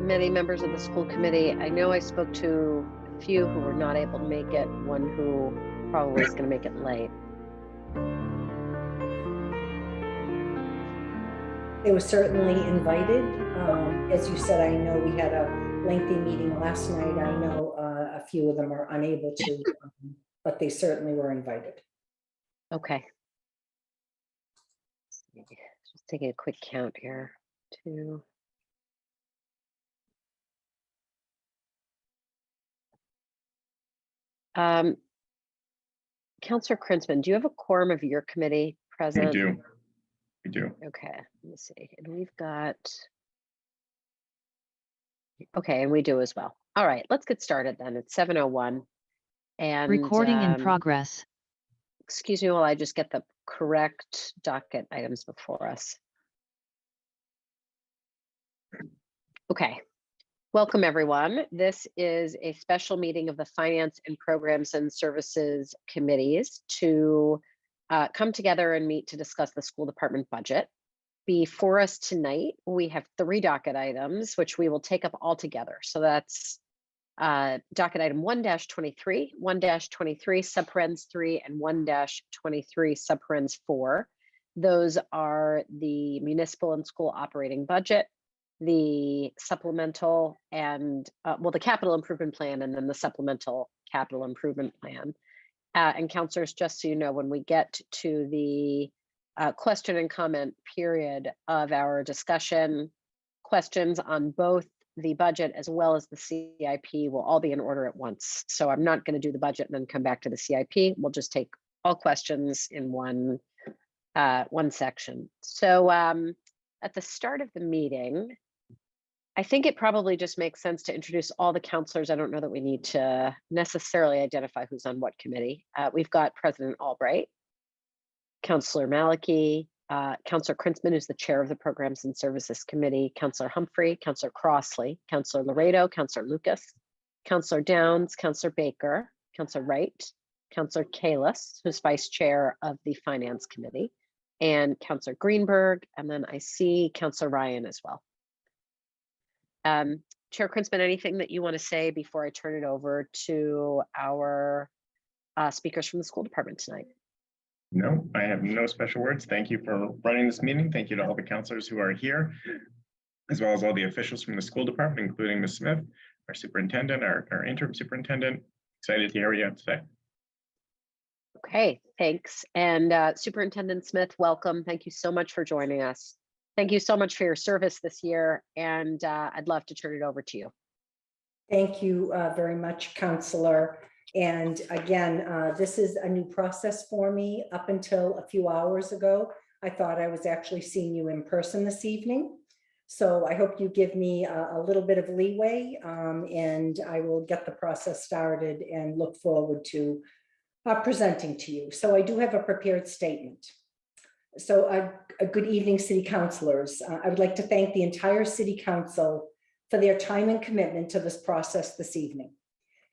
many members of the school committee. I know I spoke to a few who were not able to make it, one who probably is going to make it late. They were certainly invited. As you said, I know we had a lengthy meeting last night. I know a few of them are unable to, but they certainly were invited. Okay. Just taking a quick count here. 2. Councillor Krinsman, do you have a quorum of your committee present? We do. Okay, let me see. And we've got, okay, and we do as well. All right, let's get started then. It's 7:01. And recording in progress. Excuse me while I just get the correct docket items before us. Okay. Welcome, everyone. This is a special meeting of the Finance and Programs and Services Committees to come together and meet to discuss the school department budget. Before us tonight, we have 3 docket items, which we will take up all together. So that's docket item 1-23, 1-23 subparens 3, and 1-23 subparens 4. Those are the municipal and school operating budget, the supplemental and the capital improvement plan, and then the supplemental capital improvement plan. And councilors, just so you know, when we get to the question and comment period of our discussion, questions on both the budget as well as the CIP will all be in order at once. So I'm not going to do the budget and then come back to the CIP. We'll just take all questions in one section. So at the start of the meeting, I think it probably just makes sense to introduce all the counselors. I don't know that we need to necessarily identify who's on what committee. We've got President Albright, Councillor Malachy, Councillor Krinsman, who's the chair of the Programs and Services Committee, Councillor Humphrey, Councillor Crossley, Councillor Laredo, Councillor Lucas, Councillor Downs, Councillor Baker, Councillor Wright, Councillor Kalis, who's vice chair of the Finance Committee, and Councillor Greenberg, and then I see Councillor Ryan as well. Chair Krinsman, anything that you want to say before I turn it over to our speakers from the school department tonight? No, I have no special words. Thank you for running this meeting. Thank you to all the counselors who are here, as well as all the officials from the school department, including Ms. Smith, our superintendent, our interim superintendent. Excited to hear what you have to say. Okay, thanks. And Superintendent Smith, welcome. Thank you so much for joining us. Thank you so much for your service this year, and I'd love to turn it over to you. Thank you very much, Counselor. And again, this is a new process for me. Up until a few hours ago, I thought I was actually seeing you in person this evening. So I hope you give me a little bit of leeway, and I will get the process started and look forward to presenting to you. So I do have a prepared statement. So a good evening, City Councilors. I would like to thank the entire City Council for their time and commitment to this process this evening.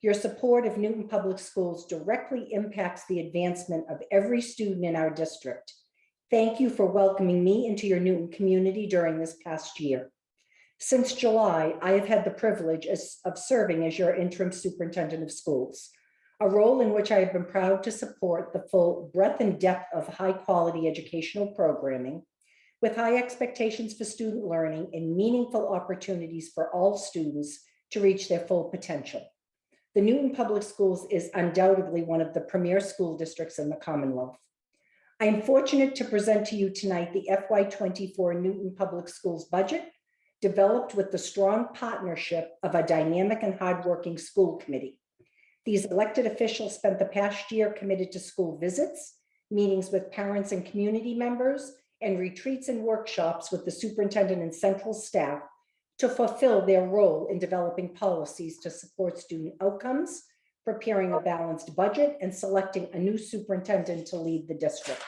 Your support of Newton Public Schools directly impacts the advancement of every student in our district. Thank you for welcoming me into your Newton community during this past year. Since July, I have had the privilege of serving as your interim superintendent of schools, a role in which I have been proud to support the full breadth and depth of high quality educational programming with high expectations for student learning and meaningful opportunities for all students to reach their full potential. The Newton Public Schools is undoubtedly one of the premier school districts in the Commonwealth. I am fortunate to present to you tonight the FY24 Newton Public Schools budget, developed with the strong partnership of a dynamic and hardworking school committee. These elected officials spent the past year committed to school visits, meetings with parents and community members, and retreats and workshops with the superintendent and central staff to fulfill their role in developing policies to support student outcomes, preparing a balanced budget, and selecting a new superintendent to lead the district.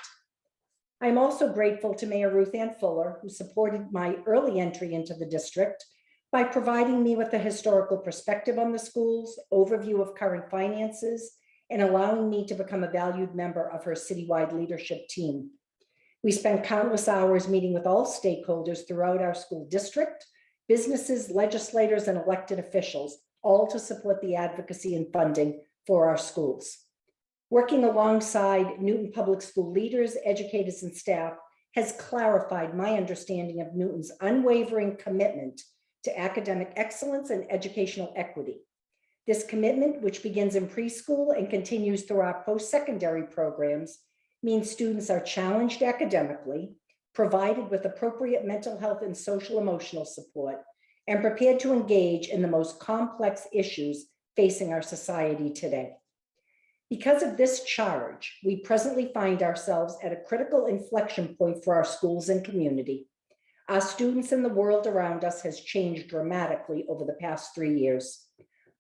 I'm also grateful to Mayor Ruth Ann Fuller, who supported my early entry into the district by providing me with a historical perspective on the schools, overview of current finances, and allowing me to become a valued member of her citywide leadership team. We spent countless hours meeting with all stakeholders throughout our school district businesses, legislators, and elected officials, all to support the advocacy and funding for our schools. Working alongside Newton Public School leaders, educators, and staff has clarified my understanding of Newton's unwavering commitment to academic excellence and educational equity. This commitment, which begins in preschool and continues through our post-secondary programs, means students are challenged academically, provided with appropriate mental health and social emotional support, and prepared to engage in the most complex issues facing our society today. Because of this charge, we presently find ourselves at a critical inflection point for our schools and community. Our students and the world around us has changed dramatically over the past 3 years.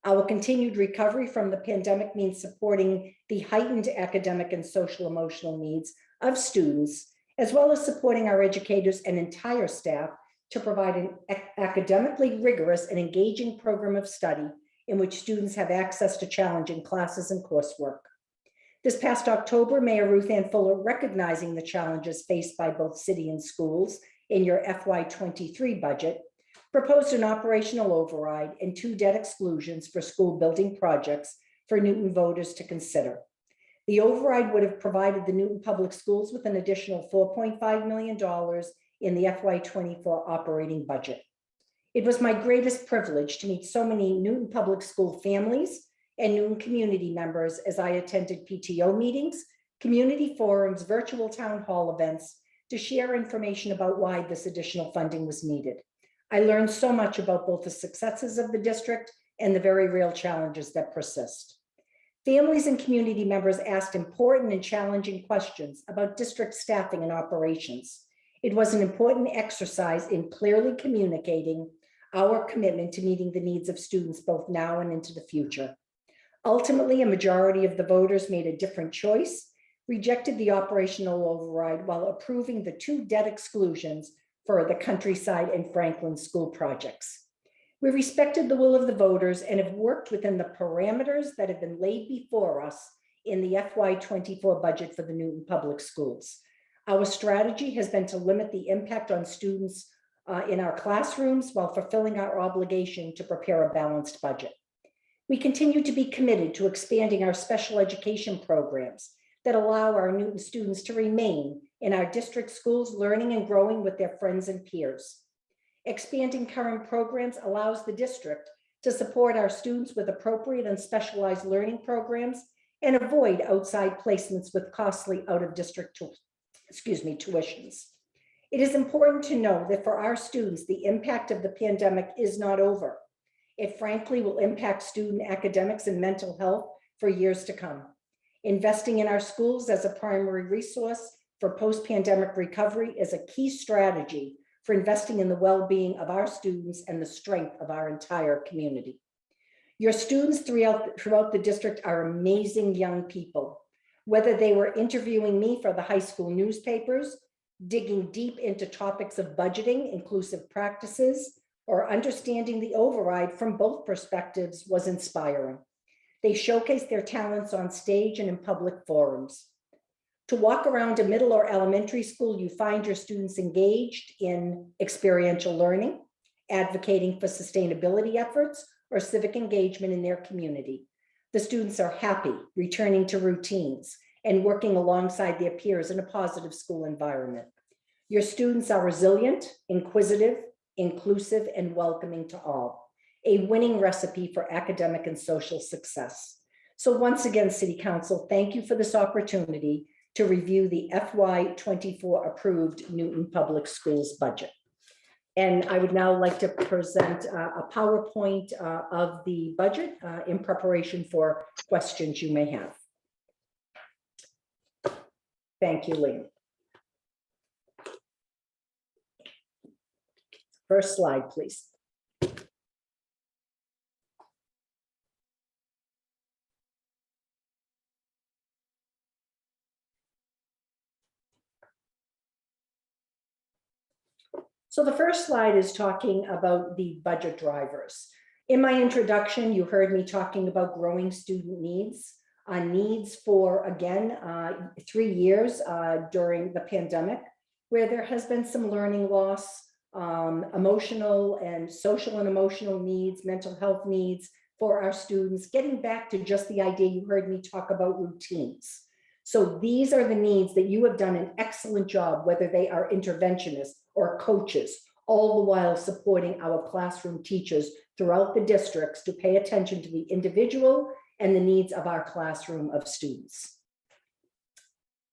Our continued recovery from the pandemic means supporting the heightened academic and social emotional needs of students, as well as supporting our educators and entire staff to provide an academically rigorous and engaging program of study in which students have access to challenging classes and coursework. This past October, Mayor Ruth Ann Fuller, recognizing the challenges faced by both city and schools in your FY23 budget, proposed an operational override and 2 debt exclusions for school building projects for Newton voters to consider. The override would have provided the Newton Public Schools with an additional $4.5 million in the FY24 operating budget. It was my greatest privilege to meet so many Newton Public School families and Newton community members as I attended PTO meetings, community forums, virtual town hall events to share information about why this additional funding was needed. I learned so much about both the successes of the district and the very real challenges that persist. Families and community members asked important and challenging questions about district staffing and operations. It was an important exercise in clearly communicating our commitment to meeting the needs of students both now and into the future. Ultimately, a majority of the voters made a different choice, rejected the operational override while approving the 2 debt exclusions for the Countryside and Franklin school projects. We respected the will of the voters and have worked within the parameters that have been laid before us in the FY24 budget for the Newton Public Schools. Our strategy has been to limit the impact on students in our classrooms while fulfilling our obligation to prepare a balanced budget. We continue to be committed to expanding our special education programs that allow our Newton students to remain in our district schools, learning and growing with their friends and peers. Expanding current programs allows the district to support our students with appropriate and specialized learning programs and avoid outside placements with costly out-of-district tuitions. It is important to know that for our students, the impact of the pandemic is not over. It frankly will impact student academics and mental health for years to come. Investing in our schools as a primary resource for post-pandemic recovery is a key strategy for investing in the well-being of our students and the strength of our entire community. Your students throughout the district are amazing young people. Whether they were interviewing me for the high school newspapers, digging deep into topics of budgeting, inclusive practices, or understanding the override from both perspectives was inspiring. They showcased their talents on stage and in public forums. To walk around a middle or elementary school, you find your students engaged in experiential learning, advocating for sustainability efforts, or civic engagement in their community. The students are happy, returning to routines, and working alongside their peers in a positive school environment. Your students are resilient, inquisitive, inclusive, and welcoming to all, a winning recipe for academic and social success. So once again, City Council, thank you for this opportunity to review the FY24 approved Newton Public Schools budget. And I would now like to present a PowerPoint of the budget in preparation for questions you may have. Thank you, Lee. First slide, please. So the first slide is talking about the budget drivers. In my introduction, you heard me talking about growing student needs for, again, 3 years during the pandemic, where there has been some learning loss, emotional and social and emotional needs, mental health needs for our students, getting back to just the idea you heard me talk about routines. So these are the needs that you have done an excellent job, whether they are interventionists or coaches, all the while supporting our classroom teachers throughout the districts to pay attention to the individual and the needs of our classroom of students.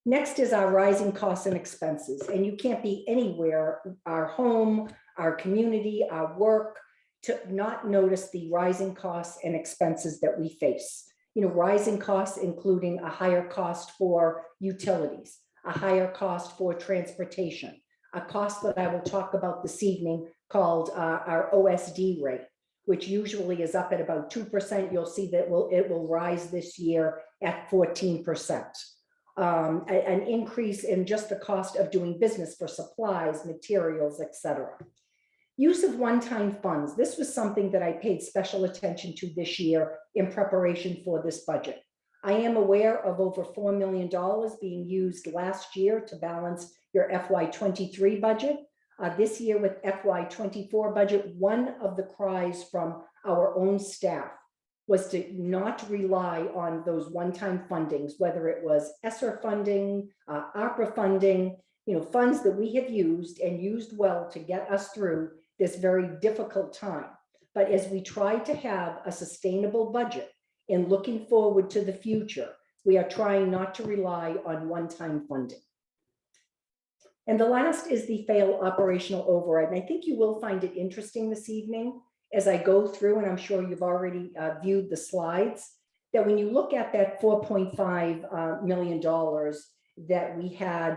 Next is our rising costs and expenses. And you can't be anywhere, our home, our community, our work, to not notice the rising costs and expenses that we face. Rising costs, including a higher cost for utilities, a higher cost for transportation, a cost that I will talk about this evening called our OSD rate, which usually is up at about 2%. You'll see that it will rise this year at 14%. An increase in just the cost of doing business for supplies, materials, etc. Use of one-time funds. This was something that I paid special attention to this year in preparation for this budget. I am aware of over $4 million being used last year to balance your FY23 budget. This year with FY24 budget, one of the cries from our own staff was to not rely on those one-time fundings, whether it was ESSER funding, ARPA funding, funds that we have used and used well to get us through this very difficult time. But as we try to have a sustainable budget and looking forward to the future, we are trying not to rely on one-time funding. And the last is the fail operational override. And I think you will find it interesting this evening as I go through, and I'm sure you've already viewed the slides, that when you look at that $4.5 million that we had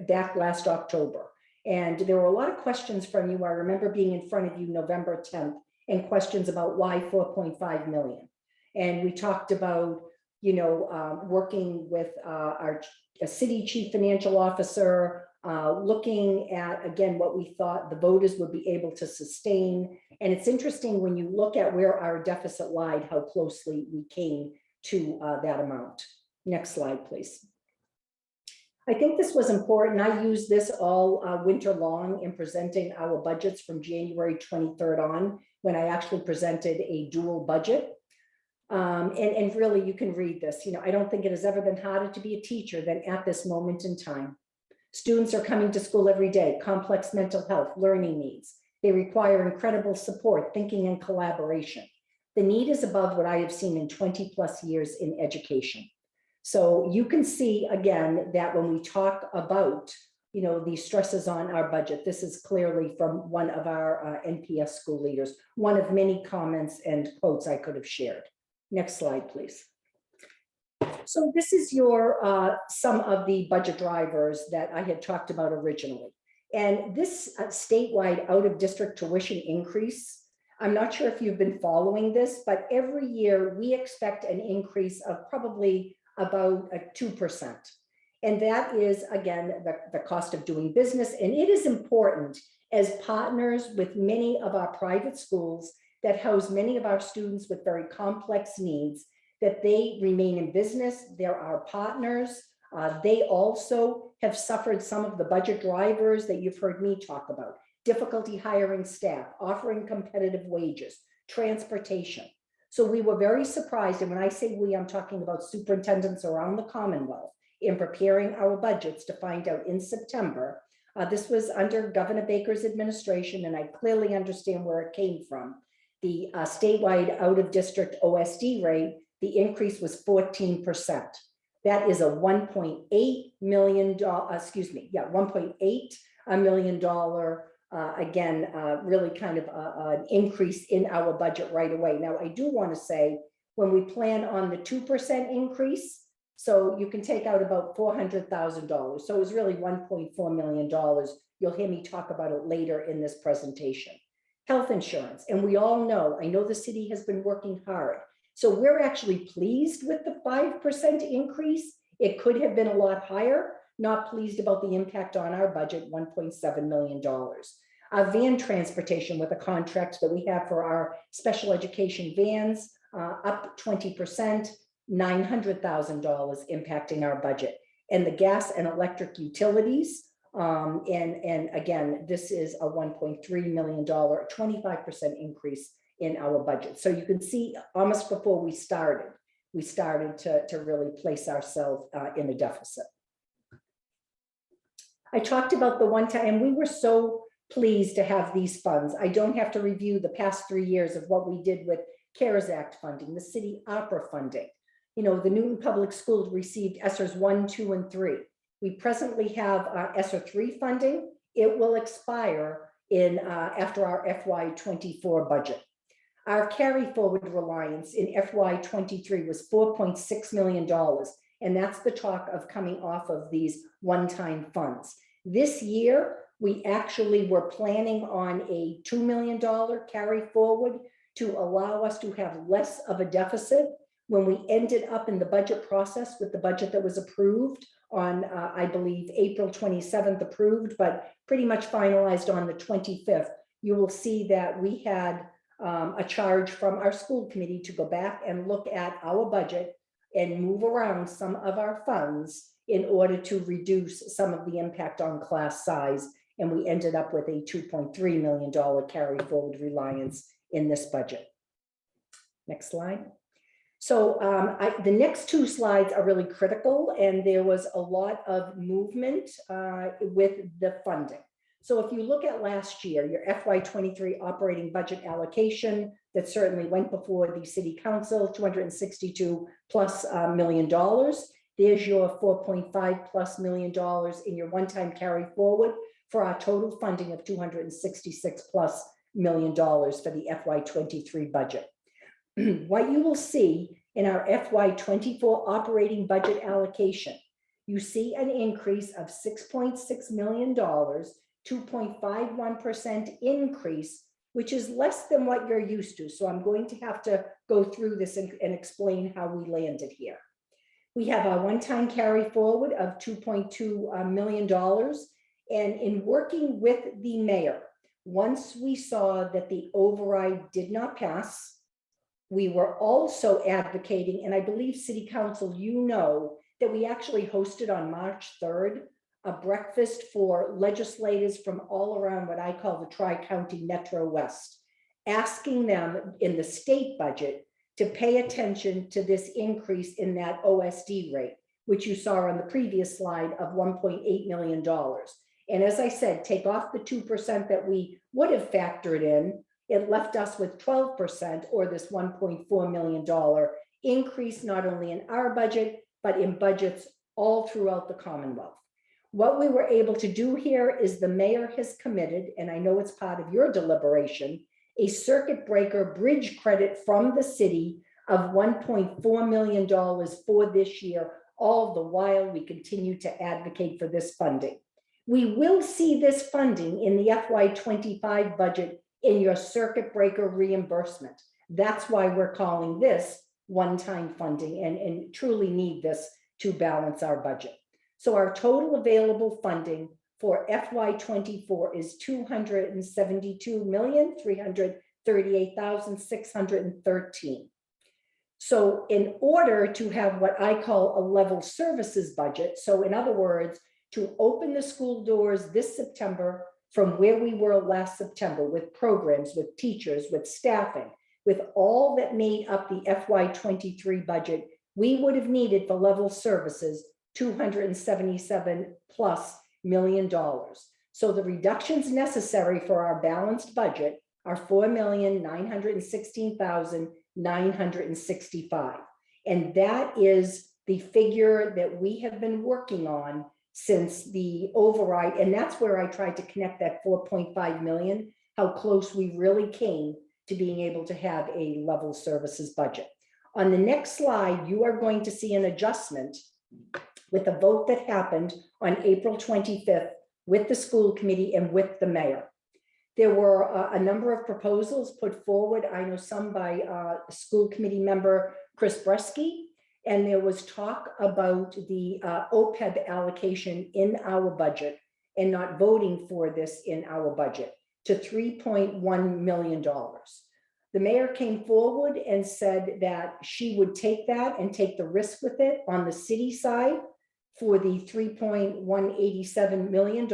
back last October, and there were a lot of questions from you. I remember being in front of you November 10th and questions about why 4.5 million. And we talked about, working with our city chief financial officer, looking at, again, what we thought the voters would be able to sustain. And it's interesting when you look at where our deficit lied, how closely we came to that amount. Next slide, please. I think this was important. I used this all winter long in presenting our budgets from January 23rd on, when I actually presented a dual budget. And really, you can read this. I don't think it has ever been harder to be a teacher than at this moment in time. Students are coming to school every day, complex mental health, learning needs. They require incredible support, thinking, and collaboration. The need is above what I have seen in 20 plus years in education. So you can see, again, that when we talk about, the stresses on our budget, this is clearly from one of our NPS school leaders, one of many comments and quotes I could have shared. Next slide, please. So this is your some of the budget drivers that I had talked about originally. And this statewide out-of-district tuition increase, I'm not sure if you've been following this, but every year we expect an increase of probably about 2%. And that is, again, the cost of doing business. And it is important as partners with many of our private schools that house many of our students with very complex needs, that they remain in business. They're our partners. They also have suffered some of the budget drivers that you've heard me talk about: difficulty hiring staff, offering competitive wages, transportation. So we were very surprised, and when I say we, I'm talking about superintendents around the Commonwealth, in preparing our budgets to find out in September. This was under Governor Baker's administration, and I clearly understand where it came from. The statewide out-of-district OSD rate, the increase was 14%. That is a $1.8 million, $1.8 million, again, really kind of an increase in our budget right away. Now, I do want to say, when we plan on the 2% increase, so you can take out about $400,000. So it was really $1.4 million. You'll hear me talk about it later in this presentation. Health insurance, and we all know, I know the city has been working hard. So we're actually pleased with the 5% increase. It could have been a lot higher. Not pleased about the impact on our budget, $1.7 million. Van transportation with a contract that we have for our special education vans, up 20%, $900,000 impacting our budget. And the gas and electric utilities, And again, this is a $1.3 million, 25% increase in our budget. So you can see almost before we started to really place ourselves in a deficit. I talked about the one time, and we were so pleased to have these funds. I don't have to review the past 3 years of what we did with CARES Act funding, the city opera funding. You know, the Newton Public Schools received ESSERs 1, 2, and 3. We presently have ESSER 3 funding. It will expire in after our FY24 budget. Our carry forward reliance in FY23 was $4.6 million. And that's the talk of coming off of these one-time funds. This year, we actually were planning on a $2 million carry forward to allow us to have less of a deficit. When we ended up in the budget process with the budget that was approved on, I believe, April 27th approved, but pretty much finalized on the 25th, you will see that we had a charge from our school committee to go back and look at our budget and move around some of our funds in order to reduce some of the impact on class size. And we ended up with a $2.3 million carry forward reliance in this budget. Next slide. So the next 2 slides are really critical, and there was a lot of movement with the funding. So if you look at last year, your FY23 operating budget allocation that certainly went before the city council, $262+ million. There's your $4.5+ million in your one-time carry forward for our total funding of $266+ million for the FY23 budget. What you will see in our FY24 operating budget allocation, you see an increase of $6.6 million, 2.51% increase, which is less than what you're used to. So I'm going to have to go through this and explain how we landed here. We have a one-time carry forward of $2.2 million. And in working with the mayor, once we saw that the override did not pass, we were also advocating, and I believe City Council, you know, that we actually hosted on March 3rd, a breakfast for legislators from all around what I call the Tri-County Metro West, asking them in the state budget to pay attention to this increase in that OSD rate, which you saw on the previous slide of $1.8 million. And as I said, take off the 2% that we would have factored in, it left us with 12%, or this $1.4 million increase, not only in our budget, but in budgets all throughout the Commonwealth. What we were able to do here is the mayor has committed, and I know it's part of your deliberation, a circuit breaker bridge credit from the city of $1.4 million for this year, all the while we continue to advocate for this funding. We will see this funding in the FY25 budget in your circuit breaker reimbursement. That's why we're calling this one-time funding and truly need this to balance our budget. So our total available funding for FY24 is $272,338,613. So in order to have what I call a level services budget, so in other words, to open the school doors this September from where we were last September with programs, with teachers, with staffing, with all that made up the FY23 budget, we would have needed for level services $277+ million. So the reductions necessary for our balanced budget are $4,916,965. And that is the figure that we have been working on since the override. And that's where I tried to connect that 4.5 million, how close we really came to being able to have a level services budget. On the next slide, you are going to see an adjustment with a vote that happened on April 25th with the school committee and with the mayor. There were a number of proposals put forward. I know some by school committee member Chris Bresky, and there was talk about the OPEB allocation in our budget and not voting for this in our budget to $3.1 million. The mayor came forward and said that she would take that and take the risk with it on the city side for the $3.187 million,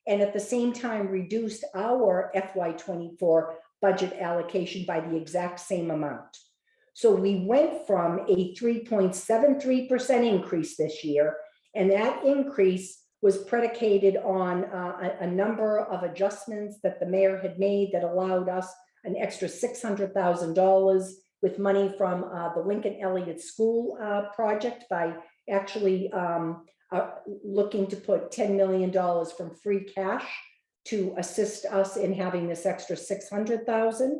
and at the same time reduced our FY24 budget allocation by the exact same amount. So we went from a 3.73% increase this year, and that increase was predicated on a number of adjustments that the mayor had made that allowed us an extra $600,000 with money from the Lincoln Elliott School project by actually looking to put $10 million from free cash to assist us in having this extra $600,000.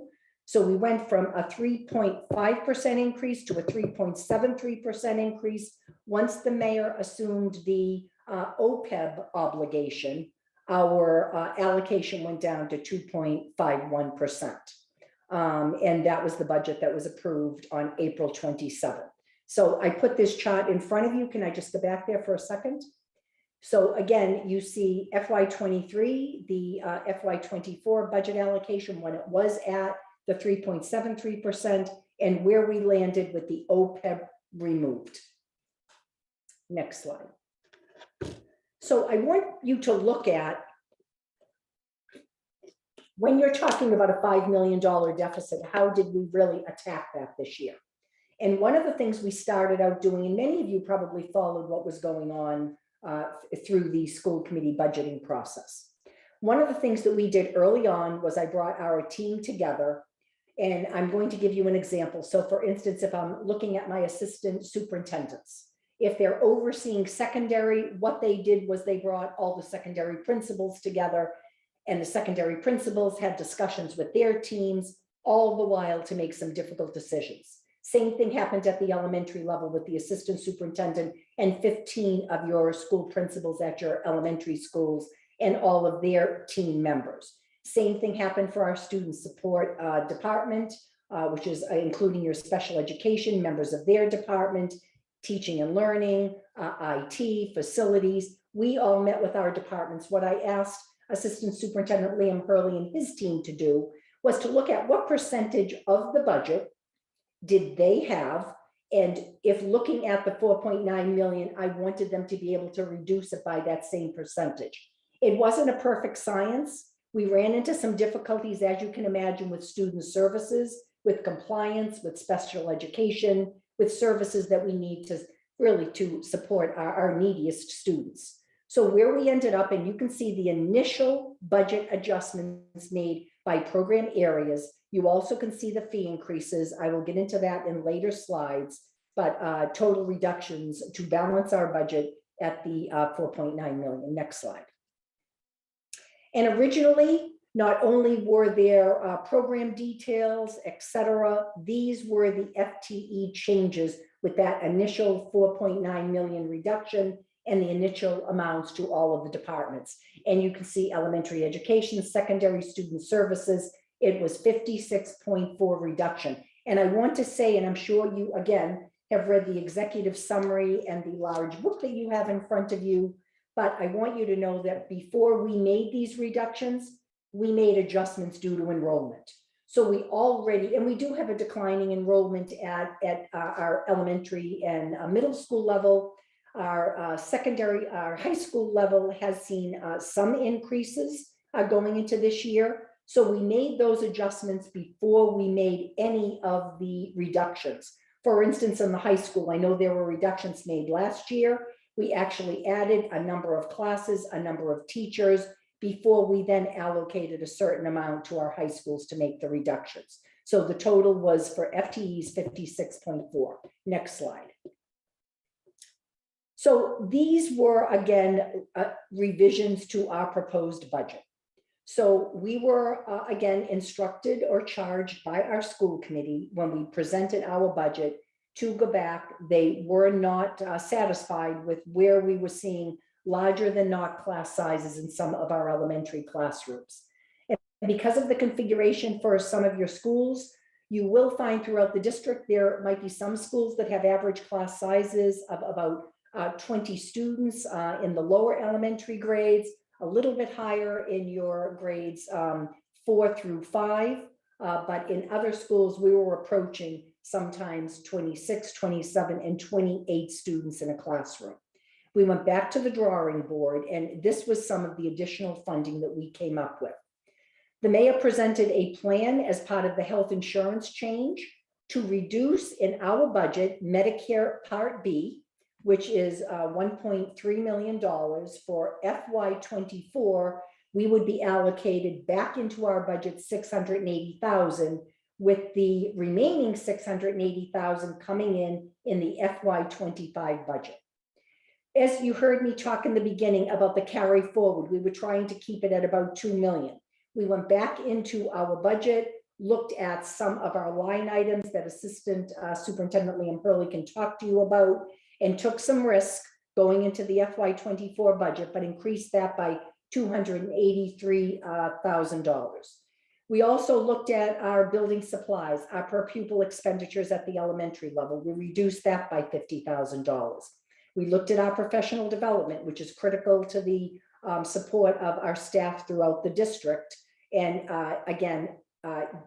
So we went from a 3.5% increase to a 3.73% increase. Once the mayor assumed the OPEB obligation, our allocation went down to 2.51%. And that was the budget that was approved on April 27th. So I put this chart in front of you. Can I just go back there for a second? So again, you see FY23, the FY24 budget allocation when it was at the 3.73% and where we landed with the OPEB removed. Next slide. So I want you to look at, when you're talking about a $5 million deficit, how did we really attack that this year? And one of the things we started out doing, and many of you probably followed what was going on through the school committee budgeting process. One of the things that we did early on was I brought our team together, and I'm going to give you an example. So for instance, if I'm looking at my assistant superintendents, if they're overseeing secondary, what they did was they brought all the secondary principals together, and the secondary principals had discussions with their teams, all the while to make some difficult decisions. Same thing happened at the elementary level with the assistant superintendent and 15 of your school principals at your elementary schools and all of their team members. Same thing happened for our student support department, which is including your special education, members of their department, teaching and learning, IT, facilities. We all met with our departments. What I asked Assistant Superintendent Liam Hurley and his team to do was to look at what percentage of the budget did they have, and if looking at the 4.9 million, I wanted them to be able to reduce it by that same percentage. It wasn't a perfect science. We ran into some difficulties, as you can imagine, with student services, with compliance, with special education, with services that we need to really to support our neediest students. So where we ended up, and you can see the initial budget adjustments made by program areas. You also can see the fee increases. I will get into that in later slides, but total reductions to balance our budget at the 4.9 million. Next slide. And originally, not only were there program details, et cetera, these were the FTE changes with that initial 4.9 million reduction and the initial amounts to all of the departments. And you can see elementary education, secondary student services, it was 56.4 reduction. And I want to say, and I'm sure you, again, have read the executive summary and the large book that you have in front of you, but I want you to know that before we made these reductions, we made adjustments due to enrollment. So we already, and we do have a declining enrollment at our elementary and middle school level. Our secondary, our high school level has seen some increases going into this year. So we made those adjustments before we made any of the reductions. For instance, in the high school, I know there were reductions made last year. We actually added a number of classes, a number of teachers, before we then allocated a certain amount to our high schools to make the reductions. So the total was for FTEs 56.4. Next slide. So these were, again, revisions to our proposed budget. So we were, again, instructed or charged by our school committee when we presented our budget to go back. They were not satisfied with where we were seeing larger than not class sizes in some of our elementary classrooms. And because of the configuration for some of your schools, you will find throughout the district, there might be some schools that have average class sizes of about 20 students in the lower elementary grades, a little bit higher in your grades 4 through 5. But in other schools, we were approaching sometimes 26, 27, and 28 students in a classroom. We went back to the drawing board, and this was some of the additional funding that we came up with. The mayor presented a plan as part of the health insurance change to reduce in our budget Medicare Part B, which is $1.3 million for FY24. We would be allocated back into our budget $680,000, with the remaining $680,000 coming in the FY25 budget. As you heard me talk in the beginning about the carry forward, we were trying to keep it at about 2 million. We went back into our budget, looked at some of our line items that Assistant Superintendent Liam Hurley can talk to you about, and took some risk going into the FY24 budget, but increased that by $283,000. We also looked at our building supplies, our per pupil expenditures at the elementary level. We reduced that by $50,000. We looked at our professional development, which is critical to the support of our staff throughout the district, and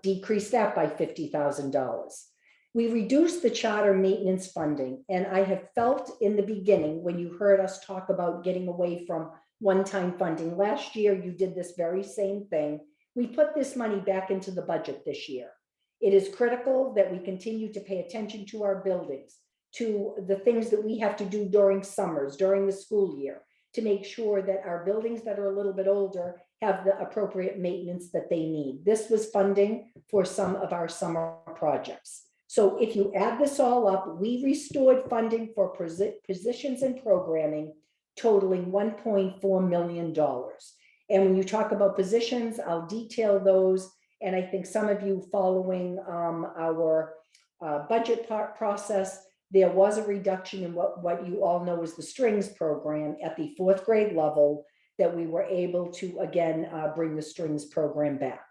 decreased that by $50,000. We reduced the charter maintenance funding, and I have felt in the beginning when you heard us talk about getting away from one-time funding. Last year, you did this very same thing. We put this money back into the budget this year. It is critical that we continue to pay attention to our buildings, to the things that we have to do during summers, during the school year, to make sure that our buildings that are a little bit older have the appropriate maintenance that they need. This was funding for some of our summer projects. So if you add this all up, we restored funding for positions and programming totaling $1.4 million. And when you talk about positions, I'll detail those. And I think some of you following our budget process, there was a reduction in what you all know is the strings program at the 4th grade level, that we were able to, again, bring the strings program back.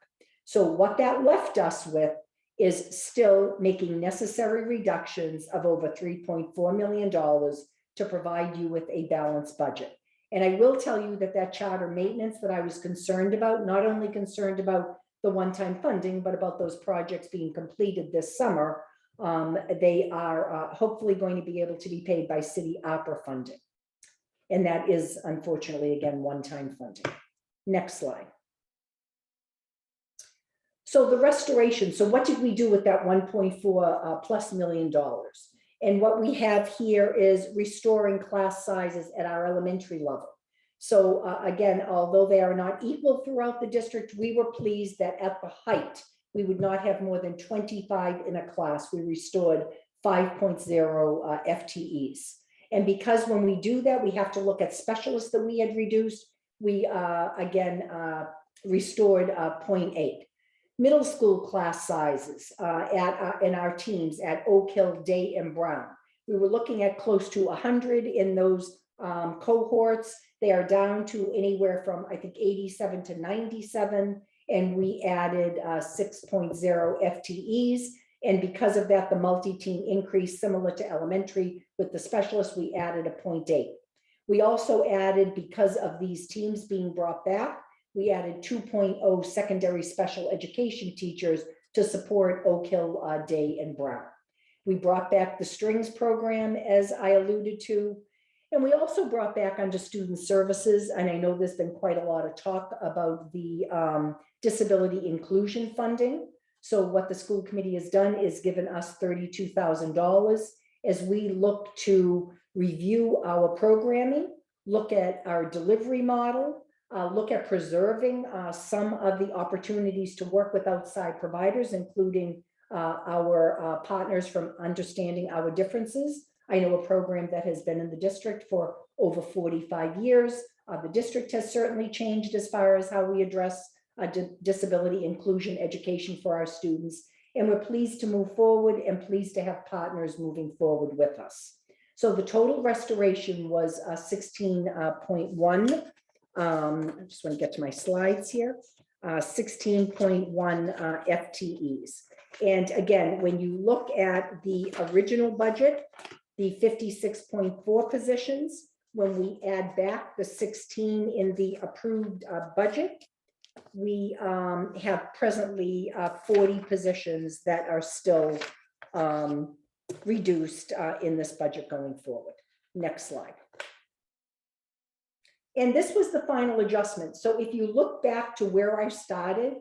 So what that left us with is still making necessary reductions of over $3.4 million to provide you with a balanced budget. And I will tell you that that charter maintenance that I was concerned about, not only concerned about the one-time funding, but about those projects being completed this summer, they are hopefully going to be able to be paid by city opera funding. And that is unfortunately, again, one-time funding. Next slide. So the restoration, so what did we do with that 1.4 plus million dollars? And what we have here is restoring class sizes at our elementary level. So again, although they are not equal throughout the district, we were pleased that at the height, we would not have more than 25 in a class. We restored 5.0 FTEs. And because when we do that, we have to look at specialists that we had reduced, we again restored 0.8. Middle school class sizes in our teams at Oak Hill, Day, and Brown. We were looking at close to 100 in those cohorts. They are down to anywhere from, I think, 87 to 97, and we added 6.0 FTEs. And because of that, the multi-team increased similar to elementary. With the specialists, we added a 0.8. We also added, because of these teams being brought back, we added 2.0 secondary special education teachers to support Oak Hill, Day, and Brown. We brought back the strings program, as I alluded to, and we also brought back under student services, and I know there's been quite a lot of talk about the disability inclusion funding. So what the school committee has done is given us $32,000 as we look to review our programming, look at our delivery model, look at preserving some of the opportunities to work with outside providers, including our partners from Understanding Our Differences. I know a program that has been in the district for over 45 years. The district has certainly changed as far as how we address disability inclusion education for our students. And we're pleased to move forward and pleased to have partners moving forward with us. So the total restoration was 16.1. I just want to get to my slides here. 16.1 FTEs. And again, when you look at the original budget, the 56.4 positions, when we add back the 16 in the approved budget, we have presently 40 positions that are still reduced in this budget going forward. Next slide. And this was the final adjustment. So if you look back to where I started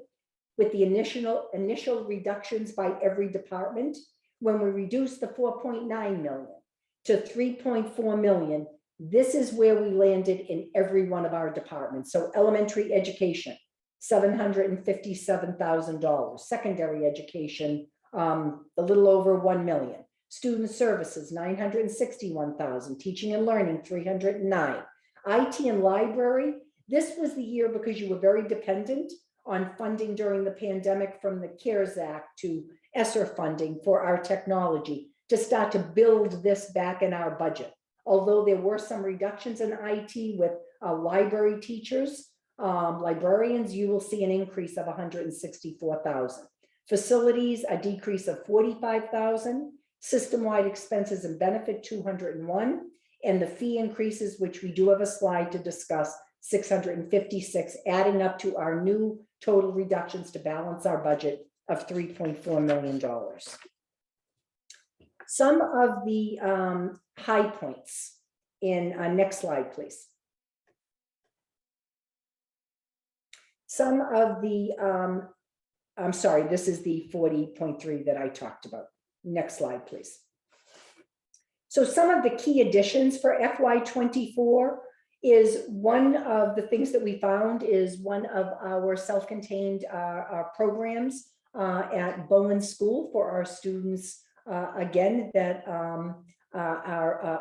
with the initial reductions by every department, when we reduced the 4.9 million to 3.4 million, this is where we landed in every one of our departments. So elementary education, $757,000. Secondary education, a little over 1 million. Student services, 961,000. Teaching and learning, 309. IT and library, this was the year because you were very dependent on funding during the pandemic from the CARES Act to ESSER funding for our technology to start to build this back in our budget. Although there were some reductions in IT with library teachers, librarians, you will see an increase of 164,000. Facilities, a decrease of 45,000. System-wide expenses and benefit, 201. And the fee increases, which we do have a slide to discuss, 656, adding up to our new total reductions to balance our budget of $3.4 million. Some of the high points in, next slide, please. Some of the, I'm sorry, this is the 40.3 that I talked about. Next slide, please. So some of the key additions for FY24 is one of the things that we found is one of our self-contained programs at Bowen School for our students, again, that are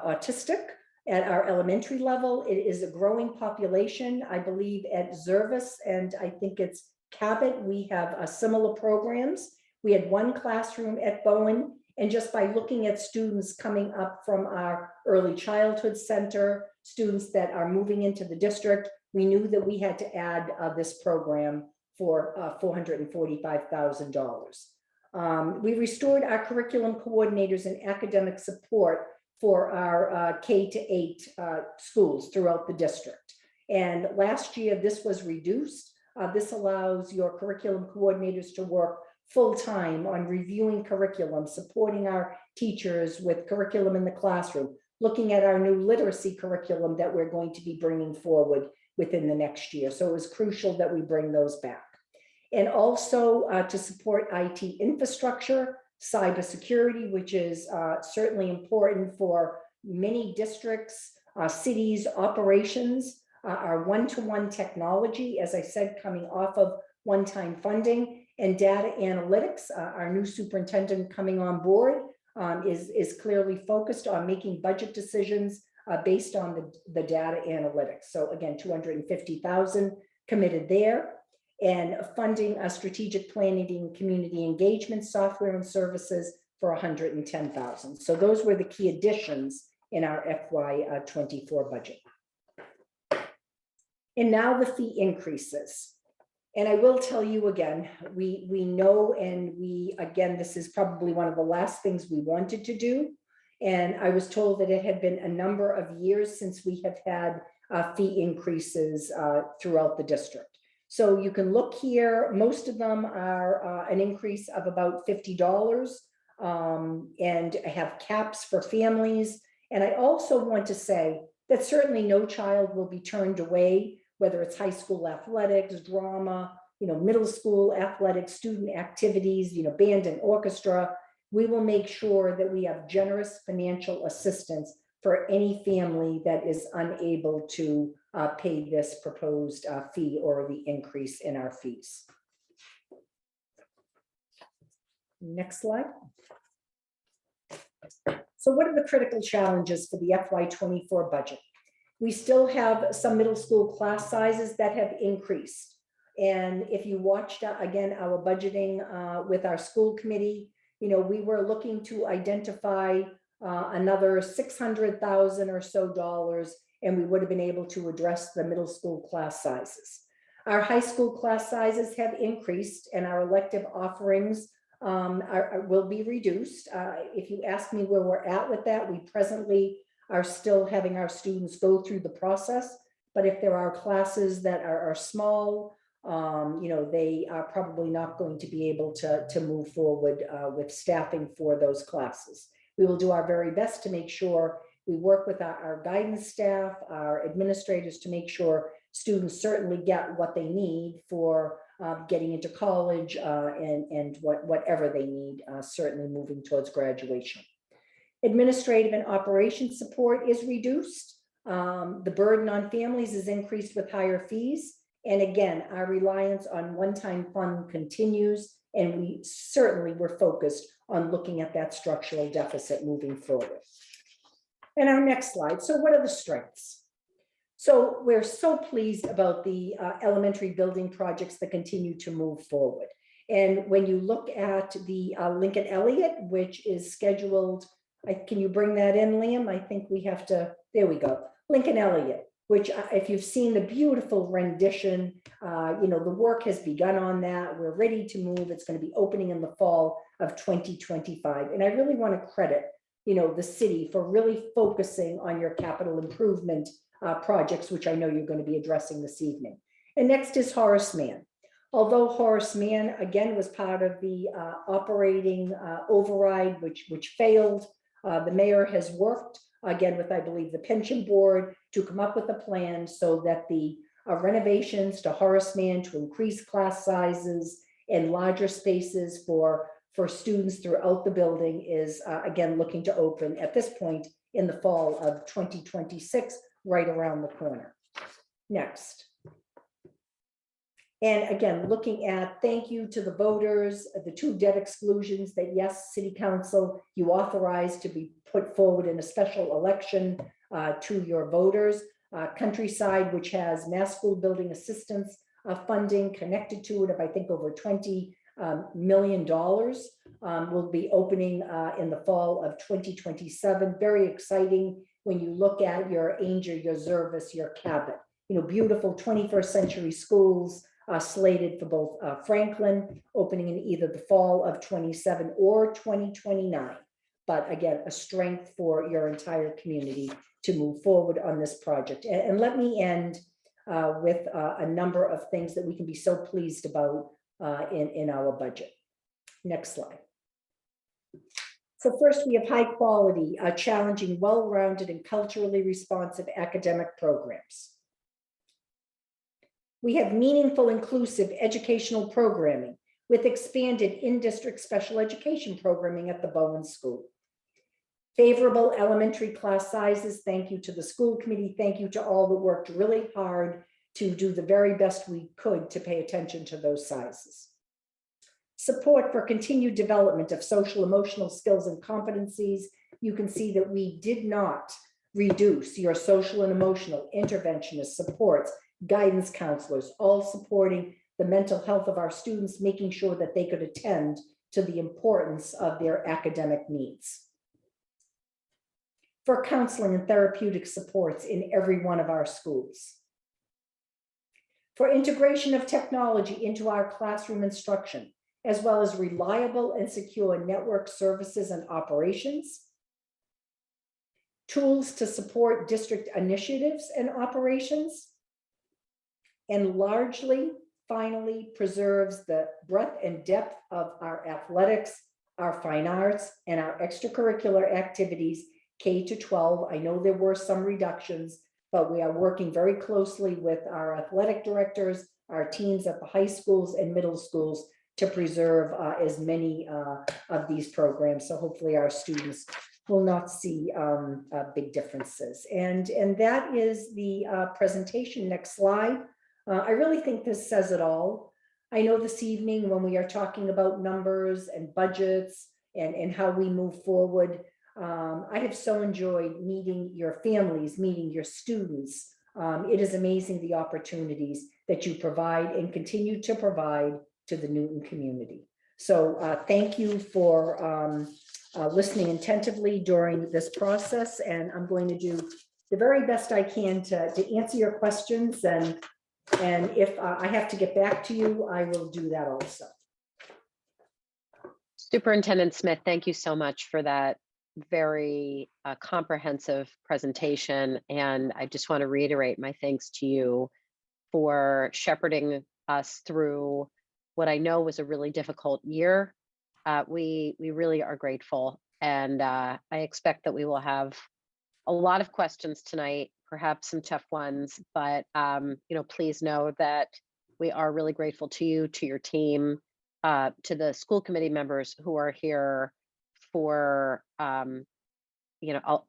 autistic at our elementary level. It is a growing population. I believe at Zervis, and I think it's Cabot, we have similar programs. We had one classroom at Bowen, and just by looking at students coming up from our early childhood center, students that are moving into the district, we knew that we had to add this program for $445,000. We restored our curriculum coordinators and academic support for our K-8 schools throughout the district. And last year, this was reduced. This allows your curriculum coordinators to work full-time on reviewing curriculum, supporting our teachers with curriculum in the classroom, looking at our new literacy curriculum that we're going to be bringing forward within the next year. So it was crucial that we bring those back. And also to support IT infrastructure, cybersecurity, which is certainly important for many districts, cities, operations, our one-to-one technology, as I said, coming off of one-time funding, and data analytics. Our new superintendent coming on board is clearly focused on making budget decisions based on the data analytics. So again, 250,000 committed there, and funding a strategic planning and community engagement software and services for 110,000. So those were the key additions in our FY24 budget. And now the fee increases. And I will tell you again, we know, and again, this is probably one of the last things we wanted to do. And I was told that it had been a number of years since we have had fee increases throughout the district. So you can look here, most of them are an increase of about $50 and have caps for families. And I also want to say that certainly no child will be turned away, whether it's high school athletics, drama, middle school athletics, student activities, band and orchestra. We will make sure that we have generous financial assistance for any family that is unable to pay this proposed fee or the increase in our fees. Next slide. So what are the critical challenges for the FY24 budget? We still have some middle school class sizes that have increased. And if you watched, again, our budgeting with our school committee, we were looking to identify another $600,000 or so, and we would have been able to address the middle school class sizes. Our high school class sizes have increased, and our elective offerings will be reduced. If you ask me where we're at with that, we presently are still having our students go through the process. But if there are classes that are small, they are probably not going to be able to move forward with staffing for those classes. We will do our very best to make sure We work with our guidance staff, our administrators to make sure students certainly get what they need for getting into college and whatever they need, certainly moving towards graduation. Administrative and operations support is reduced. The burden on families is increased with higher fees. And again, our reliance on one-time fund continues, and we certainly were focused on looking at that structural deficit moving forward. And our next slide. So what are the strengths? So we're so pleased about the elementary building projects that continue to move forward. And when you look at the Lincoln Elliott, which is scheduled, can you bring that in, Liam? I think we have to, there we go. Lincoln Elliott, which if you've seen the beautiful rendition, the work has begun on that. We're ready to move. It's going to be opening in the fall of 2025. And I really want to credit, the city for really focusing on your capital improvement projects, which I know you're going to be addressing this evening. And next is Horace Mann. Although Horace Mann, again, was part of the operating override, which failed, the mayor has worked, again, with, I believe, the pension board to come up with a plan so that the renovations to Horace Mann to increase class sizes and larger spaces for students throughout the building is, again, looking to open at this point in the fall of 2026, right around the corner. Next. And again, looking at thank you to the voters, the 2 debt exclusions that, yes, City Council, you authorized to be put forward in a special election to your voters. Countryside, which has mass school building assistance funding connected to it of, I think, over $20 million, will be opening in the fall of 2027. Very exciting when you look at your Ainger, your Zervis, your Cabot, beautiful 21st century schools slated for both Franklin, opening in either the fall of 27 or 2029. But again, a strength for your entire community to move forward on this project. And let me end with a number of things that we can be so pleased about in our budget. Next slide. So first, we have high quality, challenging, well-rounded, and culturally responsive academic programs. We have meaningful, inclusive educational programming with expanded in-district special education programming at the Bowen School. Favorable elementary class sizes. Thank you to the school committee. Thank you to all that worked really hard to do the very best we could to pay attention to those sizes. Support for continued development of social emotional skills and competencies. You can see that we did not reduce your social and emotional interventionist supports, guidance counselors, all supporting the mental health of our students, making sure that they could attend to the importance of their academic needs. For counseling and therapeutic supports in every one of our schools. For integration of technology into our classroom instruction, as well as reliable and secure network services and operations. Tools to support district initiatives and operations. And largely, finally, preserves the breadth and depth of our athletics, our fine arts, and our extracurricular activities, K-12. I know there were some reductions, but we are working very closely with our athletic directors, our teams at the high schools and middle schools to preserve as many of these programs. So hopefully our students will not see big differences. And that is the presentation. Next slide. I really think this says it all. I know this evening when we are talking about numbers and budgets and how we move forward, I have so enjoyed meeting your families, meeting your students. It is amazing the opportunities that you provide and continue to provide to the Newton community. So thank you for listening attentively during this process. And I'm going to do the very best I can to answer your questions. And if I have to get back to you, I will do that also. Superintendent Smith, thank you so much for that very comprehensive presentation. And I just want to reiterate my thanks to you for shepherding us through what I know was a really difficult year. We really are grateful. And I expect that we will have a lot of questions tonight, perhaps some tough ones, but please know that we are really grateful to you, to your team, to the school committee members who are here for a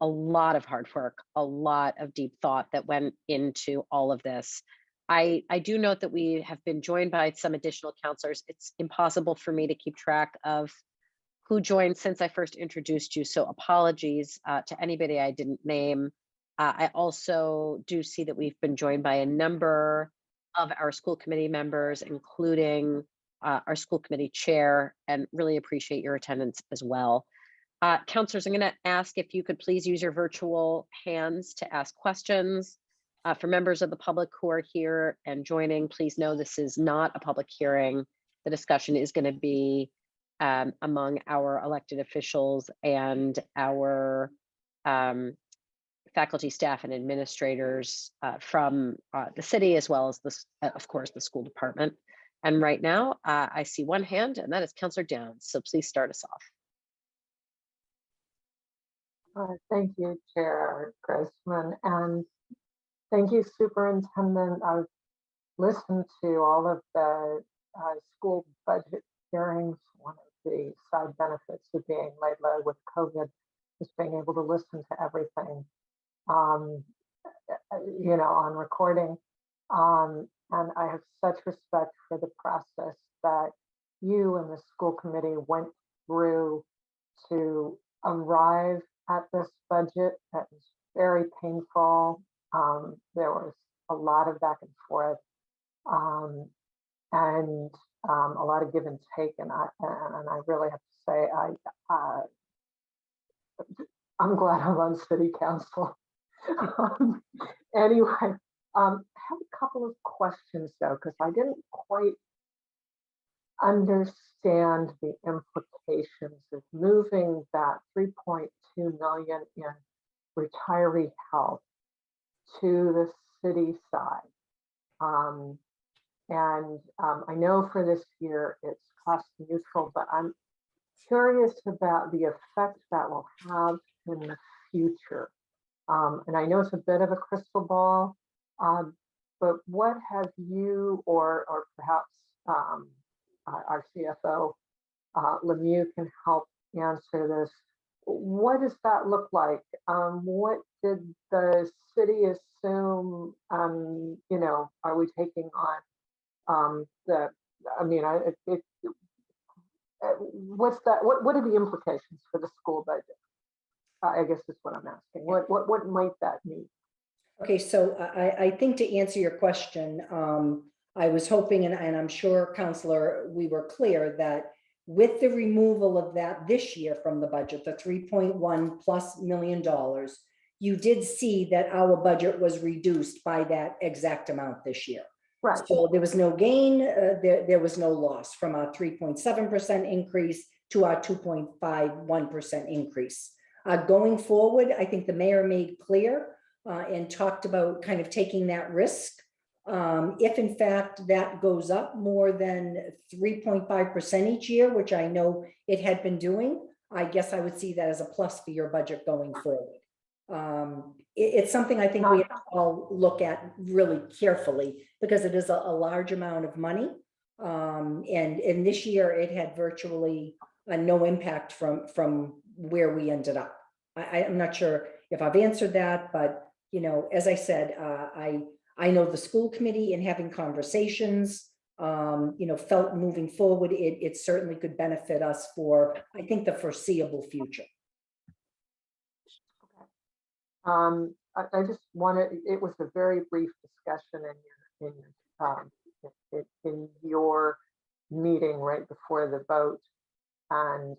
lot of hard work, a lot of deep thought that went into all of this. I do note that we have been joined by some additional counselors. It's impossible for me to keep track of who joined since I first introduced you, so apologies to anybody I didn't name. I also do see that we've been joined by a number of our school committee members, including our school committee chair, and really appreciate your attendance as well. Counselors, I'm going to ask if you could please use your virtual hands to ask questions. For members of the public who are here and joining, please know this is not a public hearing. The discussion is going to be among our elected officials and our faculty, staff, and administrators from the city, as well as, of course, the school department. And right now, I see one hand, and that is Counselor Downs. So please start us off. Thank you, Chair Grossman, and thank you, Superintendent. I've listened to all of the school budget hearings. One of the side benefits of being laid low with COVID is being able to listen to everything, on recording. And I have such respect for the process that you and the school committee went through to arrive at this budget. That was very painful. There was a lot of back and forth, and a lot of give and take. And I really have to say, I'm glad I'm on city council. Anyway, I have a couple of questions though, because I didn't quite understand the implications of moving that 3.2 million in retiree health to the city side. I know for this year it's cost neutral, but I'm curious about the effect that will have in the future. And I know it's a bit of a crystal ball, but what have you or perhaps our CFO, Lemieux, can help answer this. What does that look like? What did the city assume? Are we taking on what's that? What are the implications for the school budget? I guess that's what I'm asking. What might that mean? Okay, so I think to answer your question, I was hoping, and I'm sure, Counselor, we were clear that with the removal of that this year from the budget, the $3.1+ million, you did see that our budget was reduced by that exact amount this year. Right. So there was no gain, there was no loss from our 3.7% increase to our 2.51% increase. Going forward, I think the mayor made clear and talked about kind of taking that risk. If in fact that goes up more than 3.5% each year, which I know it had been doing, I guess I would see that as a plus for your budget going forward. It's something I think we have to all look at really carefully because it is a large amount of money. And this year it had virtually no impact from where we ended up. I'm not sure if I've answered that, but as I said, I know the school committee in having conversations, felt moving forward, it certainly could benefit us for, I think, the foreseeable future. Okay. I just wanted, it was a very brief discussion in your meeting right before the vote. And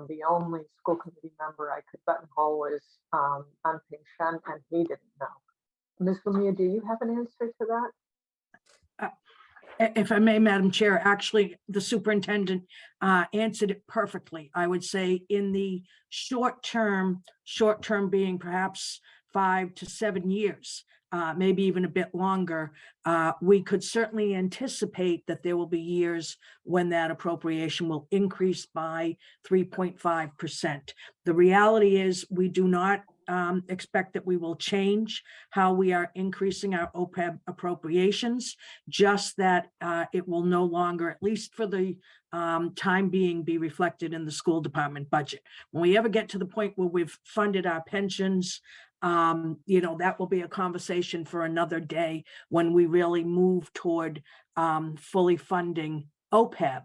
the only school committee member I could buttonhole was Anping Shen, and he didn't know. Ms. Lemieux, do you have an answer to that? If I may, Madam Chair, actually, the superintendent answered it perfectly. I would say in the short term being perhaps 5 to 7 years, maybe even a bit longer, we could certainly anticipate that there will be years when that appropriation will increase by 3.5%. The reality is we do not expect that we will change how we are increasing our OPEB appropriations, just that it will no longer, at least for the time being, be reflected in the school department budget. When we ever get to the point where we've funded our pensions, that will be a conversation for another day when we really move toward fully funding OPEB.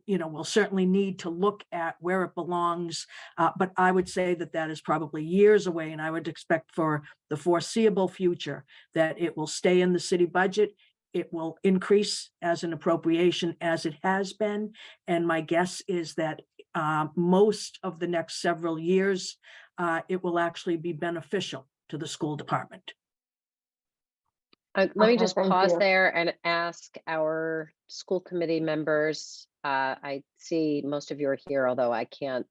We'll certainly need to look at where it belongs, but I would say that that is probably years away, and I would expect for the foreseeable future that it will stay in the city budget. It will increase as an appropriation as it has been, and my guess is that most of the next several years, it will actually be beneficial to the school department. Let me Okay, just thank pause you. there and ask our school committee members. I see most of you are here, although I can't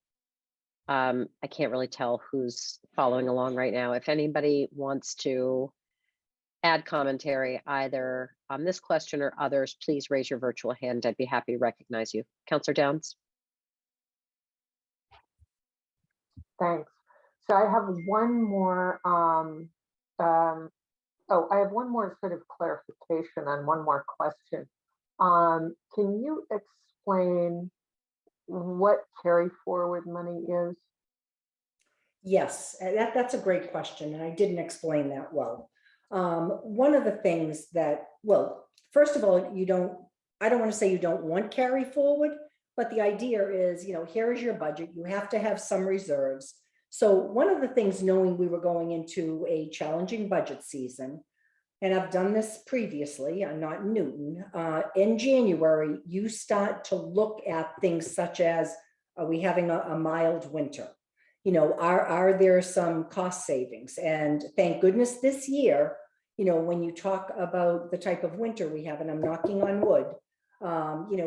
really tell who's following along right now. If anybody wants to add commentary either on this question or others, please raise your virtual hand. I'd be happy to recognize you. Counselor Downs. Thanks. So I have one more, I have one more sort of clarification on one more question. Can you explain what carry forward money is? Yes, that's a great question, and I didn't explain that well. One of the things that, well, first of all, I don't want to say you don't want carry forward, but the idea is, here is your budget. You have to have some reserves. So one of the things, knowing we were going into a challenging budget season, and I've done this previously, I'm not Newton, in January, you start to look at things such as, are we having a mild winter? Are there some cost savings? And thank goodness this year, when you talk about the type of winter we have, and I'm knocking on wood,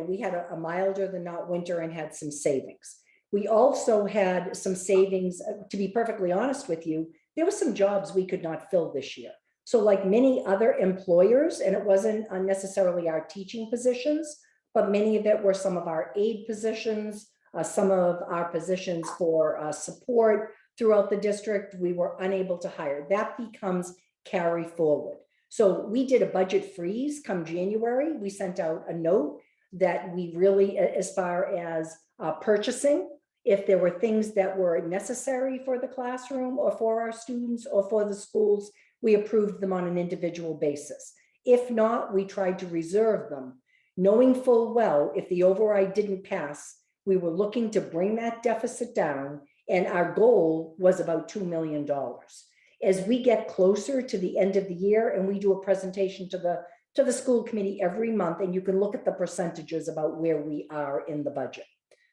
we had a milder than not winter and had some savings. We also had some savings, to be perfectly honest with you, there were some jobs we could not fill this year. So like many other employers, and it wasn't necessarily our teaching positions, but many of it were some of our aid positions, some of our positions for support throughout the district, we were unable to hire. That becomes carry forward. So we did a budget freeze come January. We sent out a note that we really, as far as purchasing, if there were things that were necessary for the classroom or for our students or for the schools, we approved them on an individual basis. If not, we tried to reserve them, knowing full well if the override didn't pass, we were looking to bring that deficit down, and our goal was about $2 million. As we get closer to the end of the year, and we do a presentation to the school committee every month, and you can look at the percentages about where we are in the budget.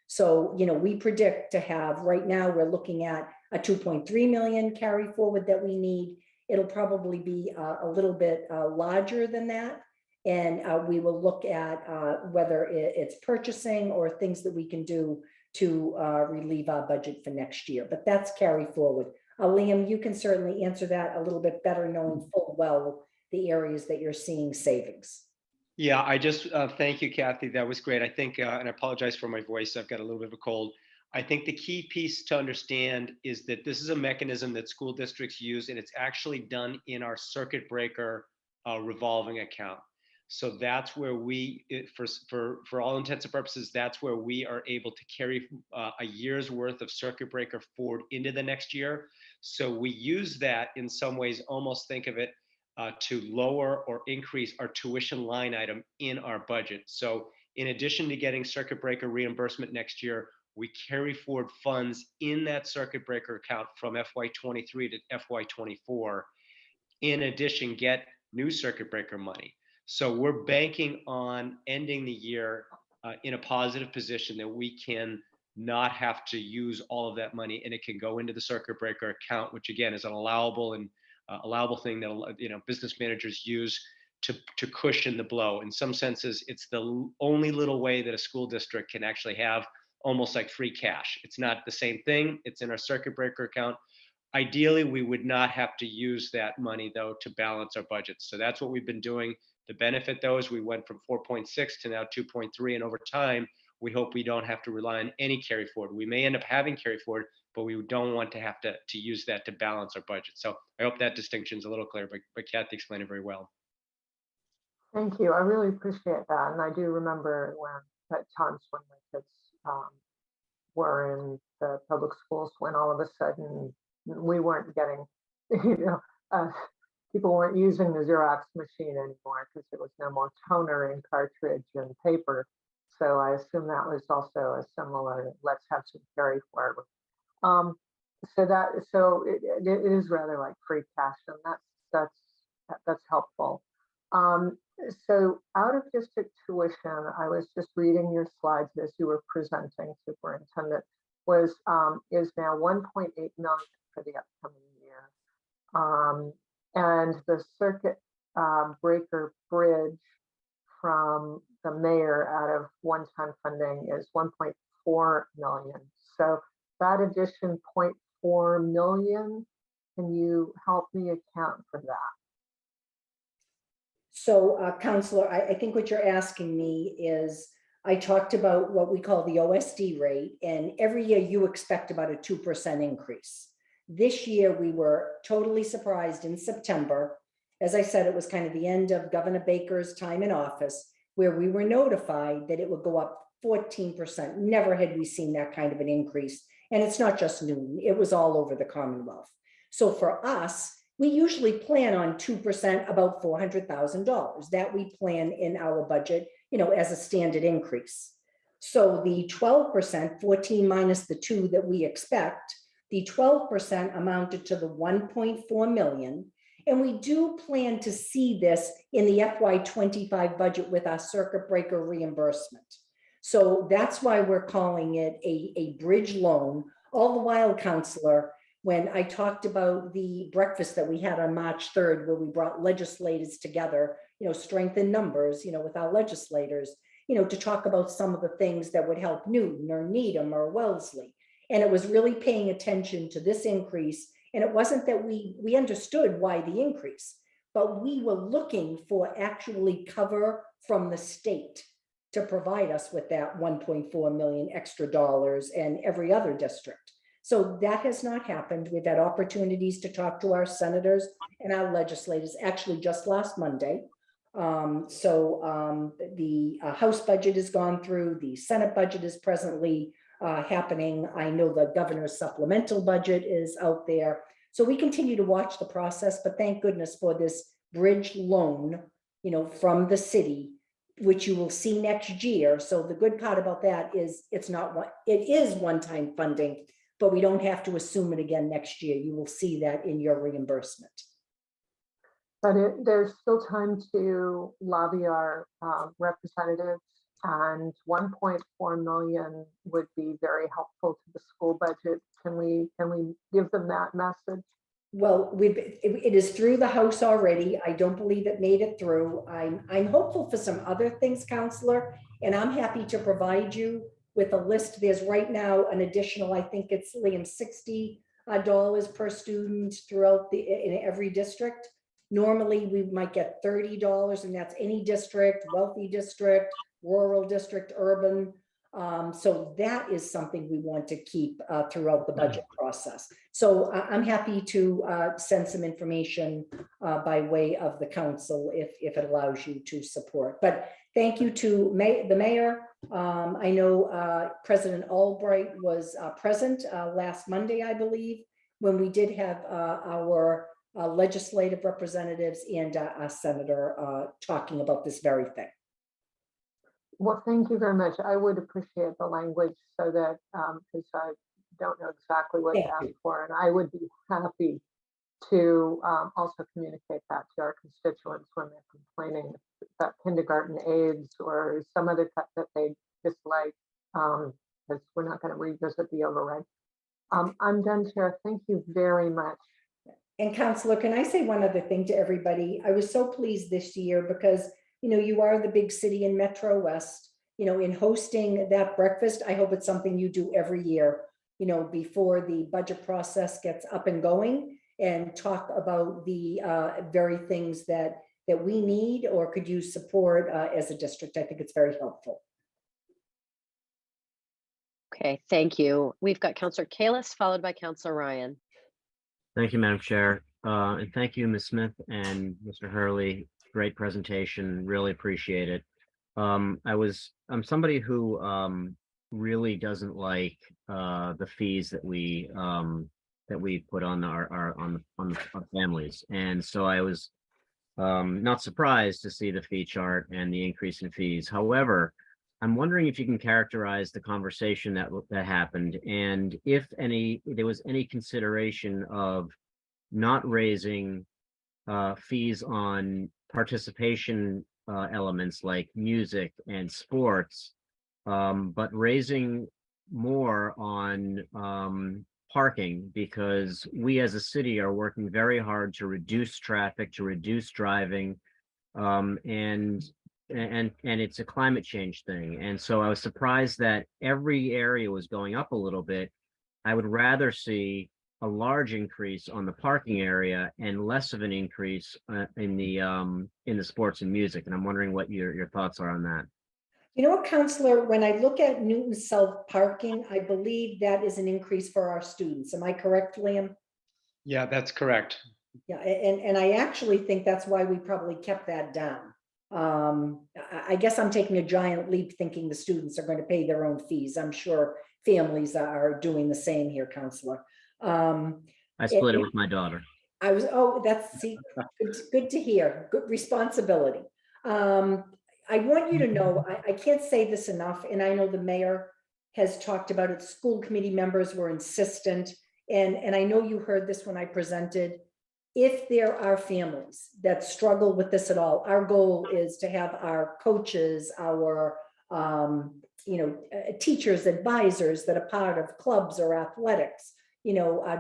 So, we predict to have, right now, we're looking at a 2.3 million carry forward that we need. It'll probably be a little bit larger than that. And we will look at whether it's purchasing or things that we can do to relieve our budget for next year. But that's carry forward. Liam, you can certainly answer that a little bit better, knowing full well the areas that you're seeing savings. Yeah, I just thank you, Kathy. That was great. I think, and I apologize for my voice. I've got a little bit of a cold. I think the key piece to understand is that this is a mechanism that school districts use, and it's actually done in our circuit breaker revolving account. So that's where we, for all intents and purposes, that's where we are able to carry a year's worth of circuit breaker forward into the next year. So we use that in some ways, almost think of it to lower or increase our tuition line item in our budget. So in addition to getting circuit breaker reimbursement next year, we carry forward funds in that circuit breaker account from FY23 to FY24. In addition, get new circuit breaker money. So we're banking on ending the year in a positive position that we can not have to use all of that money, and it can go into the circuit breaker account, which again is an allowable thing that business managers use to cushion the blow. In some senses, it's the only little way that a school district can actually have almost like free cash. It's not the same thing. It's in our circuit breaker account. Ideally, we would not have to use that money though to balance our budgets. So that's what we've been doing. The benefit though is we went from 4.6 to now 2.3, and over time we hope we don't have to rely on any carry forward. We may end up having carry forward, but we don't want to have to use that to balance our budget. So I hope that distinction is a little clear, but Kathy explained it very well. Thank you. I really appreciate that. And I do remember when at times when my kids were in the public schools, when all of a sudden we weren't getting, people weren't using the Xerox machine anymore because there was no more toner and cartridge and paper. So I assume that was also a similar, let's have some carry forward. So it is rather like free cash, and that's helpful. So out of district tuition, I was just reading your slides as you were presenting, Superintendent, is now 1.8 million for the upcoming year. And the circuit breaker bridge from the mayor out of one-time funding is 1.4 million. So that addition 0.4 million, can you help me account for that? So, Counselor, I think what you're asking me is, I talked about what we call the OSD rate, and every year you expect about a 2% increase. This year, we were totally surprised in September. As I said, it was kind of the end of Governor Baker's time in office, where we were notified that it would go up 14%. Never had we seen that kind of an increase. And it's not just Newton, it was all over the Commonwealth. So for us, we usually plan on 2%, about $400,000 that we plan in our budget, as a standard increase. So the 12%, 14 minus the 2 that we expect, the 12% amounted to the 1.4 million. And we do plan to see this in the FY25 budget with our circuit breaker reimbursement. So that's why we're calling it a bridge loan. All the while, Counselor, when I talked about the breakfast that we had on March 3rd, where we brought legislators together, strength in numbers, with our legislators, to talk about some of the things that would help Newton or Needham or Wellesley. And it was really paying attention to this increase. And it wasn't that we understood why the increase, but we were looking for actually cover from the state to provide us with that 1.4 million extra dollars and every other district. So that has not happened. We've had opportunities to talk to our senators and our legislators, actually just last Monday. The House budget has gone through, the Senate budget is presently happening. I know the governor's supplemental budget is out there. So we continue to watch the process, but thank goodness for this bridge loan, from the city, which you will see next year. So the good part about that is it is one-time funding, but we don't have to assume it again next year. You will see that in your reimbursement. But there's still time to lobby our representatives, and 1.4 million would be very helpful to the school budget. Can we give them that message? Well, it is through the House already. I don't believe it made it through. I'm hopeful for some other things, Counselor, and I'm happy to provide you with a list. There's right now an additional, I think it's Liam, $60 per student throughout in every district. Normally we might get $30, and that's any district, wealthy district, rural district, urban. So that is something we want to keep throughout the budget process. So I'm happy to send some information by way of the council if it allows you to support. But thank you to the mayor. I know President Albright was present last Monday, I believe, when we did have our legislative representatives and a senator talking about this very thing. Well, thank you very much. I would appreciate the language so that, because I don't know exactly what to ask for, and I would be happy to also communicate that to our constituents when they're complaining about kindergarten aides or some other cut that they dislike, because we're not going to revisit the override. I'm done, Chair. Thank you very much. And Councillor, can I say one other thing to everybody? I was so pleased this year because, you are the big city in Metro West, in hosting that breakfast. I hope it's something you do every year, before the budget process gets up and going, and talk about the very things that we need or could use support as a district. I think it's very helpful. Okay, thank you. We've got Counselor Kalis followed by Counselor Ryan. Thank you, Madam Chair. And thank you, Ms. Smith and Mr. Hurley. Great presentation. Really appreciate it. I'm somebody who really doesn't like the fees that we put on our families. And so I was not surprised to see the fee chart and the increase in fees. However, I'm wondering if you can characterize the conversation that happened, and if there was any consideration of not raising fees on participation elements like music and sports, but raising more on parking, because we as a city are working very hard to reduce traffic, to reduce driving, and it's a climate change thing. And so I was surprised that every area was going up a little bit. I would rather see a large increase on the parking area and less of an increase in the sports and music. And I'm wondering what your thoughts are on that. You know what, Counselor, when I look at Newton South parking, I believe that is an increase for our students. Am I correct, Liam? Yeah, that's correct. Yeah, and I actually think that's why we probably kept that down. I guess I'm taking a giant leap thinking the students are going to pay their own fees. I'm sure families are doing the same here, Counselor. I split it with my daughter. Good to hear. Good responsibility. I want you to know, I can't say this enough, and I know the mayor has talked about it. School committee members were insistent, and I know you heard this when I presented. If there are families that struggle with this at all, our goal is to have our coaches, our teachers, advisors that are part of clubs or athletics,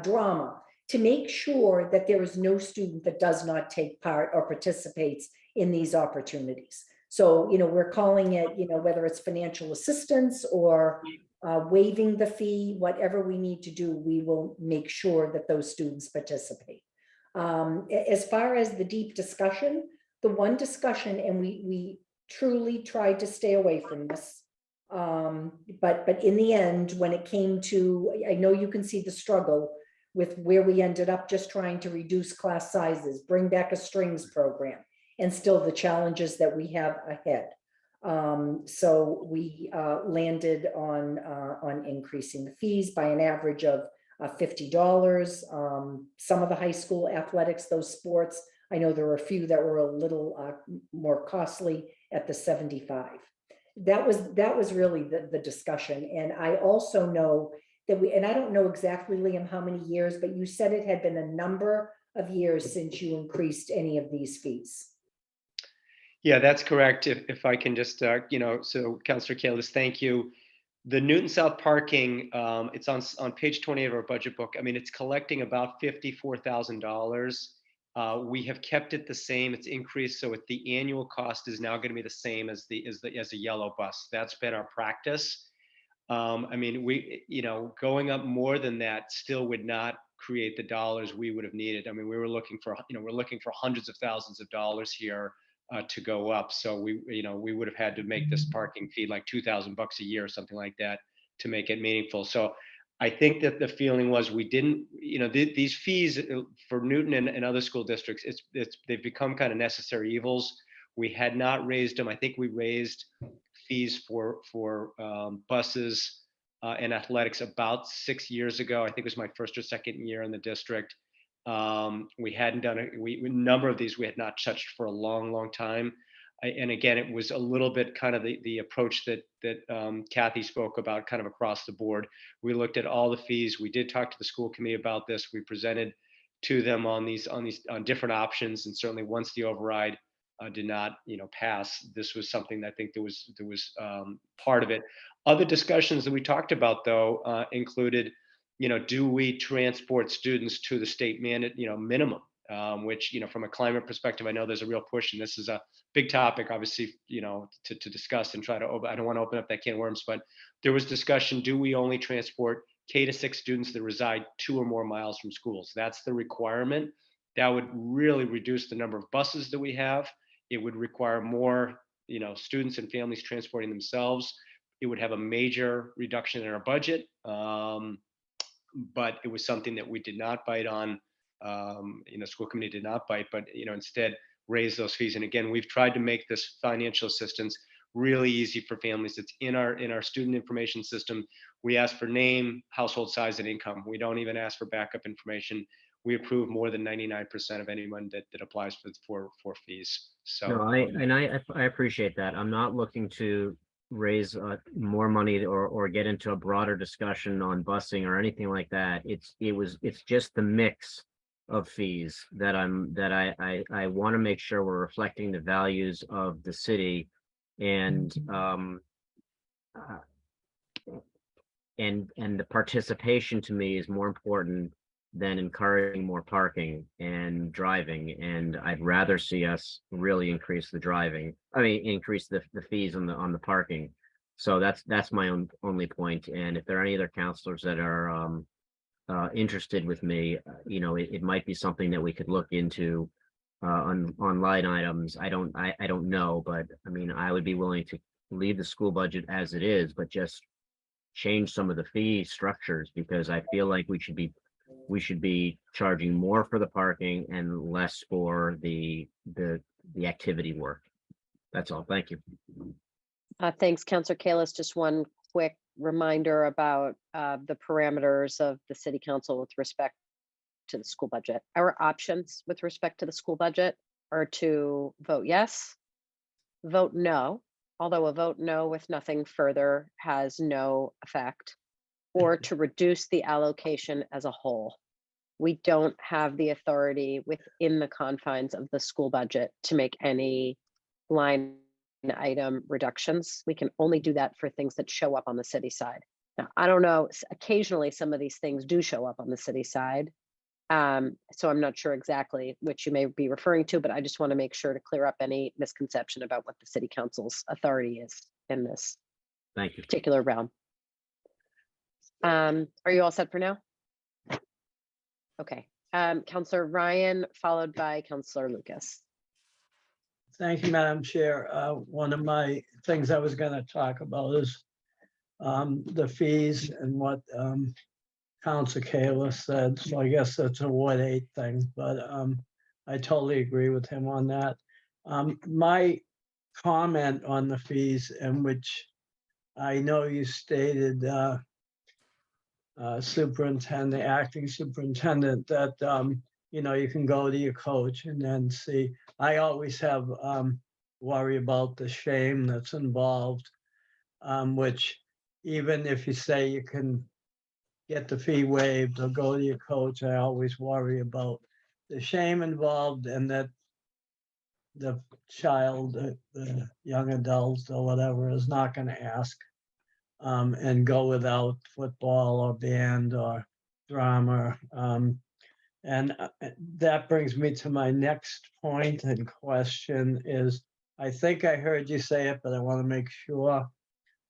drama, to make sure that there is no student that does not take part or participates in these opportunities. So, we're calling it, whether it's financial assistance or waiving the fee, whatever we need to do, we will make sure that those students participate. As far as the deep discussion, the one discussion, and we truly tried to stay away from this. But in the end, when it came to, I know you can see the struggle with where we ended up just trying to reduce class sizes, bring back a strings program, and still the challenges that we have ahead. So we landed on increasing the fees by an average of $50. Some of the high school athletics, those sports, I know there were a few that were a little more costly at the $75. That was really the discussion. And I also know that and I don't know exactly, Liam, how many years, but you said it had been a number of years since you increased any of these fees. Yeah, that's correct. If I can just, so Councillor Kalis, thank you. The Newton South parking, it's on page 20 of our budget book. I mean, it's collecting about $54,000. We have kept it the same. It's increased, so the annual cost is now going to be the same as a yellow bus. That's been our practice. I mean, going up more than that still would not create the dollars we would have needed. I mean, we're looking for hundreds of thousands of dollars here to go up. So we would have had to make this parking fee like $2,000 a year or something like that to make it meaningful. So I think that the feeling was we didn't, these fees for Newton and other school districts, they've become kind of necessary evils. We had not raised them. I think we raised fees for buses and athletics about 6 years ago. I think it was my first or second year in the district. We hadn't done it. A number of these we had not touched for a long time. And again, it was a little bit kind of the approach that Kathy spoke about, kind of across the board. We looked at all the fees. We did talk to the school committee about this. We presented to them on different options, and certainly once the override did not pass, this was something that I think there was part of it. Other discussions that we talked about, though, included, do we transport students to the state mandate, minimum, which, from a climate perspective, I know there's a real push, and this is a big topic, obviously, to discuss and try to I don't want to open up that can of worms, but there was discussion, do we only transport K-6 students that reside 2 or more miles from schools? That's the requirement. That would really reduce the number of buses that we have. It would require more, students and families transporting themselves. it would have a major reduction in our budget. But it was something that we did not bite on. School committee did not bite, but instead raise those fees. And again, we've tried to make this financial assistance really easy for families. It's in our student information system. We ask for name, household size, and income. We don't even ask for backup information. We approve more than 99% of anyone that applies for fees. So No, I appreciate that. I'm not looking to raise more money or get into a broader discussion on busing or anything like that. It's just the mix of fees that I want to make sure we're reflecting the values of the city, and the participation to me is more important than encouraging more parking and driving. And I'd rather see us really increase the driving. I mean, increase the fees on the parking. So that's my only point. And if there are any other counselors that are interested with me, it might be something that we could look into on line items. I don't know, but I mean, I would be willing to leave the school budget as it is, but just change some of the fee structures, because I feel like we should be charging more for the parking and less for the activity work. That's all. Thank you. Thanks, Councilor Kalis. Just one quick reminder about the parameters of the city council with respect to the school budget. Our options with respect to the school budget are to vote yes, vote no, although a vote no with nothing further has no effect, or to reduce the allocation as a whole. We don't have the authority within the confines of the school budget to make any line item reductions. We can only do that for things that show up on the city side. Now, I don't know, occasionally some of these things do show up on the city side. So I'm not sure exactly which you may be referring to, but I just want to make sure to clear up any misconception about what the city council's authority is in this Thank you. particular realm. Are you all set for now? Okay. Councilor Ryan, followed by Councilor Lucas. Thank you, Madam Chair. One of my things I was going to talk about is the fees and what Councilor Kalis said. So I guess that's a Ward 8 thing, but I totally agree with him on that. My comment on the fees, in which I know you stated, superintendent, acting superintendent, that you can go to your coach and then see. I always have worry about the shame that's involved, which even if you say you can get the fee waived or go to your coach, I always worry about the shame involved, and that the child, the young adult or whatever, is not going to ask and go without football or band or drama. And that brings me to my next point and question is, I think I heard you say it, but I want to make sure.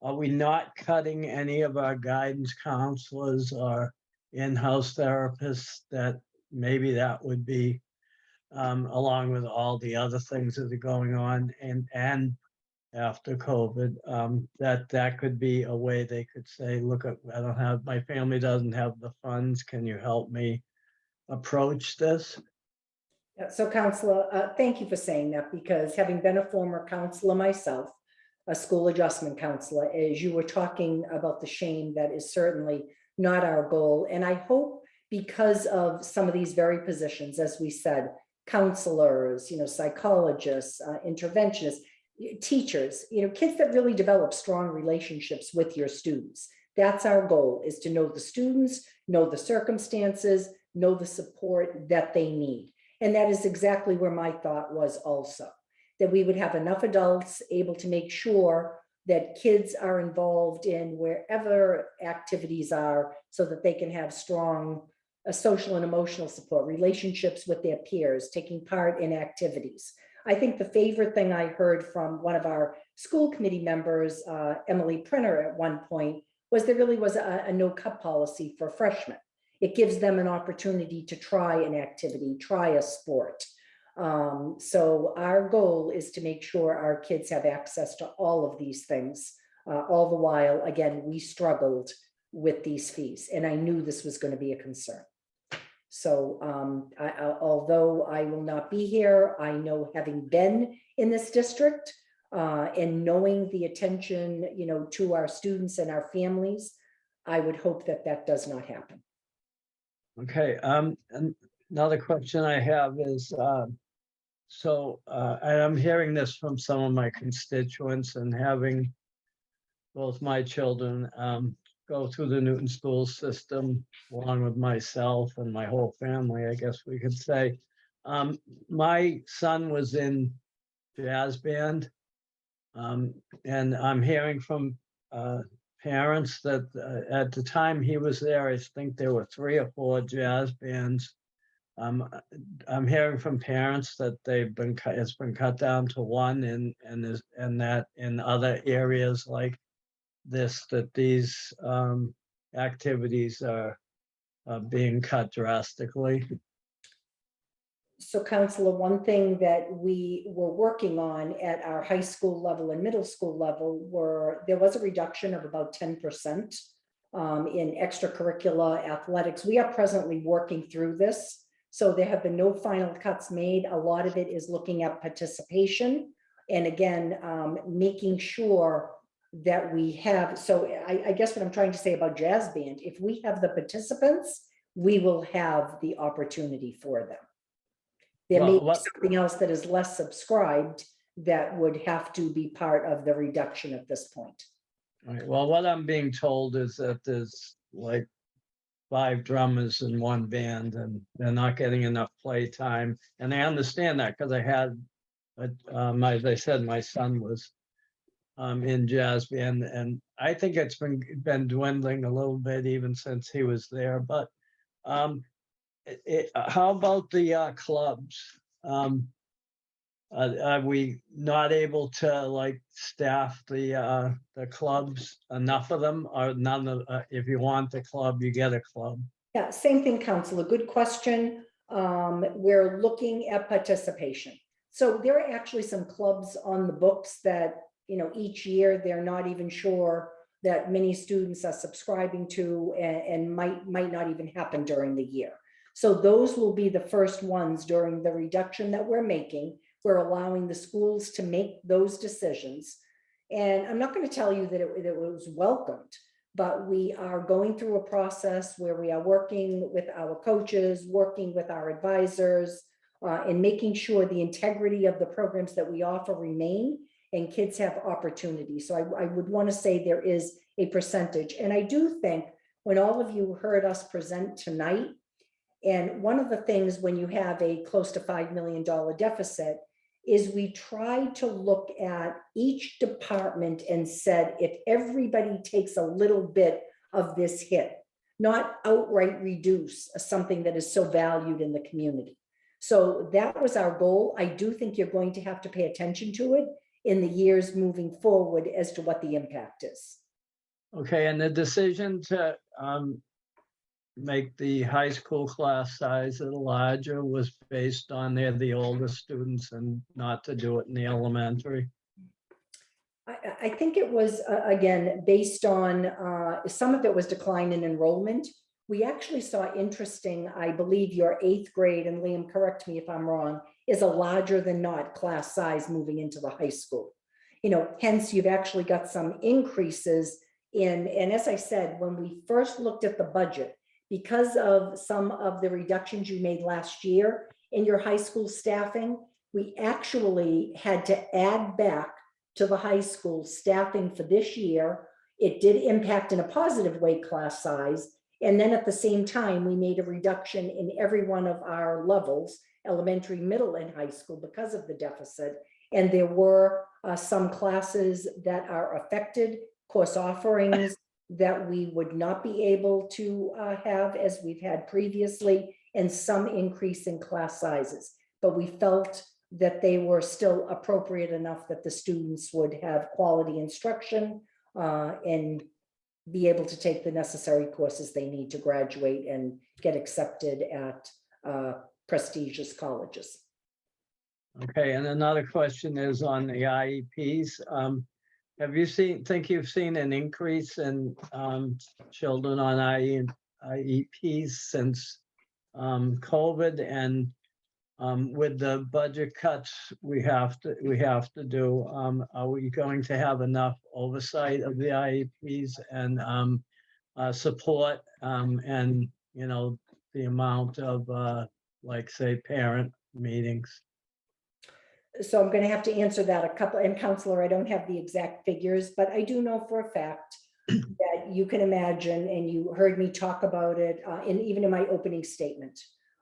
Are we not cutting any of our guidance counselors or in-house therapists? That maybe that would be, along with all the other things that are going on and after COVID, that could be a way they could say, look, my family doesn't have the funds. Can you help me approach this? So Counselor, thank you for saying that, because having been a former counselor myself, a school adjustment counselor, as you were talking about the shame, that is certainly not our goal. And I hope, because of some of these very positions, as we said, counselors, psychologists, interventionists, teachers, kids that really develop strong relationships with your students. That's our goal, is to know the students, know the circumstances, know the support that they need. And that is exactly where my thought was also, that we would have enough adults able to make sure that kids are involved in wherever activities are, so that they can have strong social and emotional support, relationships with their peers, taking part in activities. I think the favorite thing I heard from one of our school committee members, Emily Printer, at one point, was there really was a no cut policy for freshmen. It gives them an opportunity to try an activity, try a sport. So our goal is to make sure our kids have access to all of these things All the while, again, we struggled with these fees, and I knew this was going to be a concern. So although I will not be here, I know, having been in this district and knowing the attention, to our students and our families, I would hope that that does not happen. Okay, and another question I have is, and I'm hearing this from some of my constituents, and having both my children go through the Newton school system, along with myself and my whole family, I guess we could say. My son was in jazz band, and I'm hearing from parents that at the time he was there, I think there were 3 or 4 jazz bands. I'm hearing from parents that it's been cut down to 1, and that in other areas like this, that these activities are being cut drastically. So, Counselor, one thing that we were working on at our high school level and middle school level there was a reduction of about 10% in extracurricular athletics. We are presently working through this, so there have been no final cuts made. A lot of it is looking at participation, and again, making sure that we have. So I guess what I'm trying to say about jazz band, if we have the participants, we will have the opportunity for them. There may be something else that is less subscribed that would have to be part of the reduction at this point. All right, well, what I'm being told is that there's like 5 drummers in one band, and they're not getting enough play time. And I understand that because I had, as I said, my son was in jazz band, and I think it's been dwindling a little bit even since he was there. But how about the clubs? Are we not able to staff the clubs, enough of them, or none of? If you want the club, you get a club. Yeah, same thing, Counselor. Good question. We're looking at participation. So there are actually some clubs on the books that, each year they're not even sure that many students are subscribing to, and might not even happen during the year. So those will be the first ones during the reduction that we're making. We're allowing the schools to make those decisions. And I'm not going to tell you that it was welcomed, but we are going through a process where we are working with our coaches, working with our advisors, and making sure the integrity of the programs that we offer remain and kids have opportunity. So I would want to say there is a percentage. And I do think when all of you heard us present tonight, and one of the things when you have a close to $5 million deficit is we tried to look at each department and said, if everybody takes a little bit of this hit, not outright reduce something that is so valued in the community. So that was our goal. I do think you're going to have to pay attention to it in the years moving forward as to what the impact is. Okay, and the decision to make the high school class size larger was based on they're the oldest students and not to do it in the elementary? I think it was, again, based on some of it was decline in enrollment. We actually saw interesting, I believe your 8th grade, and Liam, correct me if I'm wrong, is a larger than not class size moving into the high school. Hence you've actually got some increases in, and as I said, when we first looked at the budget, because of some of the reductions you made last year in your high school staffing, we actually had to add back to the high school staffing for this year. It did impact in a positive way class size. And then at the same time, we made a reduction in every one of our levels, elementary, middle, and high school, because of the deficit. And there were some classes that are affected, course offerings that we would not be able to have as we've had previously, and some increase in class sizes. But we felt that they were still appropriate enough that the students would have quality instruction and be able to take the necessary courses they need to graduate and get accepted at prestigious colleges. Okay, and another question is on the IEPs. think you've seen an increase in children on IEPs since COVID? And with the budget cuts we have to do, are we going to have enough oversight of the IEPs and support and, you know, the amount of like, say, parent meetings? So I'm going to have to answer that a couple, and Counselor, I don't have the exact figures, but I do know for a fact that you can imagine, and you heard me talk about it, even in my opening statement,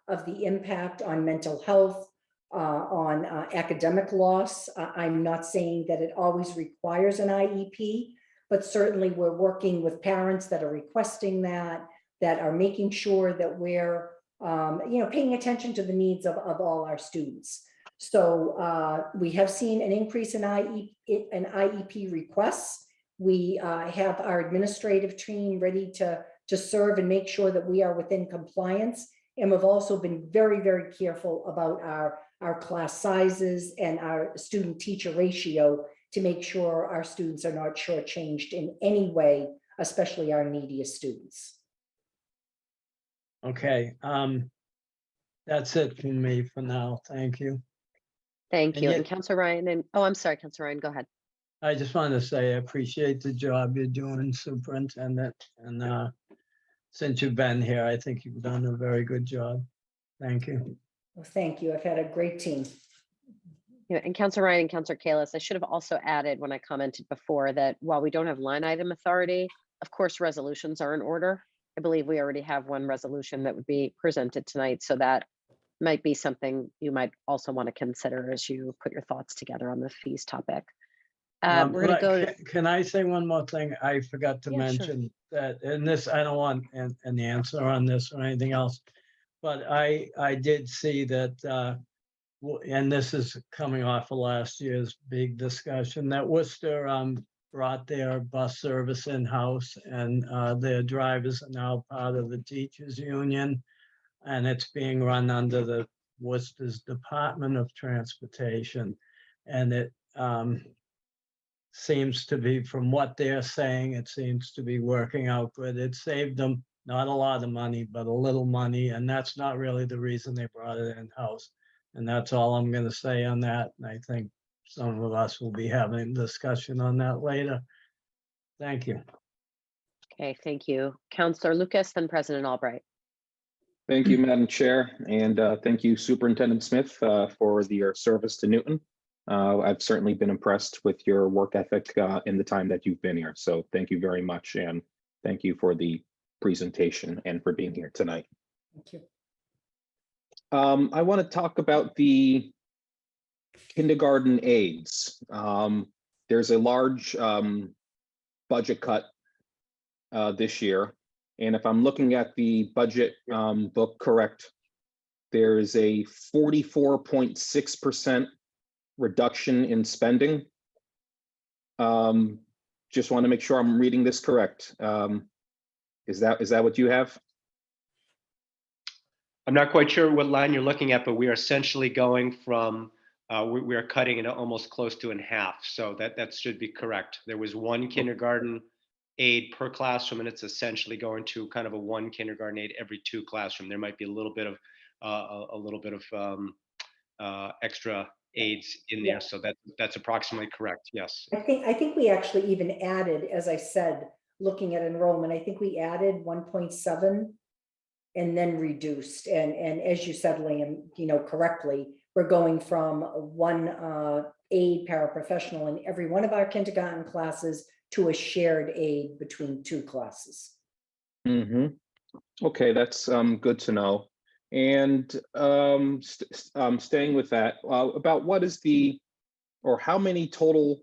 of the impact on mental health, on academic loss. I'm not saying that it always requires an IEP, but certainly we're working with parents that are requesting that are making sure that we're paying attention to the needs of all our students. So we have seen an increase in IEP requests. We have our administrative team ready to serve and make sure that we are within compliance. And we've also been very, very careful about our class sizes and our student teacher ratio to make sure our students are not shortchanged in any way, especially our neediest students. Okay, that's it from me for now. Thank you. Thank And you. yet- And Counselor Ryan, and, oh, I'm sorry, Counselor Ryan, go ahead. I just wanted to say I appreciate the job you're doing, Superintendent, and since you've been here, I think you've done a very good job. Thank you. Well, thank you. I've had a great team. Yeah, and Counselor Ryan and Counselor Kalis, I should have also added when I commented before that while we don't have line item authority, of course, resolutions are in order. I believe we already have one resolution that would be presented tonight, so that might be something you might also want to consider as you put your thoughts together on the fees topic. We're going to go to, Can I say one more thing? I forgot to Yeah, sure. mention that, and this, I don't want an answer on this or anything else. But I did see that, and this is coming off of last year's big discussion, that Worcester brought their bus service in-house, and their drivers are now part of the teachers union. And it's being run under the Worcester's Department of Transportation. And it seems to be, from what they're saying, it seems to be working out good. It saved them not a lot of money, but a little money. And that's not really the reason they brought it in-house. And that's all I'm going to say on that. And I think some of us will be having a discussion on that later. Thank you. okay, thank you. Counselor Lucas, then President Albright. Thank you, Madam Chair, and thank you, Superintendent Smith, for your service to Newton. I've certainly been impressed with your work ethic in the time that you've been here. So thank you very much, and thank you for the presentation and for being here tonight. Thank you. I want to talk about the kindergarten aides. There's a large budget cut this year. And if I'm looking at the budget book correct, there is a 44.6% reduction in spending. Just want to make sure I'm reading this correct. Is that what you have? I'm not quite sure what line you're looking at, but we are essentially going from, we are cutting it almost close to in half. So that should be correct. There was one kindergarten aide per classroom, and it's essentially going to kind of a one kindergarten aide every 2 classroom. There might be a little bit of extra aides in there. Yeah. So that's approximately correct. Yes. I think we actually even added, as I said, looking at enrollment, I think we added 1.7 and then reduced. And as you said, Liam, correctly, we're going from one aide paraprofessional in every one of our kindergarten classes to a shared aide between 2 classes. Mm-hmm. Okay, that's good to know. And staying with that, about what is or how many total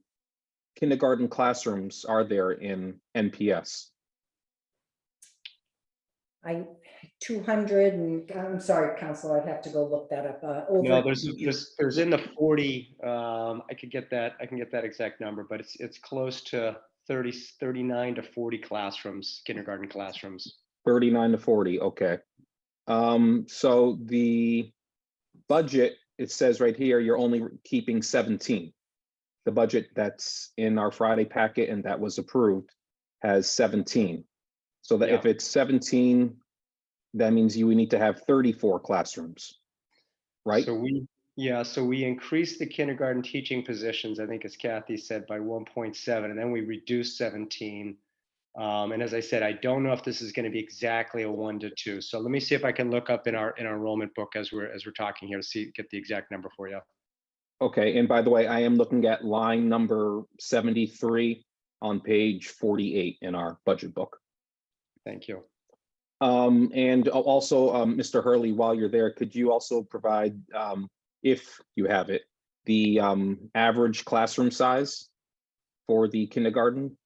kindergarten classrooms are there in NPS? 200, and I'm sorry, Counselor, I'd have to go look that up. No, there's in the 40. I can get that exact number, but it's close to 39 to 40 classrooms, kindergarten classrooms. 39 to 40. Okay. So the budget, it says right here, you're only keeping 17. the budget that's in our Friday packet and that was approved has 17. So that if Yeah. it's 17, that means you would need to have 34 classrooms, right? So we increased the kindergarten teaching positions, I think as Kathy said, by 1.7, and then we reduced 17. And as I said, I don't know if this is going to be exactly a 1 to 2. So let me see if I can look up in our enrollment book as we're talking here to get the exact number for you. Okay, and by the way, I am looking at line number 73 on page 48 in our budget book. Thank you. And also, Mr. Hurley, while you're there, could you also provide, if you have it, the average classroom size for the kindergarten?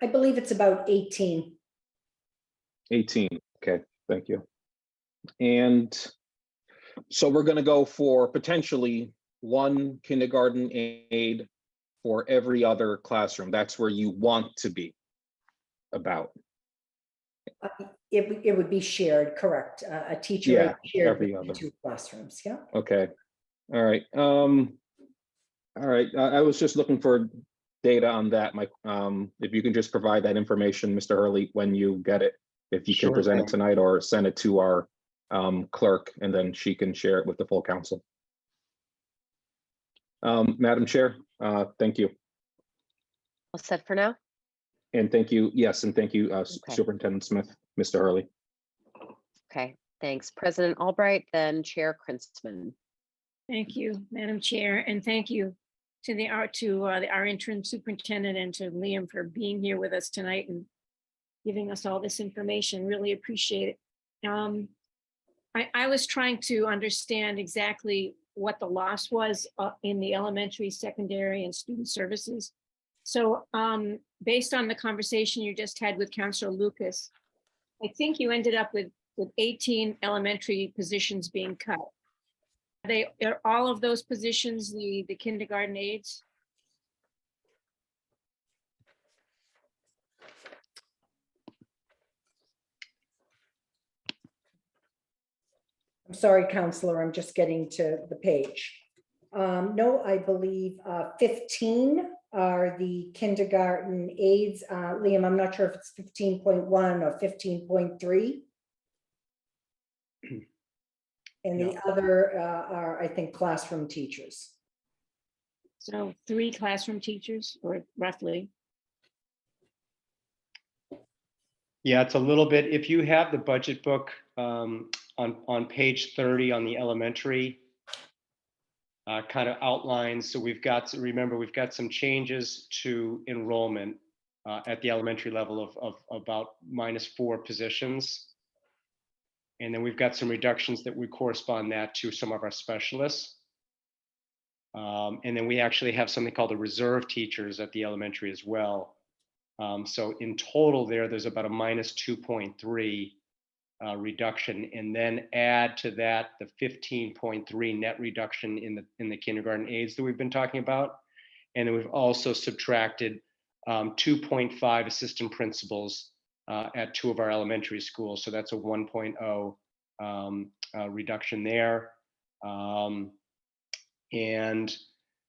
I believe it's about 18. 18, okay, thank you. And so we're gonna go for potentially 1 kindergarten aide for every other classroom. That's where you want to be about. It would be shared, correct? A teacher Yeah, shared every between other. 2 classrooms, yeah. Okay, all right. All right, I was just looking for data on that. If you can just provide that information, Mr. Hurley, when you get it, if you can Sure present it thing. tonight or send it to our clerk, and then she can share it with the full council. Madam Chair, thank you. All set for now? And thank you, yes, and thank you, Okay. Superintendent Smith, Mr. Hurley. Okay, thanks. President Albright, then Chair Krinsman. Thank you, Madam Chair, and thank you to our interim superintendent and to Liam for being here with us tonight and giving us all this information. Really appreciate it. I was trying to understand exactly what the loss was in the elementary, secondary, and student services. So based on the conversation you just had with Councilor Lucas, I think you ended up with 18 elementary positions being cut. Are all of those positions the kindergarten aides? I'm sorry, Counselor, I'm just getting to the page. No, I believe 15 are the kindergarten aides. Liam, I'm not sure if it's 15.1 or 15.3. And the other are, I think, classroom teachers. So 3 classroom teachers, or roughly. Yeah, it's a little bit, if you have the budget book on page 30 on the elementary, kind of outlines. So we've got, remember, we've got some changes to enrollment at the elementary level of about -4 positions. And then we've got some reductions that would correspond that to some of our specialists. And then we actually have something called the reserve teachers at the elementary as well. So in total there's about a -2.3 reduction, and then add to that the 15.3 net reduction in the kindergarten aides that we've been talking about. And then we've also subtracted 2.5 assistant principals at 2 of our elementary schools. So that's a 1.0 reduction there. And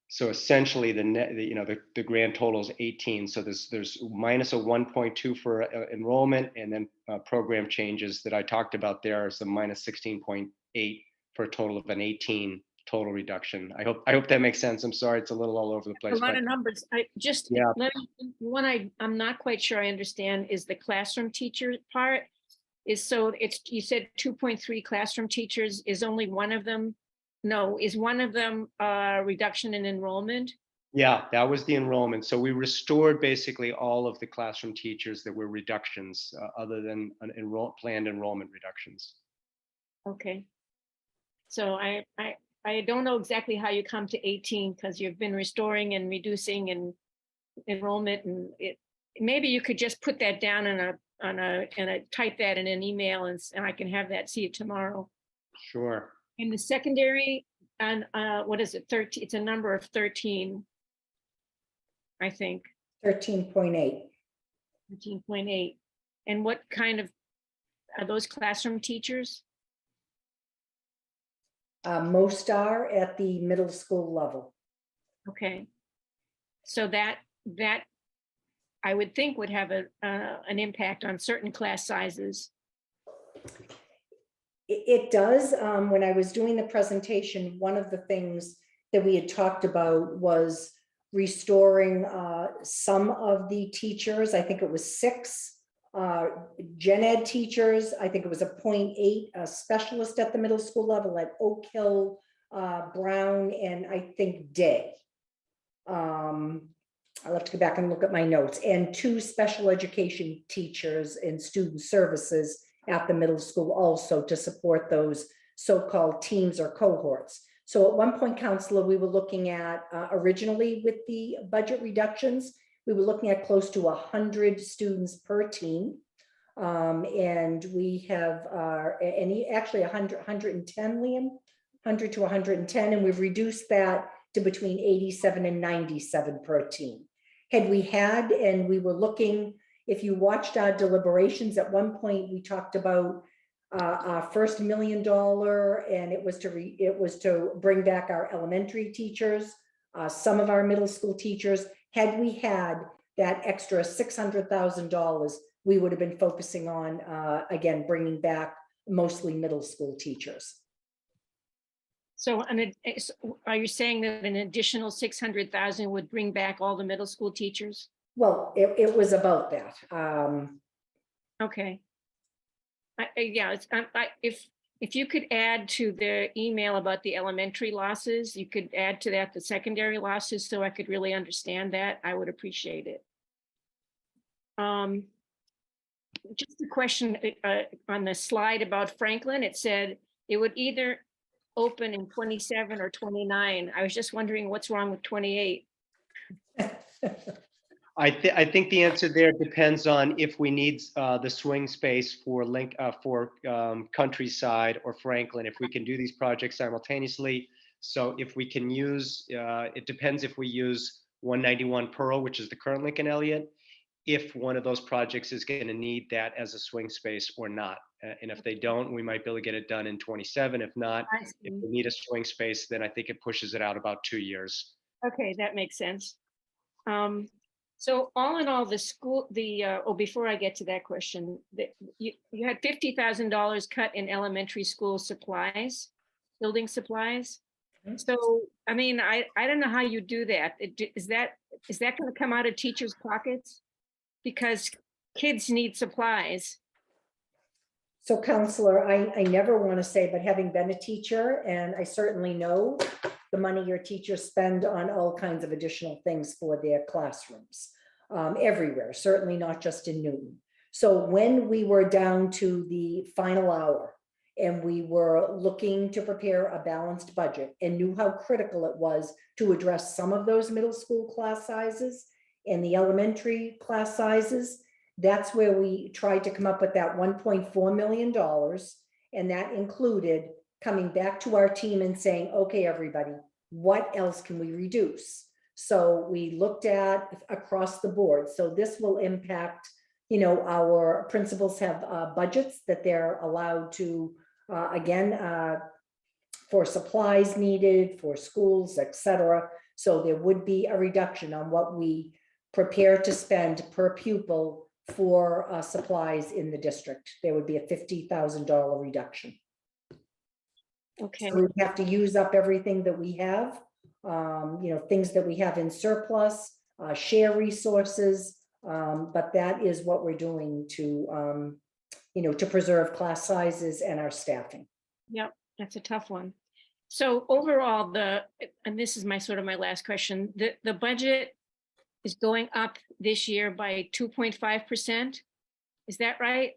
so essentially the net, the grand total is 18. So there's minus a 1.2 for enrollment, and then program changes that I talked about there is the minus 16.8 for a total of an 18 total reduction. I hope that makes sense. I'm sorry, it's a little all over the place. A lot of numbers. I'm not quite sure I understand is the classroom teacher part. You said 2.3 classroom teachers, is only one of them? No, is one of them a reduction in enrollment? Yeah, that was the enrollment. So we restored basically all of the classroom teachers that were reductions other than planned enrollment reductions. Okay. So I don't know exactly how you come to 18 because you've been restoring and reducing and enrollment, and maybe you could just put that down type that in an email, and I can have that, see it tomorrow. Sure. In the secondary, and what is it, 13? It's a number of 13, I think. 13.8. 13.8. And what kind of, are those classroom teachers? Most are at the middle school level. Okay. So that I would think would have an impact on certain class sizes. It does. When I was doing the presentation, one of the things that we had talked about was restoring some of the teachers. I think it was 6 gen ed teachers. I think it was a 0.8 specialist at the middle school level at Oak Hill, Brown, and I think Day. I'll have to go back and look at my notes, and 2 special education teachers in student services at the middle school also to support those so-called teams or cohorts. So at one point, Counselor, we were looking at originally with the budget reductions, we were looking at close to 100 students per team. And we have actually 110, Liam, 100 to 110, and we've reduced that to between 87 and 97 per team. Had we had, and we were looking, if you watched our deliberations, at one point we talked about our first $1 million, and it was to bring back our elementary teachers, some of our middle school teachers. Had we had that extra $600,000, we would have been focusing on again bringing back mostly middle school teachers. So are you saying that an additional 600,000 would bring back all the middle school teachers? Well, it was about that. Okay. Yeah, if you could add to the email about the elementary losses, you could add to that the secondary losses so I could really understand that, I would appreciate it. Just a question on the slide about Franklin, it said it would either open in 27 or 29. I was just wondering what's wrong with 28. I think the answer there depends on if we need the swing space for Countryside or Franklin, if we can do these projects simultaneously. So if we can use, it depends if we use 191 Pearl, which is the current Lincoln Elliott, if one of those projects is going to need that as a swing space or not. And if they don't, we might be able to get it done in 27. If not, if we need a swing space, then I think it pushes it out about 2 years. Okay, that makes sense. So all in all, the school, before I get to that question, you had $50,000 cut in elementary school supplies, building supplies. So, I mean, I don't know how you do that. Is that going to come out of teachers' pockets? Because kids need supplies. So Counselor, I never want to say, but having been a teacher, and I certainly know the money your teachers spend on all kinds of additional things for their classrooms, everywhere, certainly not just in Newton. So when we were down to the final hour and we were looking to prepare a balanced budget and knew how critical it was to address some of those middle school class sizes and the elementary class sizes, that's where we tried to come up with that $1.4 million. And that included coming back to our team and saying, okay, everybody, what else can we reduce? So we looked at across the board. So this will impact, you know, our principals have budgets that they're allowed to, again, for supplies needed, for schools, et cetera. So there would be a reduction on what we prepare to spend per pupil for supplies in the district. There would be a $50,000 reduction. Okay. So we have to use up everything that we have, you know, things that we have in surplus, share resources, but that is what we're doing to, you know, to preserve class sizes and our staffing. Yep, that's a tough one. So overall, and this is my last question, the budget is going up this year by 2.5%. Is that right?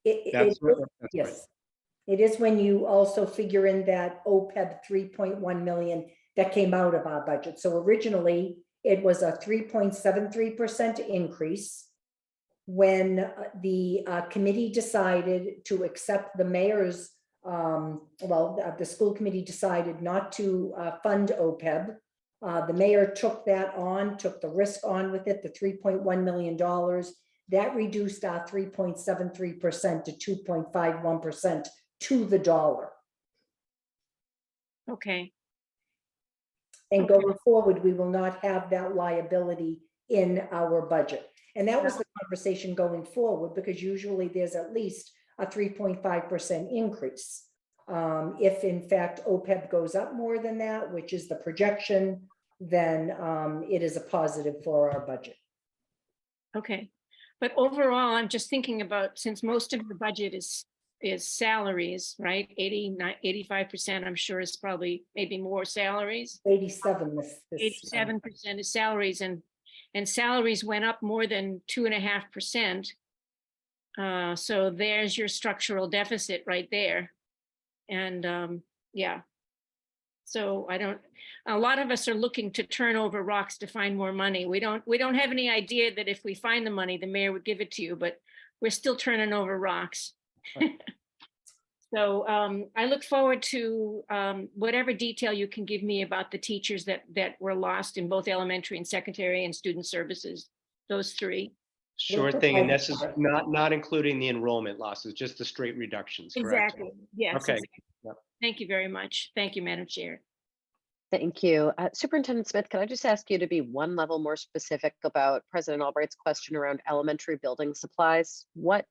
That's right. Yes. It is when you also figure in that OPEB 3.1 million that came out of our budget. So originally it was a 3.73% increase. When the committee decided to accept the mayor's, the school committee decided not to fund OPEB. The mayor took that on, took the risk on with it, the $3.1 million. That reduced our 3.73% to 2.51% to the dollar. Okay, And Okay. going forward, we will not have that liability in our budget. And that was the conversation going forward, because usually there's at least a 3.5% increase. If in fact OPEB goes up more than that, which is the projection, then it is a positive for our budget. okay. But overall, I'm just thinking about, since most of the budget is salaries, right? 85%, I'm sure is probably maybe more salaries. 87 this 87% is salaries, and salaries went up more than 2.5%. So there's your structural deficit right there. And yeah. So a lot of us are looking to turn over rocks to find more money. We don't have any idea that if we find the money, the mayor would give it to you, but we're still turning over rocks. So I look forward to whatever detail you can give me about the teachers that were lost in both elementary and secondary and student services, those three. Sure thing, and this is not including the enrollment losses, just the straight reductions, correct? Exactly, yes. Okay. Exactly. Yep. Thank you very much. Thank you, Madam Chair. Thank you. Superintendent Smith, can I just ask you to be one level more specific about President Albright's question around elementary building supplies? What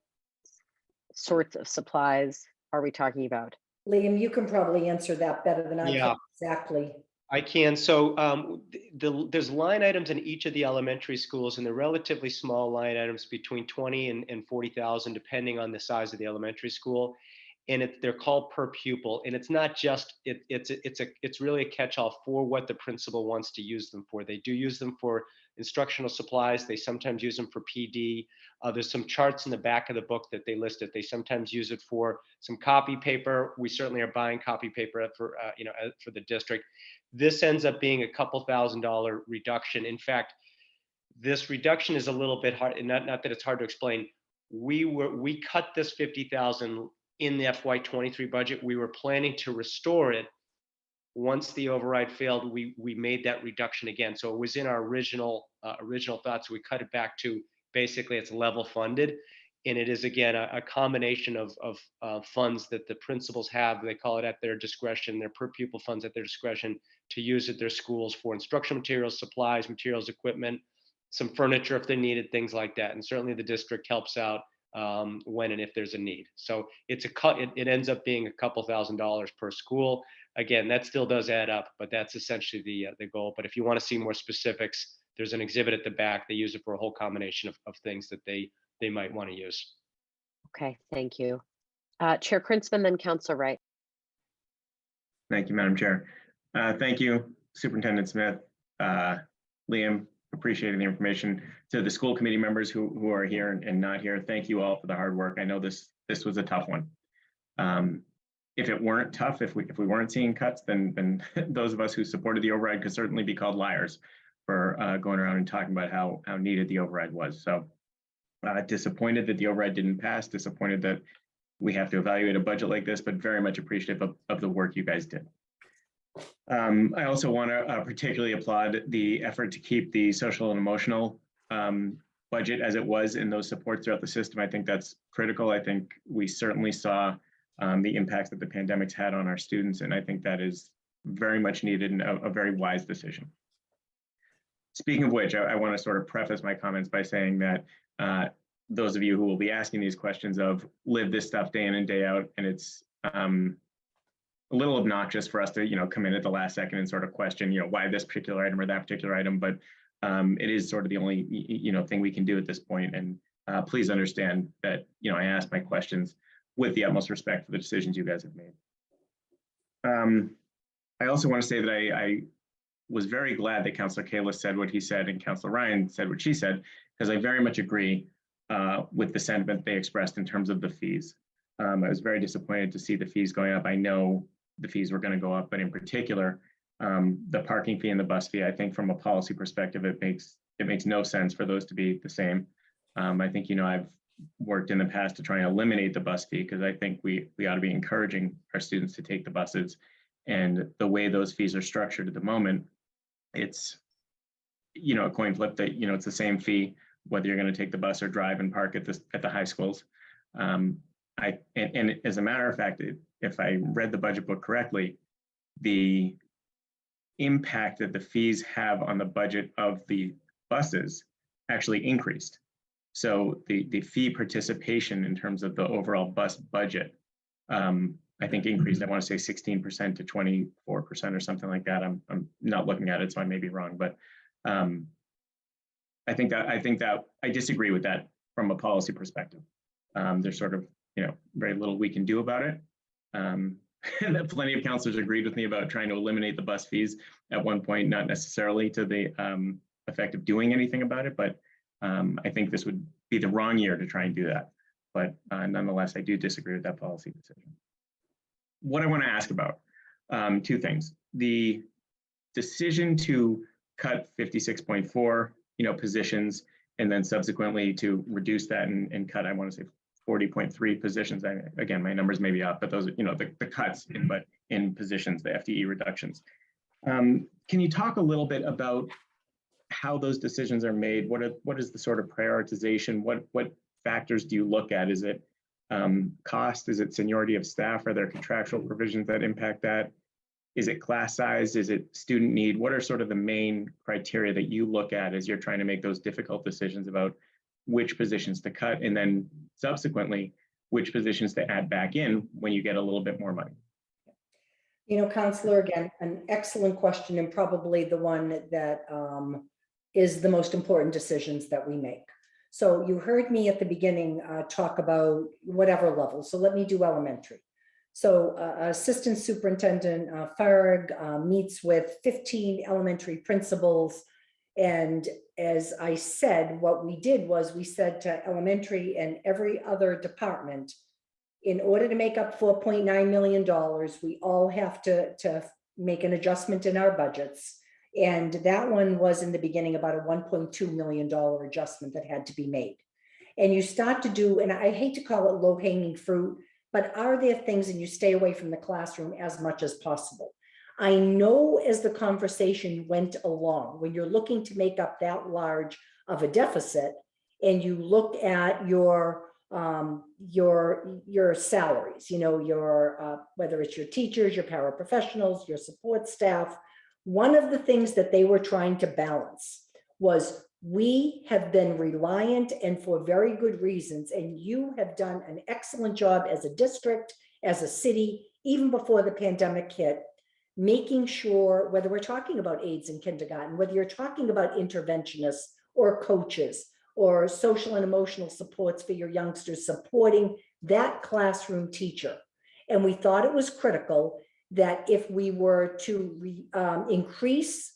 sorts of supplies are we talking about? Liam, you can probably answer that better than I Yeah. can. Exactly. I can. So there's line items in each of the elementary schools, and they're relatively small line items between 20 and 40,000, depending on the size of the elementary school. And they're called per pupil. And it's not just it's really a catch-all for what the principal wants to use them for. They do use them for instructional supplies. They sometimes use them for PD. There's some charts in the back of the book that they listed. They sometimes use it for some copy paper. We certainly are buying copy paper for for the district. This ends up being a couple $1,000 reduction. In fact, this reduction is a little bit hard, and not that it's hard to explain. We cut this 50,000 in the FY23 budget. We were planning to restore it once the override failed. We made that reduction again, so it was in our original thoughts. We cut it back to basically it's level funded, and it is again a combination of funds that the principals have. They call it at their discretion, their per pupil funds at their discretion to use at their schools for instructional materials, supplies, materials, equipment, some furniture if they needed, things like that. And certainly the district helps out when and if there's a need. So it's it ends up being a couple $1,000s per school. Again, that still does add up, but that's essentially the goal. But if you want to see more specifics, there's an exhibit at the back. They use it for a whole combination of things that they might want to use. Okay, thank you. Chair Krinsman, then Councilor Wright. Thank you, Madam Chair. Thank you, Superintendent Smith, Liam, appreciating the information. To the school committee members who are here and not here, thank you all for the hard work. I know this was a tough one. If it weren't tough, if we weren't seeing cuts, then those of us who supported the override could certainly be called liars for going around and talking about how needed the override was. So disappointed that the override didn't pass, disappointed that we have to evaluate a budget like this, but very much appreciative of the work you guys did. I also want to particularly applaud the effort to keep the social and emotional budget as it was in those supports throughout the system. I think that's critical. I think we certainly saw the impacts that the pandemic's had on our students, and I think that is very much needed and a very wise decision. Speaking of which, I want to sort of preface my comments by saying that those of you who will be asking these questions of live this stuff day in and day out, and it's a little obnoxious for us to come in at the last second and sort of question why this particular item or that particular item, but it is sort of the only thing we can do at this point. And please understand that I ask my questions with the utmost respect for the decisions you guys have made. I also want to say that I was very glad that Councillor Kalis said what he said and Councillor Ryan said what she said, because I very much agree with the sentiment they expressed in terms of the fees. I was very disappointed to see the fees going up. I know the fees were going to go up, but in particular, the parking fee and the bus fee, I think from a policy perspective, it makes no sense for those to be the same. I think, I've worked in the past to try and eliminate the bus fee because I think we ought to be encouraging our students to take the buses. And the way those fees are structured at the moment, it's, a coin flip that, it's the same fee, whether you're going to take the bus or drive and park at the high schools. And as a matter of fact, if I read the budget book correctly, the impact that the fees have on the budget of the buses actually increased. So the fee participation in terms of the overall bus budget, I think increased. I want to say 16% to 24% or something like that. I'm not looking at it, so I may be wrong, but I think that I disagree with that from a policy perspective. There's sort of, very little we can do about it. And plenty of counselors agreed with me about trying to eliminate the bus fees at one point, not necessarily to the effect of doing anything about it, but I think this would be the wrong year to try and do that. But nonetheless, I do disagree with that policy decision. What I want to ask about, two things. The decision to cut 56.4, positions, and then subsequently to reduce that and cut, I want to say 40.3 positions. Again, my numbers may be up, but those, the cuts in positions, the FTE reductions. Can you talk a little bit about how those decisions are made? What is the sort of prioritization? What factors do you look at? Is it cost? Is it seniority of staff? Are there contractual provisions that impact that? Is it class size? Is it student need? What are sort of the main criteria that you look at as you're trying to make those difficult decisions about which positions to cut, and then subsequently which positions to add back in when you get a little bit more money? Counselor, again, an excellent question, and probably the one that is the most important decisions that we make. So you heard me at the beginning talk about whatever level. So let me do elementary. So Assistant Superintendent Farag meets with 15 elementary principals. And as I said, what we did was we said to elementary and every other department, in order to make up $4.9 million, we all have to make an adjustment in our budgets. And that one was in the beginning about a $1.2 million adjustment that had to be made. And you start to do, and I hate to call it low-hanging fruit, but are there things, and you stay away from the classroom as much as possible. I know as the conversation went along, when you're looking to make up that large of a deficit, and you look at your salaries, whether it's your teachers, your paraprofessionals, your support staff, one of the things that they were trying to balance was, we have been reliant, and for very good reasons, and you have done an excellent job as a district, as a city, even before the pandemic hit, making sure, whether we're talking about aides in kindergarten, whether you're talking about interventionists or coaches or social and emotional supports for your youngsters, supporting that classroom teacher. And we thought it was critical that if we were to increase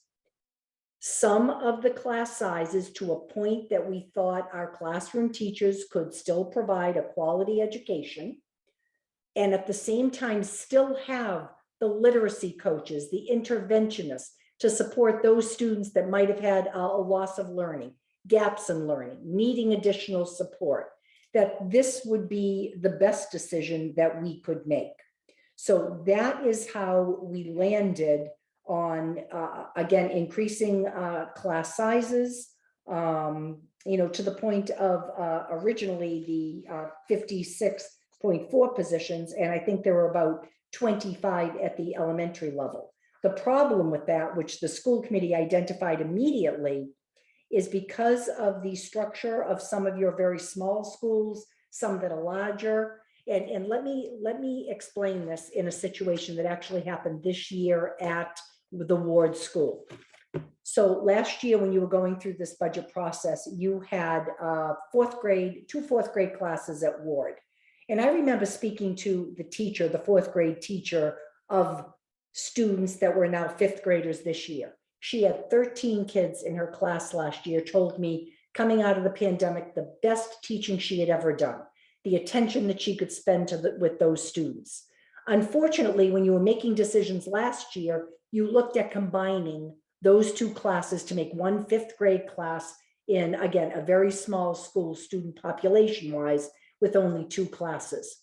some of the class sizes to a point that we thought our classroom teachers could still provide a quality education, and at the same time still have the literacy coaches, the interventionists to support those students that might have had a loss of learning, gaps in learning, needing additional support, that this would be the best decision that we could make. So that is how we landed on, again, increasing class sizes, to the point of originally the 56.4 positions, and I think there were about 25 at the elementary level. The problem with that, which the school committee identified immediately, is because of the structure of some of your very small schools, some that are larger. And let me explain this in a situation that actually happened this year at the Ward School. So last year, when you were going through this budget process, you had two fourth grade classes at Ward. And I remember speaking to the teacher, the fourth grade teacher of students that were now fifth graders this year. She had 13 kids in her class last year, told me coming out of the pandemic, the best teaching she had ever done, the attention that she could spend with those students. Unfortunately, when you were making decisions last year, you looked at combining those two classes to make one fifth grade class in, again, a very small school student population wise with only two classes.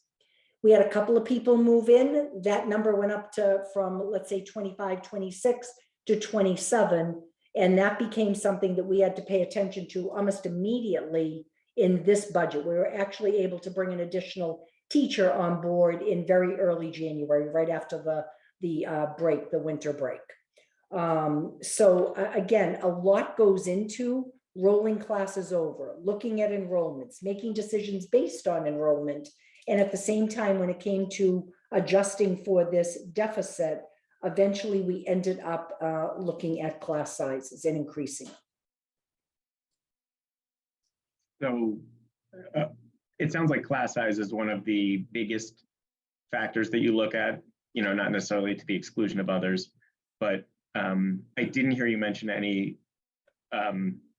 We had a couple of people move in. That number went up from, let's say, 25, 26 to 27. And that became something that we had to pay attention to almost immediately in this budget. We were actually able to bring an additional teacher on board in very early January, right after the break, the winter break. So again, a lot goes into rolling classes over, looking at enrollments, making decisions based on enrollment. And at the same time, when it came to adjusting for this deficit, eventually we ended up looking at class sizes and increasing. So it sounds like class size is one of the biggest factors that you look at, you know, not necessarily to the exclusion of others, but I didn't hear you mention any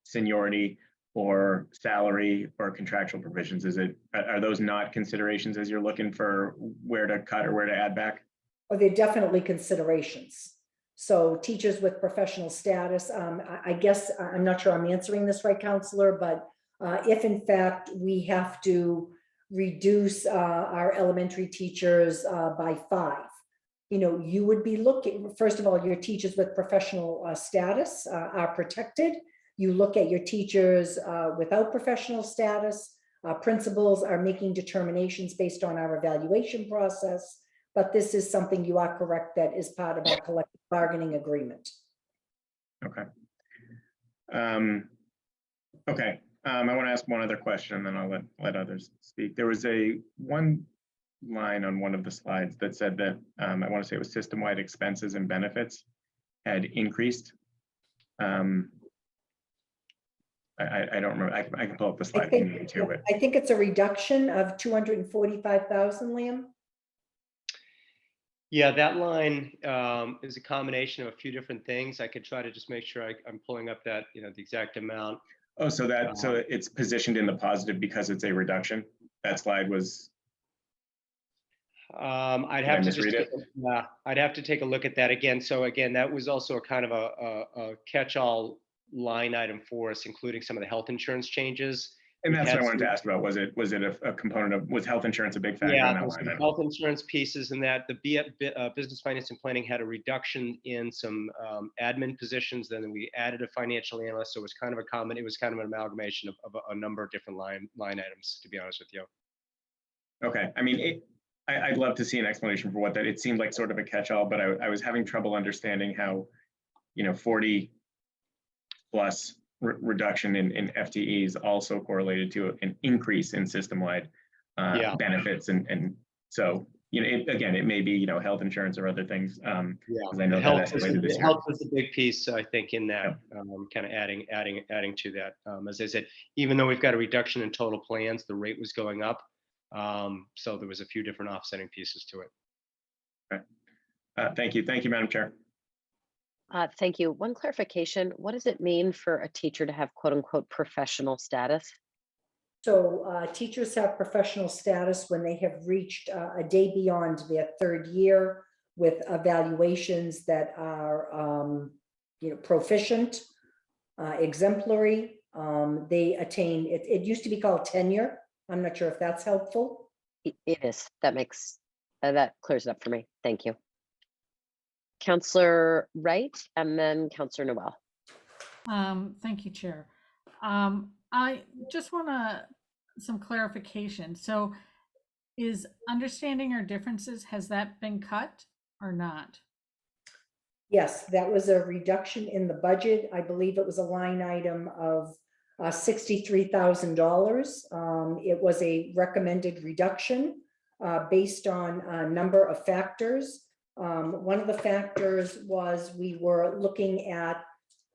seniority or salary or contractual provisions. Are those not considerations as you're looking for where to cut or where to add back? Or they're definitely considerations. So teachers with professional status, I guess, I'm not sure I'm answering this right, counselor, but if in fact we have to reduce our elementary teachers by 5, you know, you would be looking, first of all, your teachers with professional status are protected. You look at your teachers without professional status. Principals are making determinations based on our evaluation process, but this is something, you are correct, that is part of our collective bargaining agreement. Okay. Okay. I want to ask one other question, and then I'll let others speak. There was one line on one of the slides that said that I want to say it was system-wide expenses and benefits had increased. I don't remember. I can pull up the slide if you need me to. But I think it's a reduction of 245,000, Liam. Yeah, that line is a combination of a few different things. I could try to just make sure I'm pulling up that, you know, the exact amount. oh, so it's positioned in the positive because it's a reduction. That slide was. I'd Did have I to misread it? I'd have to take a look at that again. So again, that was also a kind of a catch-all line item for us, including some of the health insurance changes. And that's what I wanted to some- ask about. Was it a component of, was health insurance a big factor Yeah, in that there's line some item? health insurance pieces in that. The business finance and planning had a reduction in some admin positions. Then we added a financial analyst. So it was kind of it was kind of an amalgamation of a number of different line items, to be honest with you. Okay, I mean, I'd love to see an explanation for what that, it seemed like sort of a catch-all, but I was having trouble understanding how, you know, 40 plus reduction in FTEs also correlated to an increase in system-wide benefits. And so, you know, again, it may be, you know, health insurance or other things. Yeah, I know that escalated this year. Health is a big piece, I think, in that, kind of adding to that. As I said, even though we've got a reduction in total plans, the rate was going up. So there was a few different offsetting pieces to it. Okay. Thank you. Thank you, Madam Chair. Thank you. One clarification, what does it mean for a teacher to have quote unquote professional status? So teachers have professional status when they have reached a day beyond their 3rd year with evaluations that are, you know, proficient, exemplary. They attain, it used to be called tenure. I'm not sure if that's helpful. It is. That makes, that clears it up for me. Thank you. Counselor Wright and then Counselor Noel. Thank you, Chair. I just want some clarification. So is understanding our differences, has that been cut or not? Yes, that was a reduction in the budget. I believe it was a line item of $63,000. It was a recommended reduction based on a number of factors. One of the factors was we were looking at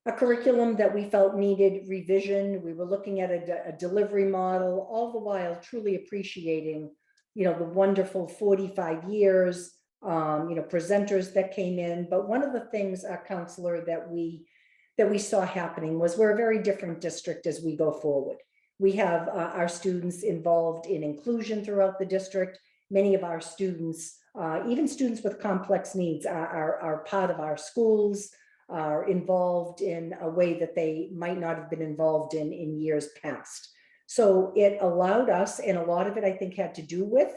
a curriculum that we felt needed revision. We were looking at a delivery model, all the while truly appreciating, you know, the wonderful 45 years, you know, presenters that came in. But one of the things, Counselor, that we saw happening was we're a very different district as we go forward. We have our students involved in inclusion throughout the district. Many of our students, even students with complex needs, are part of our schools, are involved in a way that they might not have been involved in years past. So it allowed us, and a lot of it I think had to do with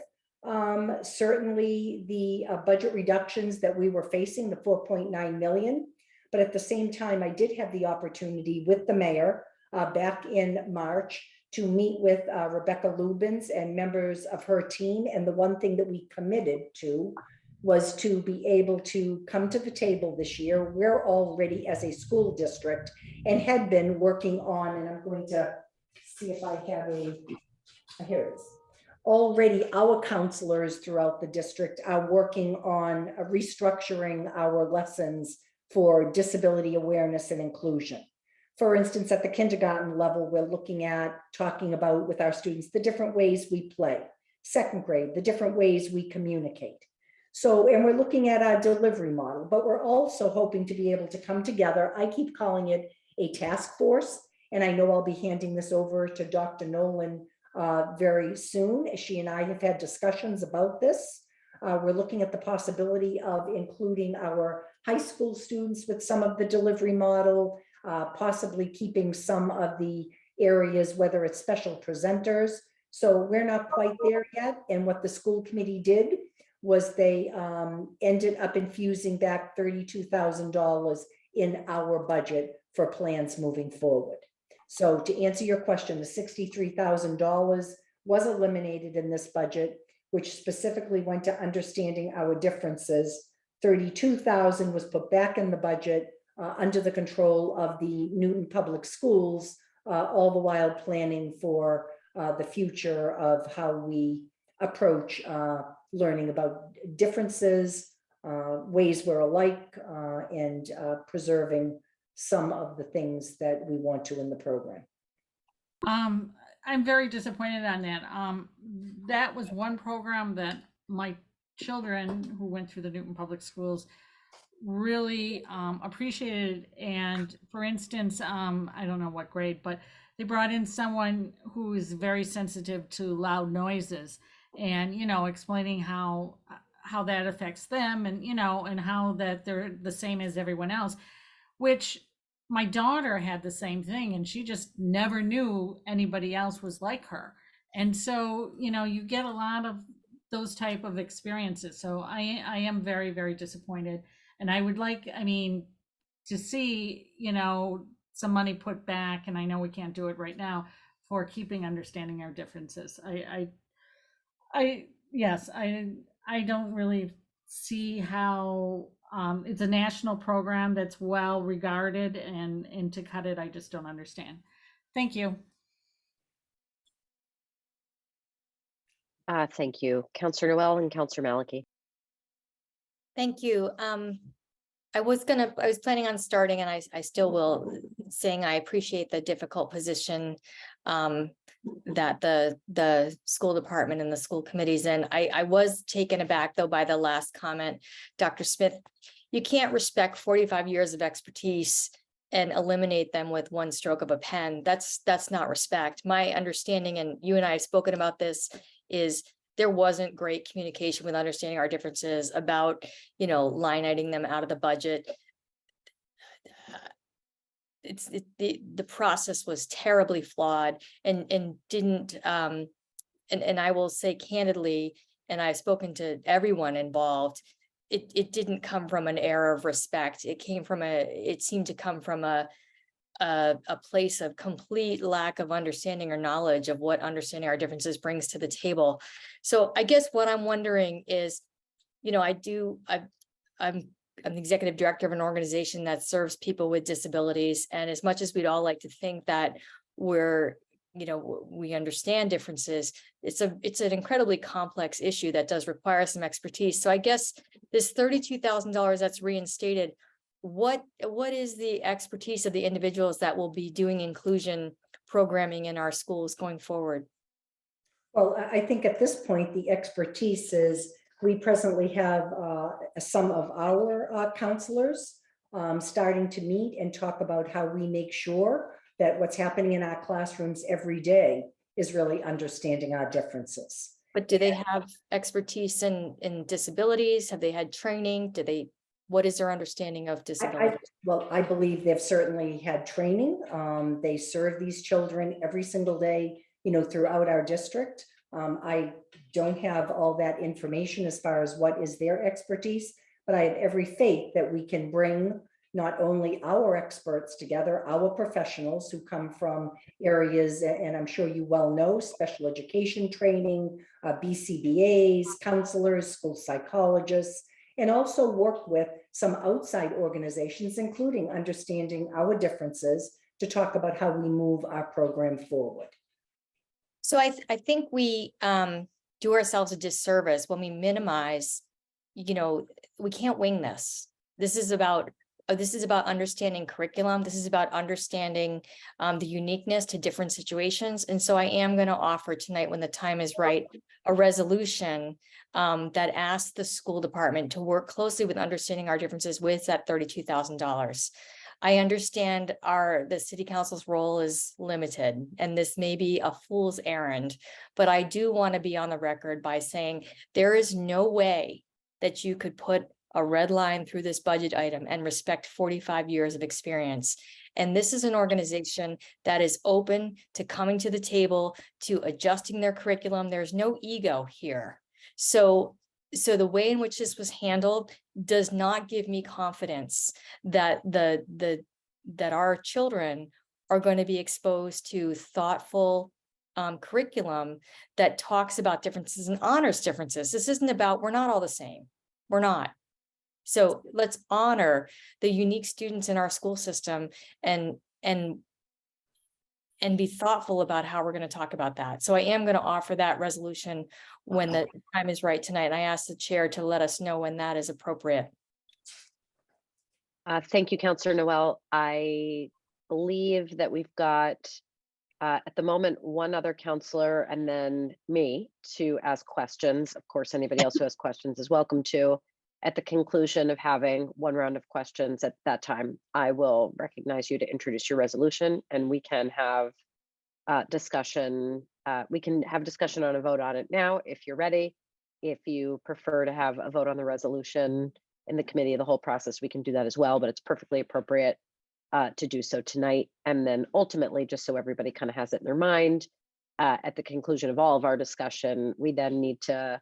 certainly the budget reductions that we were facing, the 4.9 million. But at the same time, I did have the opportunity with the mayor back in March to meet with Rebecca Lubins and members of her team. And the one thing that we committed to was to be able to come to the table this year. We're already, as a school district, and had been working on, and I'm going to see if I have here it is. Already our counselors throughout the district are working on restructuring our lessons for disability awareness and inclusion. For instance, at the kindergarten level, we're looking at talking about with our students the different ways we play. Second grade, the different ways we communicate. So, and we're looking at our delivery model, but we're also hoping to be able to come together. I keep calling it a task force, and I know I'll be handing this over to Dr. Nolan very soon. She and I have had discussions about this. We're looking at the possibility of including our high school students with some of the delivery model, possibly keeping some of the areas, whether it's special presenters. So we're not quite there yet. And what the school committee did was they ended up infusing back $32,000 in our budget for plans moving forward. So to answer your question, the $63,000 was eliminated in this budget, which specifically went to understanding our differences. $32,000 was put back in the budget under the control of the Newton Public Schools, all the while planning for the future of how we approach learning about differences, ways we're alike, and preserving some of the things that we want to in the program. I'm very disappointed on that. That was one program that my children who went through the Newton Public Schools really appreciated. And for instance, I don't know what grade, but they brought in someone who is very sensitive to loud noises, and explaining how that affects them, and and how that they're the same as everyone else, which my daughter had the same thing, and she just never knew anybody else was like her. And so you get a lot of those type of experiences. So I am very, very disappointed, and I would like, to see some money put back, and I know we can't do it right now, for keeping understanding our differences. Yes, I don't really see how it's a national program that's well regarded, and to cut it, I just don't understand. Thank you. Thank you. Counselor Noel and Counselor Malachy. Thank you. I was planning on starting, and I still will, saying I appreciate the difficult position that the school department and the school committee's in. I was taken aback though by the last comment. Dr. Smith, you can't respect 45 years of expertise and eliminate them with one stroke of a pen. That's not respect. My understanding, and you and I have spoken about this, is there wasn't great communication with understanding our differences about, line iteming them out of the budget. The process was terribly flawed, and didn't, and I will say candidly, and I've spoken to everyone involved, it didn't come from an air of respect. It seemed to come from a place of complete lack of understanding or knowledge of what understanding our differences brings to the table. So I guess what I'm wondering is, I'm the executive director of an organization that serves people with disabilities. And as much as we'd all like to think that we understand differences, it's an incredibly complex issue that does require some expertise. So I guess this $32,000 that's reinstated, what is the expertise of the individuals that will be doing inclusion programming in our schools going forward? Well, I think at this point, the expertise is we presently have some of our counselors starting to meet and talk about how we make sure that what's happening in our classrooms every day is really understanding our differences. But do they have expertise in disabilities? Have they had training? What is their understanding of disability? I believe they've certainly had training. They serve these children every single day, throughout our district. I don't have all that information as far as what is their expertise, but I have every faith that we can bring not only our experts together, our professionals who come from areas, and I'm sure you well know, special education training, BCBAs, counselors, school psychologists, and also work with some outside organizations, including understanding our differences to talk about how we move our program forward. So I think we do ourselves a disservice when we minimize, we can't wing this. This is about understanding curriculum. This is about understanding the uniqueness to different situations. And so I am going to offer tonight, when the time is right, a resolution that asks the school department to work closely with understanding our differences with that $32,000. I understand the city council's role is limited, and this may be a fool's errand, but I do want to be on the record by saying there is no way that you could put a red line through this budget item and respect 45 years of experience. And this is an organization that is open to coming to the table, to adjusting their curriculum. There's no ego here. So the way in which this was handled does not give me confidence that that our children are going to be exposed to thoughtful curriculum that talks about differences and honors differences. This isn't about, we're not all the same. We're not. So let's honor the unique students in our school system and be thoughtful about how we're going to talk about that. So I am going to offer that resolution when the time is right tonight. And I ask the chair to let us know when that is appropriate. Thank you, Councillor Noel. I believe that we've got at the moment one other councillor and then me to ask questions. Of course, anybody else who has questions is welcome to. At the conclusion of having one round of questions at that time, I will recognize you to introduce your resolution, and we can have discussion. We can have discussion on a vote on it now if you're ready. If you prefer to have a vote on the resolution in the committee of the whole process, we can do that as well, but it's perfectly appropriate to do so tonight. And then ultimately, just so everybody kind of has it in their mind, at the conclusion of all of our discussion, we then need to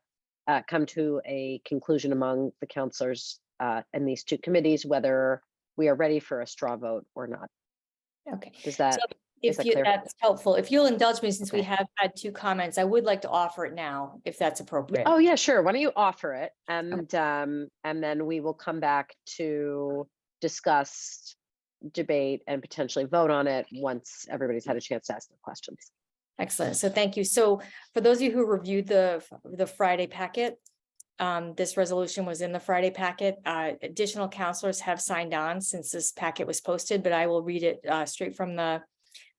come to a conclusion among the councillors in these two committees, whether we are ready for a straw vote or not. Okay. Does that, So is that clear? that's helpful. If you'll indulge me, since we Okay. have had two comments, I would like to offer it now, if that's appropriate. Oh yeah, sure. Why don't you offer it, and then we will come back to discuss, debate, and potentially vote on it once everybody's had a chance to ask their questions. Excellent. So thank you. So for those of you who reviewed the Friday packet, this resolution was in the Friday packet. Additional councilors have signed on since this packet was posted, but I will read it straight from the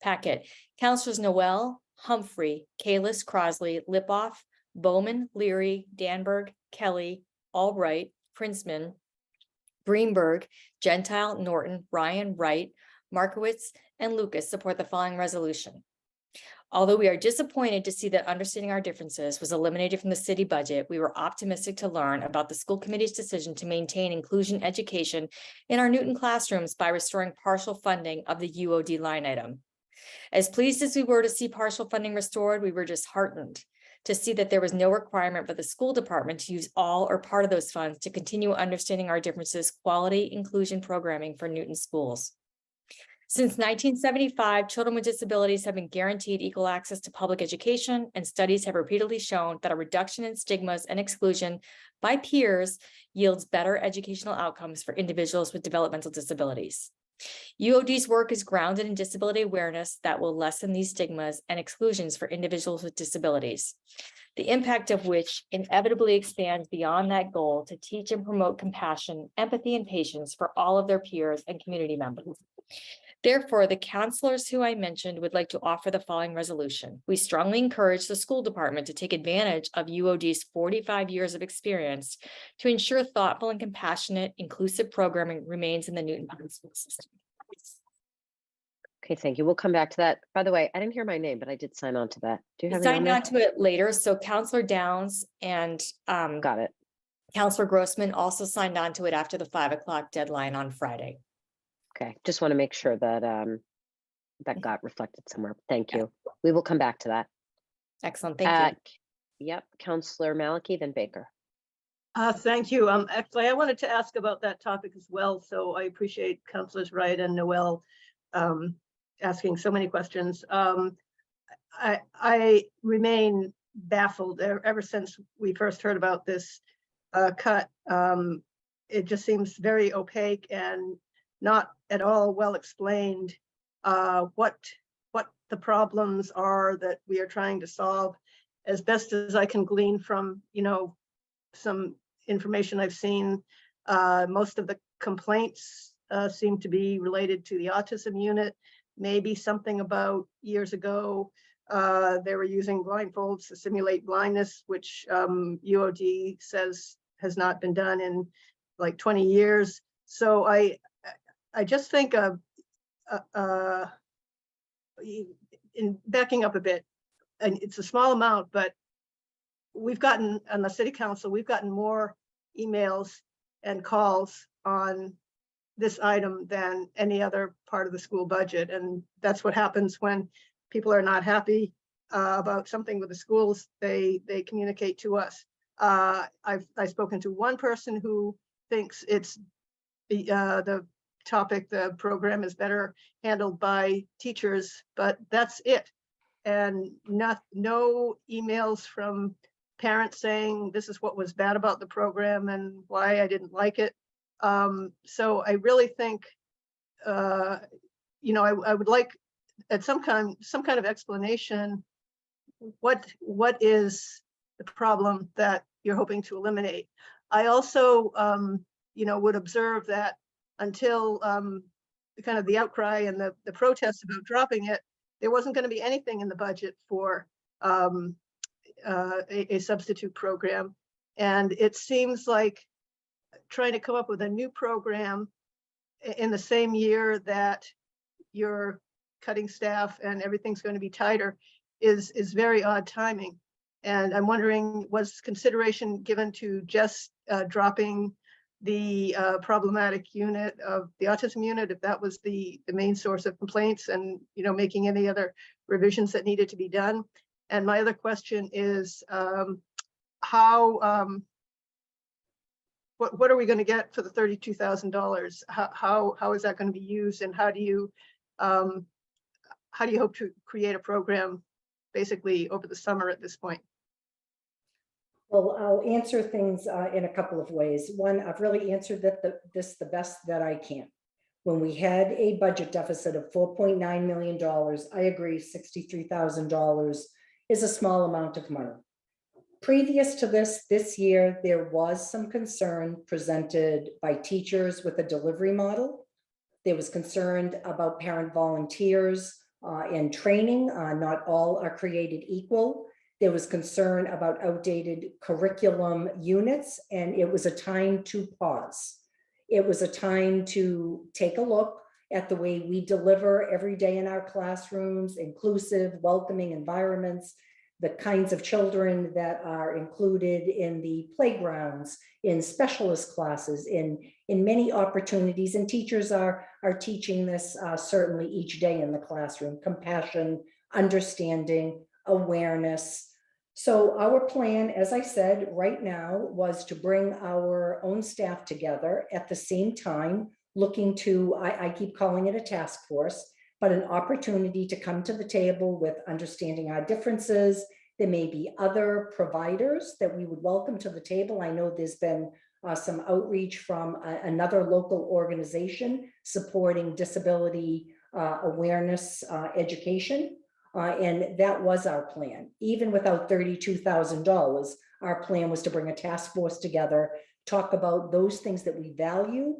packet. Councilors Noel, Humphrey, Kalis, Crosley, Lipoff, Bowman, Leary, Danberg, Kelly, Albright, Princeman, Greenberg, Gentile, Norton, Ryan, Wright, Markowitz, and Lucas support the following resolution. Although we are disappointed to see that understanding our differences was eliminated from the city budget, we were optimistic to learn about the school committee's decision to maintain inclusion education in our Newton classrooms by restoring partial funding of the UOD line item. As pleased as we were to see partial funding restored, we were disheartened to see that there was no requirement for the school department to use all or part of those funds to continue understanding our differences quality inclusion programming for Newton schools. Since 1975, children with disabilities have been guaranteed equal access to public education, and studies have repeatedly shown that a reduction in stigmas and exclusion by peers yields better educational outcomes for individuals with developmental disabilities. UOD's work is grounded in disability awareness that will lessen these stigmas and exclusions for individuals with disabilities, the impact of which inevitably expands beyond that goal to teach and promote compassion, empathy, and patience for all of their peers and community members. Therefore, the counselors who I mentioned would like to offer the following resolution. We strongly encourage the school department to take advantage of UOD's 45 years of experience to ensure thoughtful and compassionate, inclusive programming remains in the Newton Public School system. Okay, thank you. We'll come back to that. By the way, I didn't hear my name, but I did sign on to that. Do you have Signed me on on to it later. So Counselor Downs and Got it. Counselor Grossman also signed on to it after the 5 o'clock deadline on Friday. Okay, just want to make sure that that got reflected somewhere. Thank you. We will come back to that. Excellent. Thank you. Yep, Councillor Malachy, then Baker. Thank you. Actually, I wanted to ask about that topic as well. So I appreciate Councilors Wright and Noel asking so many questions. I remain baffled ever since we first heard about this cut. It just seems very opaque and not at all well explained what the problems are that we are trying to solve. As best as I can glean from, some information I've seen, most of the complaints seem to be related to the autism unit. Maybe something about years ago, they were using blindfolds to simulate blindness, which UOD says has not been done in like 20 years. So I just think of, in backing up a bit, and it's a small amount, but we've gotten, on the city council, we've gotten more emails and calls on this item than any other part of the school budget. And that's what happens when people are not happy about something with the schools. They communicate to us. I've spoken to one person who thinks it's the topic, the program is better handled by teachers, but that's it. And no emails from parents saying this is what was bad about the program and why I didn't like it. So I really think, I would like at some kind of explanation, what is the problem that you're hoping to eliminate? I also, would observe that until kind of the outcry and the protests about dropping it, there wasn't going to be anything in the budget for a substitute program. And it seems like trying to come up with a new program in the same year that you're cutting staff and everything's going to be tighter is very odd timing. And I'm wondering, was consideration given to just dropping the problematic unit of the autism unit, if that was the main source of complaints, and making any other revisions that needed to be done? And my other question is, what are we going to get for the $32,000? How is that going to be used, and how do you hope to create a program basically over the summer at this point? Well, I'll answer things in a couple of ways. One, I've really answered this the best that I can. When we had a budget deficit of $4.9 million, I agree $63,000 is a small amount of money. Previous to this year, there was some concern presented by teachers with a delivery model. There was concern about parent volunteers and training. Not all are created equal. There was concern about outdated curriculum units, and it was a time to pause. It was a time to take a look at the way we deliver every day in our classrooms, inclusive, welcoming environments, the kinds of children that are included in the playgrounds, in specialist classes, in many opportunities. And teachers are teaching this certainly each day in the classroom: compassion, understanding, awareness. So our plan, as I said, right now was to bring our own staff together at the same time, looking to, I keep calling it a task force, but an opportunity to come to the table with understanding our differences. There may be other providers that we would welcome to the table. I know there's been some outreach from another local organization supporting disability awareness education. And that was our plan. Even without $32,000, our plan was to bring a task force together, talk about those things that we value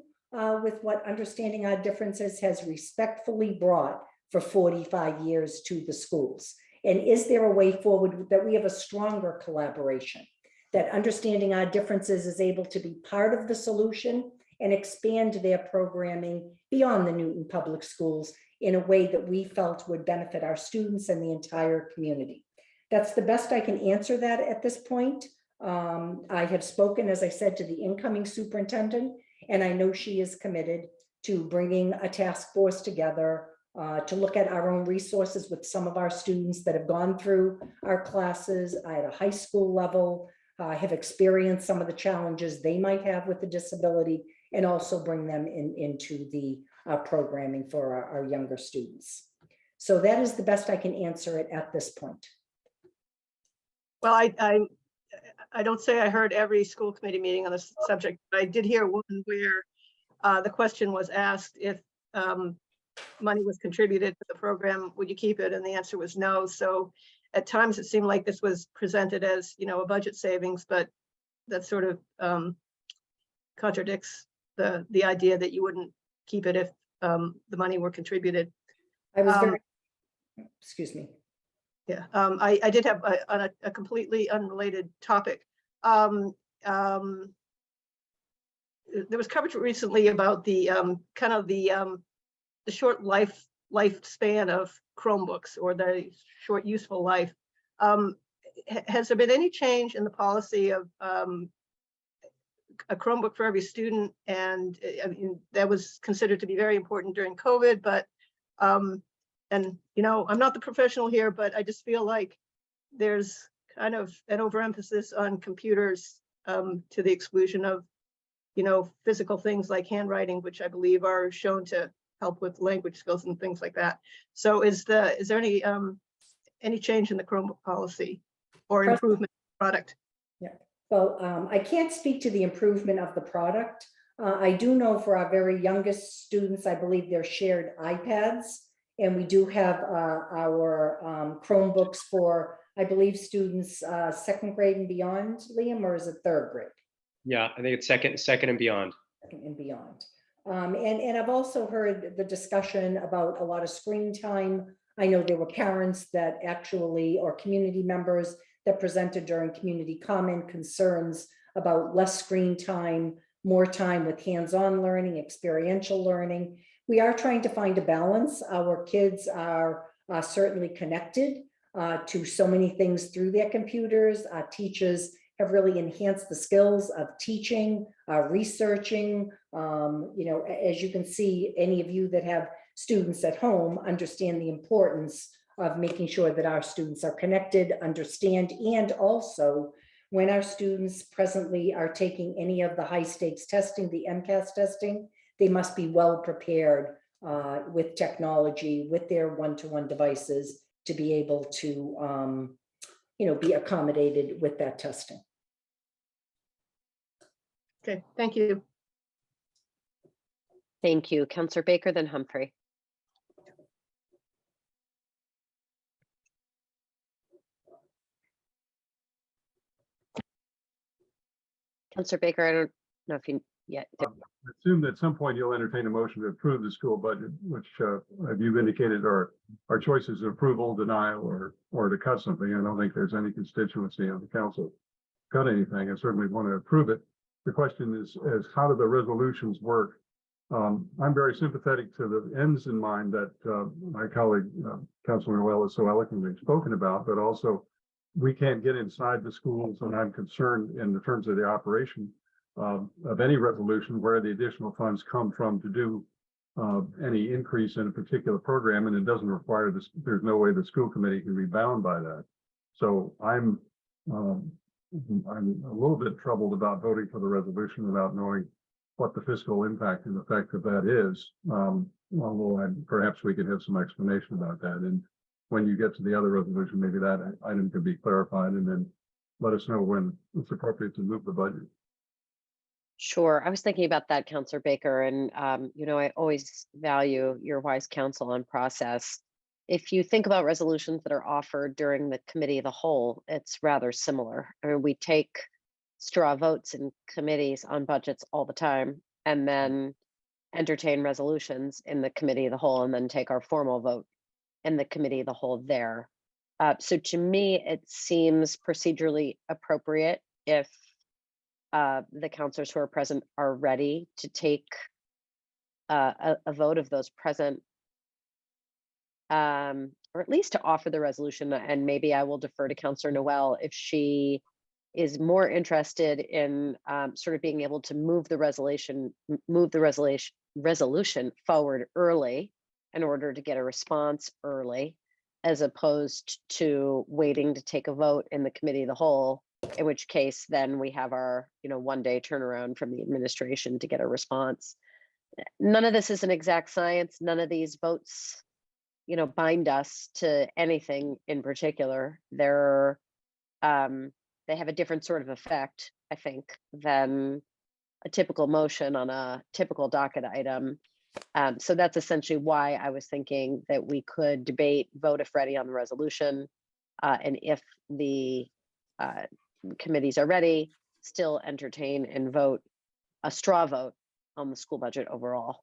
with what Understanding Our Differences has respectfully brought for 45 years to the schools. And is there a way forward that we have a stronger collaboration, that Understanding Our Differences is able to be part of the solution and expand their programming beyond the Newton Public Schools in a way that we felt would benefit our students and the entire community? That's the best I can answer that at this point. I have spoken, as I said, to the incoming superintendent, and I know she is committed to bringing a task force together to look at our own resources with some of our students that have gone through our classes at a high school level, have experienced some of the challenges they might have with the disability, and also bring them into the programming for our younger students. So that is the best I can answer it at this point. Well, I don't say I heard every school committee meeting on this subject, but I did hear one where the question was asked if money was contributed to the program, would you keep it? And the answer was no. So at times it seemed like this was presented as, you know, a budget savings, but that sort of contradicts the idea that you wouldn't keep it if the money were contributed. I was very, excuse me. Yeah, I did have a completely unrelated topic. There was coverage recently about the kind of the short lifespan of Chromebooks, or the short useful life. Has there been any change in the policy of a Chromebook for every student? And I mean, that was considered to be very important during COVID, but and you know, I'm not the professional here, but I just feel like there's kind of an overemphasis on computers to the exclusion of, you know, physical things like handwriting, which I believe are shown to help with language skills and things like that. So is there any change in the Chromebook policy or improvement in the product? Yeah, well, I can't speak to the improvement of the product. I do know for our very youngest students, I believe they're shared iPads, and we do have our Chromebooks for, I believe, students second grade and beyond, Liam, or is it third grade? Yeah, I think it's second and beyond. Second and beyond. And I've also heard the discussion about a lot of screen time. I know there were parents that actually, or community members that presented during community comment concerns about less screen time, more time with hands-on learning, experiential learning. We are trying to find a balance. Our kids are certainly connected to so many things through their computers. Teachers have really enhanced the skills of teaching, researching. You know, as you can see, any of you that have students at home understand the importance of making sure that our students are connected, understand, and also when our students presently are taking any of the high stakes testing, the MCAS testing, they must be well prepared with technology, with their one-to-one devices to be able to, you know, be accommodated with that testing. Okay, thank you. Thank you. Counselor Baker, then Humphrey. Counselor Baker, I don't know if you yet. I assume that at some point you'll entertain a motion to approve the school budget, which you've indicated are choices of approval, denial, or to cut something. I don't think there's any constituency on the council cut anything. I certainly want to approve it. The question is how do the resolutions work? I'm very sympathetic to the ends in mind that my colleague, Councilor Noel, has so eloquently spoken about, but also we can't get inside the schools, and I'm concerned in the terms of the operation of any resolution where the additional funds come from to do any increase in a particular program, and it doesn't require this. There's no way the school committee can be bound by that. So I'm a little bit troubled about voting for the resolution without knowing what the fiscal impact and effect of that is. Although perhaps we could have some explanation about that. And when you get to the other resolution, maybe that item could be clarified, and then let us know when it's appropriate to move the budget. Sure. I was thinking about that, Counselor Baker, and you know, I always value your wise counsel on process. If you think about resolutions that are offered during the committee of the whole, it's rather similar. I mean, we take straw votes in committees on budgets all the time, and then entertain resolutions in the committee of the whole, and then take our formal vote in the committee of the whole there. So to me, it seems procedurally appropriate if the counselors who are present are ready to take a vote of those present, or at least to offer the resolution. And maybe I will defer to Counselor Noel if she is more interested in sort of being able to move the resolution forward early in order to get a response early, as opposed to waiting to take a vote in the committee of the whole in which case then we have our, 1-day turnaround from the administration to get a response. None of this is an exact science. None of these votes, bind us to anything in particular. They have a different sort of effect, I think, than a typical motion on a typical docket item. So that's essentially why I was thinking that we could debate, vote if ready on the resolution. And if the committees are ready, still entertain and vote a straw vote on the school budget overall.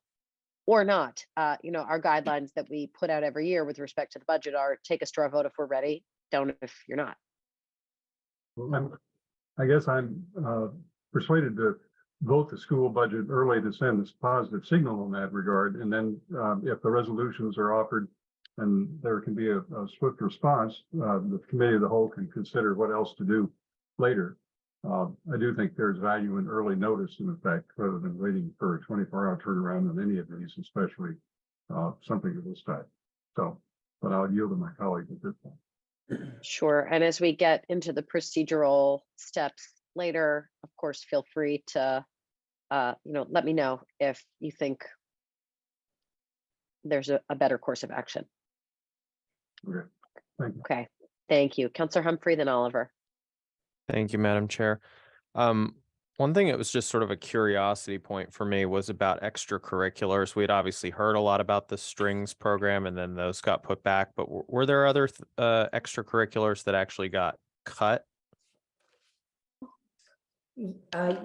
Or not. Our guidelines that we put out every year with respect to the budget are take a straw vote if we're ready, don't if you're not. I guess I'm persuaded to vote the school budget early to send this positive signal in that regard. And then if the resolutions are offered and there can be a swift response, the committee of the whole can consider what else to do later. I do think there's value in early notice, in effect, rather than waiting for a 24-hour turnaround on any of these, especially something of this type. So, but I'll yield to my colleague at this point. Sure. And as we get into the procedural steps later, of course, feel free to, let me know if you think there's a better course of action. Okay. Thank you. Okay. Thank you. Councilor Humphrey, then Oliver. Thank you, Madam Chair. One thing that was just sort of a curiosity point for me was about extracurriculars. We had obviously heard a lot about the strings program and then those got put back, but were there other extracurriculars that actually got cut?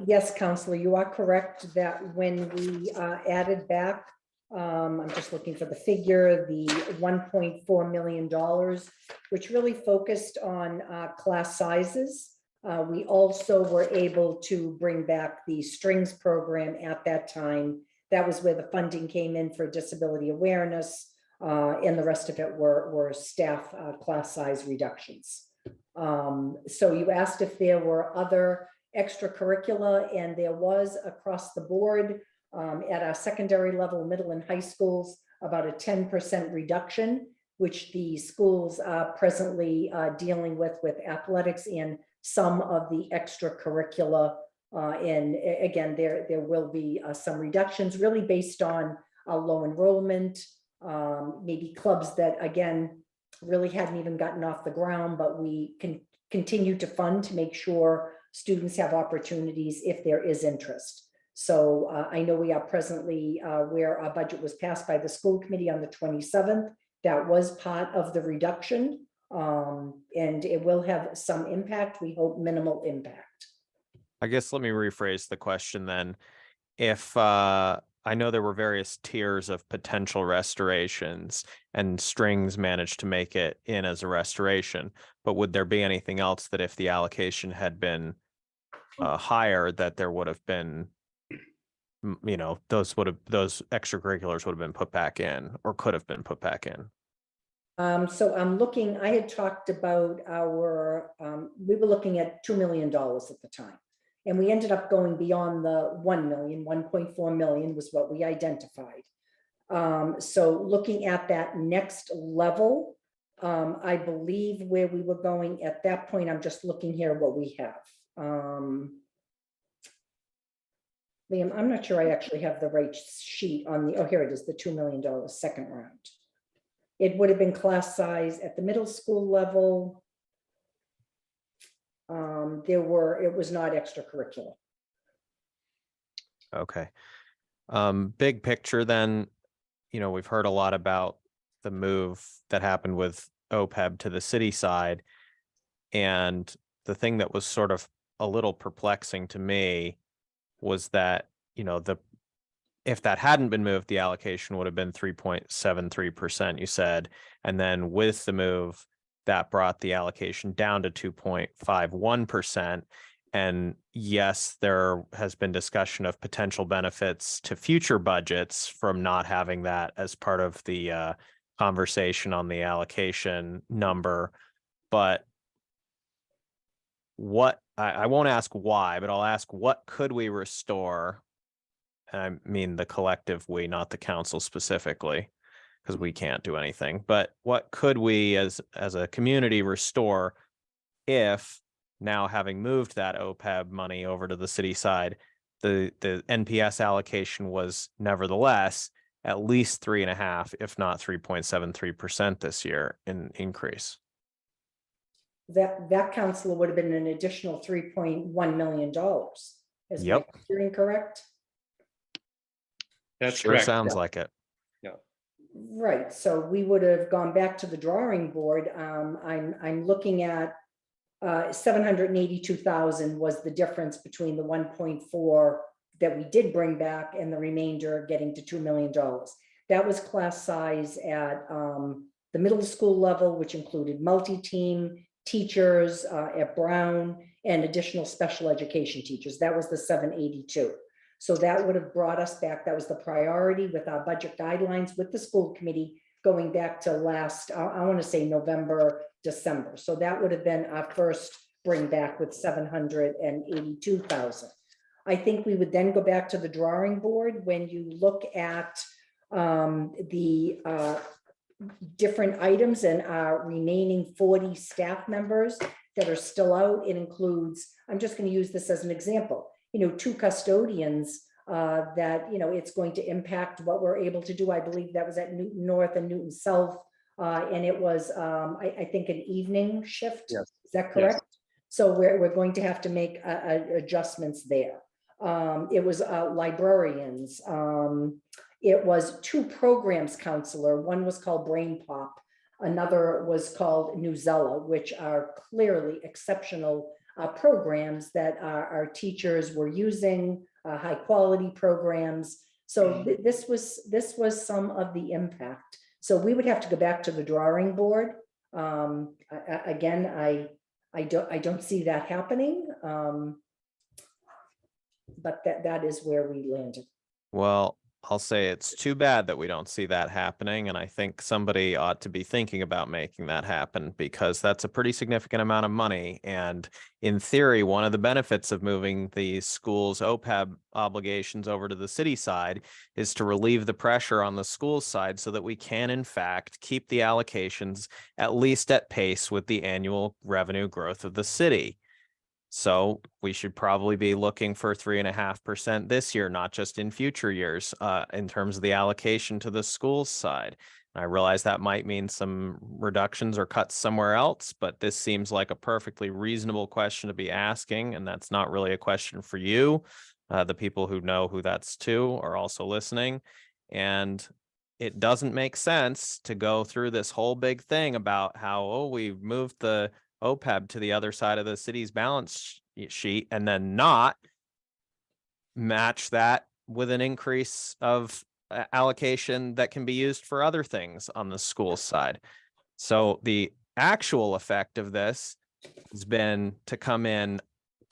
Yes, Counselor, you are correct that when we added back, I'm just looking for the figure, the $1.4 million, which really focused on class sizes. We also were able to bring back the strings program at that time. That was where the funding came in for disability awareness, and the rest of it were staff class size reductions. So you asked if there were other extracurricular, and there was across the board at our secondary level, middle and high schools, about a 10% reduction, which the schools are presently dealing with athletics and some of the extracurricular. And again, there will be some reductions really based on low enrollment, maybe clubs that, again, really hadn't even gotten off the ground, but we can continue to fund to make sure students have opportunities if there is interest. So I know we are presently where our budget was passed by the school committee on the 27th. That was part of the reduction, and it will have some impact. We hope minimal impact. I guess let me rephrase the question then. If I know there were various tiers of potential restorations and strings managed to make it in as a restoration, but would there be anything else that if the allocation had been higher, that there would have been, those extracurriculars would have been put back in or could have been put back in? So I'm looking, I had talked about we were looking at $2 million at the time. And we ended up going beyond the 1 million, 1.4 million was what we identified. So looking at that next level, I believe where we were going at that point, I'm just looking here what we have. Liam, I'm not sure I actually have the right sheet on the, here it is, the $2 million second round. It would have been class size at the middle school level. It was not extracurricular. Okay. Big picture then, we've heard a lot about the move that happened with OPEB to the city side. And the thing that was sort of a little perplexing to me was that, if that hadn't been moved, the allocation would have been 3.73%, you said. And then with the move, that brought the allocation down to 2.51%. And yes, there has been discussion of potential benefits to future budgets from not having that as part of the conversation on the allocation number. But I won't ask why, but I'll ask what could we restore? And I mean the collective we, not the council specifically, because we can't do anything. But what could we as a community restore if now having moved that OPEB money over to the city side, the NPS allocation was nevertheless at least 3.5, if not 3.73% this year in increase. That counselor would have been an additional $3.1 million. Is my Yep. hearing correct? That's Sure correct. sounds like it. Right, so we would have gone back to the drawing board. I'm looking at 782,000 was the difference between the 1.4 that we did bring back and the remainder getting to $2 million. That was class size at the middle school level, which included multi-team teachers at Brown and additional special education teachers. That was the 782. So that would have brought us back. That was the priority with our budget guidelines with the school committee going back to last, I want to say November, December. So that would have been our first bring back with 782,000. I think we would then go back to the drawing board when you look at the different items and our remaining 40 staff members that are still out. It includes, I'm just going to use this as an example, 2 custodians that, it's going to impact what we're able to do. I believe that was at Newton North and Newton South. And it was, I think, an evening shift. Yes. Is that correct? Yes. So we're going to have to make adjustments there. It was librarians. It was 2 programs counselor. One was called Brain Pop. Another was called Newzella, which are clearly exceptional programs that our teachers were using, high quality programs. So this was some of the impact. So we would have to go back to the drawing board. Again, I don't see that happening. But that is where we landed. Well, I'll say it's too bad that we don't see that happening. And I think somebody ought to be thinking about making that happen because that's a pretty significant amount of money. And in theory, one of the benefits of moving the school's OPEB obligations over to the city side is to relieve the pressure on the school side so that we can, in fact, keep the allocations at least at pace with the annual revenue growth of the city. So we should probably be looking for 3.5% this year, not just in future years, in terms of the allocation to the schools side. And I realize that might mean some reductions or cuts somewhere else, but this seems like a perfectly reasonable question to be asking. And that's not really a question for you. The people who know who that's to are also listening. And it doesn't make sense to go through this whole big thing about how, we moved the OPEB to the other side of the city's balance sheet and then not match that with an increase of allocation that can be used for other things on the school side. So the actual effect of this has been to come in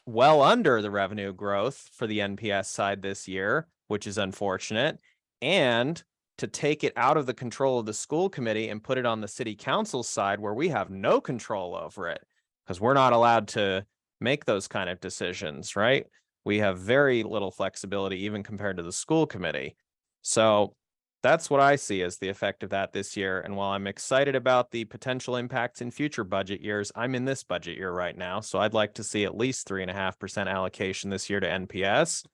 well under the revenue growth for the NPS side this year, which is unfortunate, and to take it out of the control of the school committee and put it on the city council side where we have no control over it because we're not allowed to make those kind of decisions, right? We have very little flexibility even compared to the school committee. So that's what I see as the effect of that this year. And while I'm excited about the potential impacts in future budget years, I'm in this budget year right now. So I'd like to see at least 3.5% allocation this year to NPS.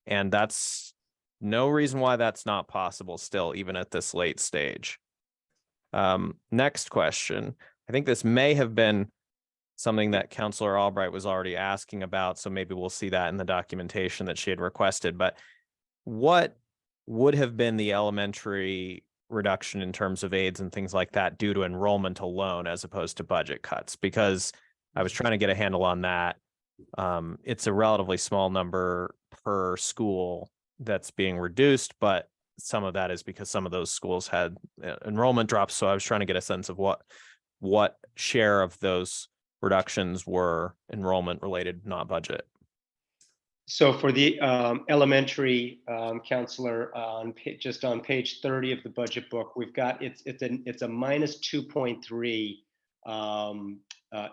And that's no reason why that's not possible still, even at this late stage. Next question. I think this may have been something that Councillor Albright was already asking about, so maybe we'll see that in the documentation that she had requested. But what would have been the elementary reduction in terms of aides and things like that due to enrollment alone as opposed to budget cuts? Because I was trying to get a handle on that. It's a relatively small number per school that's being reduced, but some of that is because some of those schools had enrollment drops. So I was trying to get a sense of what share of those reductions were enrollment related, not budget. So for the elementary counselor, just on page 30 of the budget book, we've got it's a minus 2.3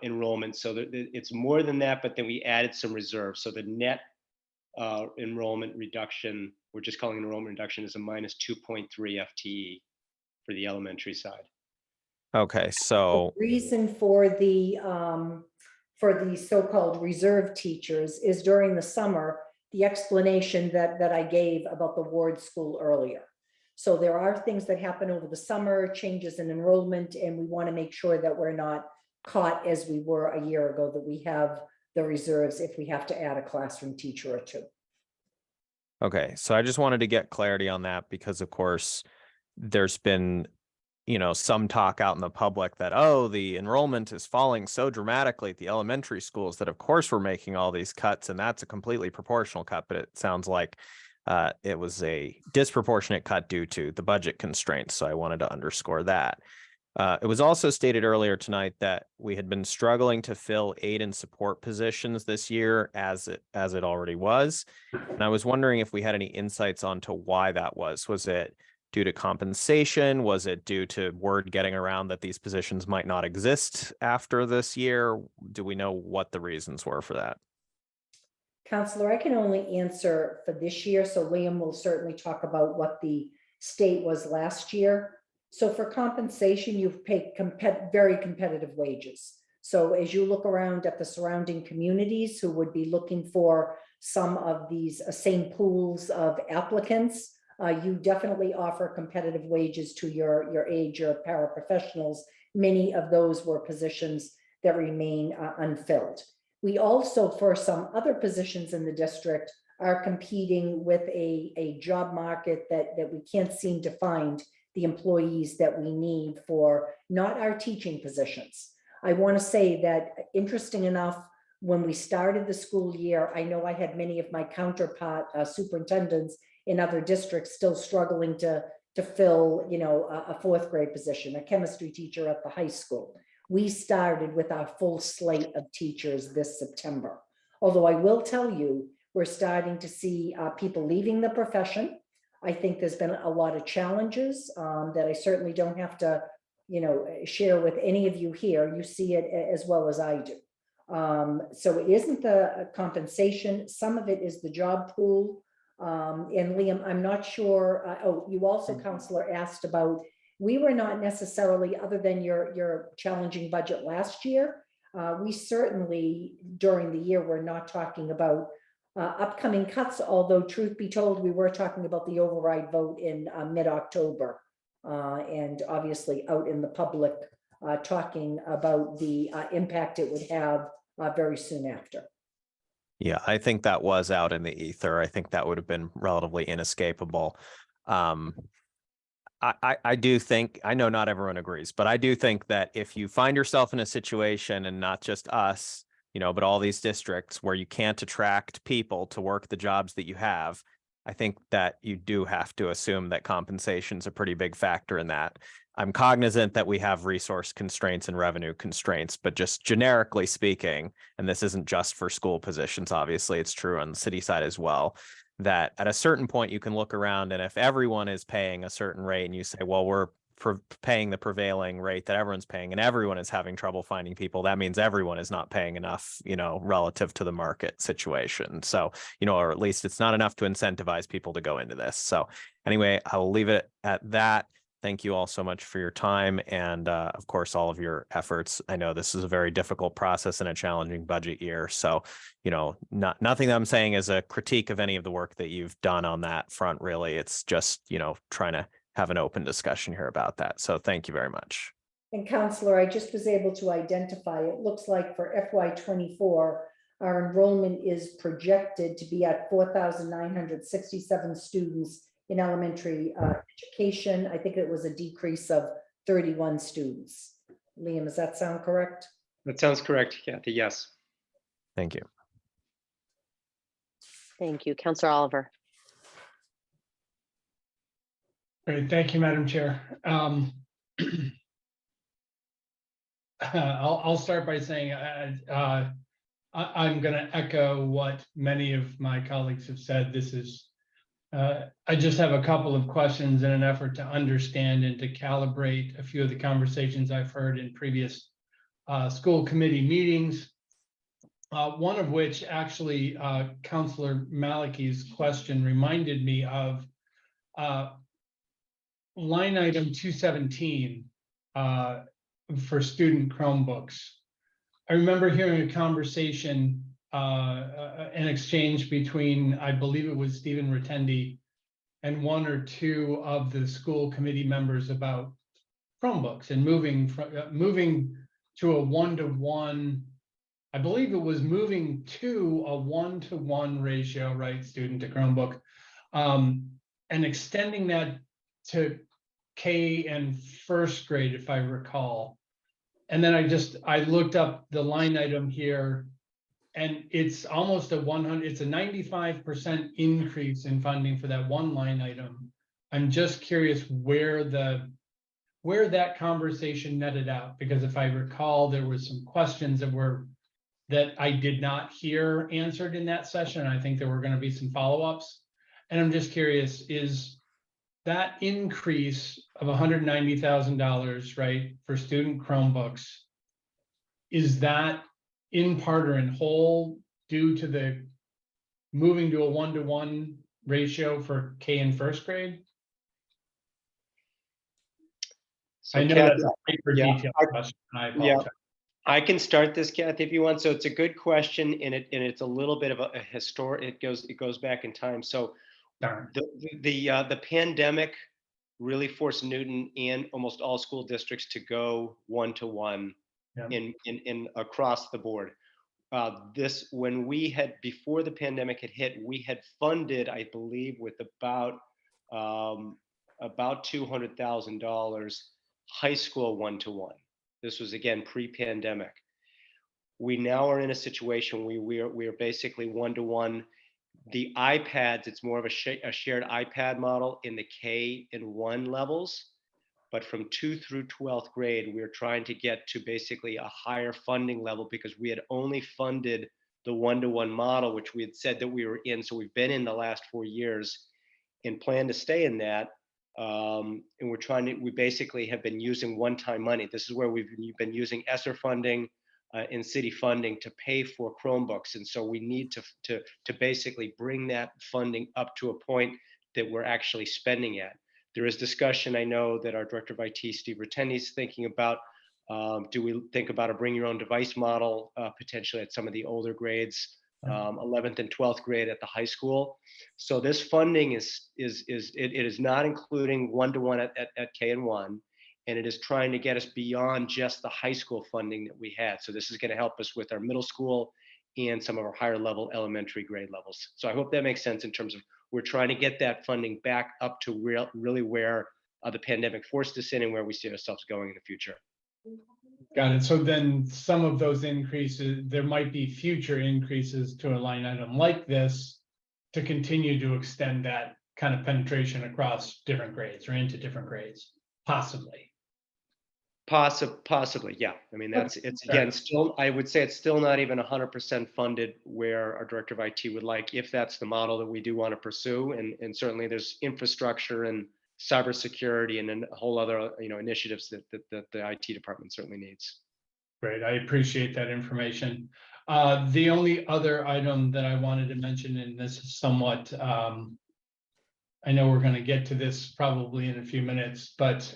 enrollment. So it's more than that, but then we added some reserves. So the net enrollment reduction, we're just calling enrollment reduction, is a minus 2.3 FTE for the elementary side. Okay, so the reason for the for the so-called reserve teachers is during the summer, the explanation that I gave about the ward school earlier. So there are things that happen over the summer, changes in enrollment, and we want to make sure that we're not caught as we were a year ago, that we have the reserves if we have to add a classroom teacher or two. Okay, so I just wanted to get clarity on that because of course there's been, you know, some talk out in the public that, oh, the enrollment is falling so dramatically at the elementary schools that of course we're making all these cuts, and that's a completely proportional cut, but it sounds like it was a disproportionate cut due to the budget constraints. So I wanted to underscore that. It was also stated earlier tonight that we had been struggling to fill aid and support positions this year as it already was. And I was wondering if we had any insights onto why that was. Was it due to compensation? Was it due to word getting around that these positions might not exist after this year? Do we know what the reasons were for that? Counselor, I can only answer for this year, so Liam will certainly talk about what the state was last year. So for compensation, you've paid very competitive wages. So as you look around at the surrounding communities who would be looking for some of these same pools of applicants, you definitely offer competitive wages to your aide, your paraprofessionals. Many of those were positions that remain unfilled. We also, for some other positions in the district, are competing with a job market that we can't seem to find the employees that we need for not our teaching positions. I want to say that, interesting enough, when we started the school year, I know I had many of my counterpart superintendents in other districts still struggling to fill, you know, a fourth grade position, a chemistry teacher at the high school. We started with our full slate of teachers this September. Although I will tell you, we're starting to see people leaving the profession. I think there's been a lot of challenges that I certainly don't have to, you know, share with any of you here. You see it as well as I do. So it isn't the compensation. Some of it is the job pool. And Liam, I'm not sure. Oh, you also, Counselor, asked about, we were not necessarily, other than your challenging budget last year, we certainly during the year were not talking about upcoming cuts, although truth be told, we were talking about the override vote in mid-October, and obviously out in the public talking about the impact it would have very soon after. Yeah, I think that was out in the ether. I think that would have been relatively inescapable. I do think, I know not everyone agrees, but I do think that if you find yourself in a situation, and not just us, you know, but all these districts where you can't attract people to work the jobs that you have, I think that you do have to assume that compensation is a pretty big factor in that. I'm cognizant that we have resource constraints and revenue constraints, but just generically speaking, and this isn't just for school positions, obviously it's true on the city side as well, that at a certain point you can look around, and if everyone is paying a certain rate and you say, well, we're paying the prevailing rate that everyone's paying and everyone is having trouble finding people, that means everyone is not paying enough, you know, relative to the market situation. So, you know, or at least it's not enough to incentivize people to go into this. So anyway, I will leave it at that. Thank you all so much for your time and of course, all of your efforts. I know this is a very difficult process and a challenging budget year. So, you know, nothing that I'm saying is a critique of any of the work that you've done on that front, really. It's just, you know, trying to have an open discussion here about that. So thank you very much. And Counselor, I just was able to identify, it looks like for FY24, our enrollment is projected to be at 4,967 students in elementary education. I think it was a decrease of 31 students. Liam, does that sound correct? That sounds correct, Kathy. Yes. Thank you. Thank you. Counselor Oliver. Great, thank you, Madam Chair. I'll start by saying I'm going to echo what many of my colleagues have said. This is, I just have a couple of questions in an effort to understand and to calibrate a few of the conversations I've heard in previous school committee meetings. One of which actually Councillor Malaki's question reminded me of line item 217 for student Chromebooks. I remember hearing a conversation, an exchange between, I believe it was Stephen Retendi and one or two of the school committee members about Chromebooks and moving to a one-to-one. I believe it was moving to a one-to-one ratio, right, student to Chromebook, and extending that to K and first grade, if I recall. And then I looked up the line item here, and it's almost a 100, it's a 95% increase in funding for that one line item. I'm just curious where that conversation netted out, because if I recall, there was some questions that I did not hear answered in that session. I think there were going to be some follow-ups. And I'm just curious, is that increase of $190,000, right, for student Chromebooks, is that in part or in whole due to the moving to a one-to-one ratio for K and first grade? So I know Kathy, that's a hyper yeah, detailed question. I yeah, apologize. I can start this, Kathy, if you want. So it's a good question, and it's a little bit of a historic. It goes back in time. So the pandemic really forced Newton and almost all school districts to go one-to-one in across the board. When we had, before the pandemic had hit, we had funded, I believe, with about $200,000 high school one-to-one. This was again pre-pandemic. We now are in a situation we are basically one-to-one. The iPads, it's more of a shared iPad model in the K and 1 levels, but from 2 through 12th grade, we're trying to get to basically a higher funding level because we had only funded the one-to-one model, which we had said that we were in. So we've been in the last 4 years and plan to stay in that. And we basically have been using one-time money. This is where we've been using ESSER funding and city funding to pay for Chromebooks. And so we need to basically bring that funding up to a point that we're actually spending at. There is discussion, I know, that our Director of IT, Steve Retendi, is thinking about. Do we think about a bring your own device model potentially at some of the older grades, 11th and 12th grade at the high school? So this funding is not including one-to-one at K and 1, and it is trying to get us beyond just the high school funding that we had. So this is going to help us with our middle school and some of our higher level elementary grade levels. So I hope that makes sense in terms of we're trying to get that funding back up to really where the pandemic forced us in and where we see ourselves going in the future. Got it. So then some of those increases, there might be future increases to a line item like this to continue to extend that kind of penetration across different grades or into different grades, possibly. Possibly, yeah. I mean, it's again, still, I would say it's still not even 100% funded where our Director of IT would like, if that's the model that we do want to pursue. And certainly there's infrastructure and cybersecurity and then a whole other, initiatives that the IT department certainly needs. Great, I appreciate that information. The only other item that I wanted to mention, and this is somewhat, I know we're going to get to this probably in a few minutes, but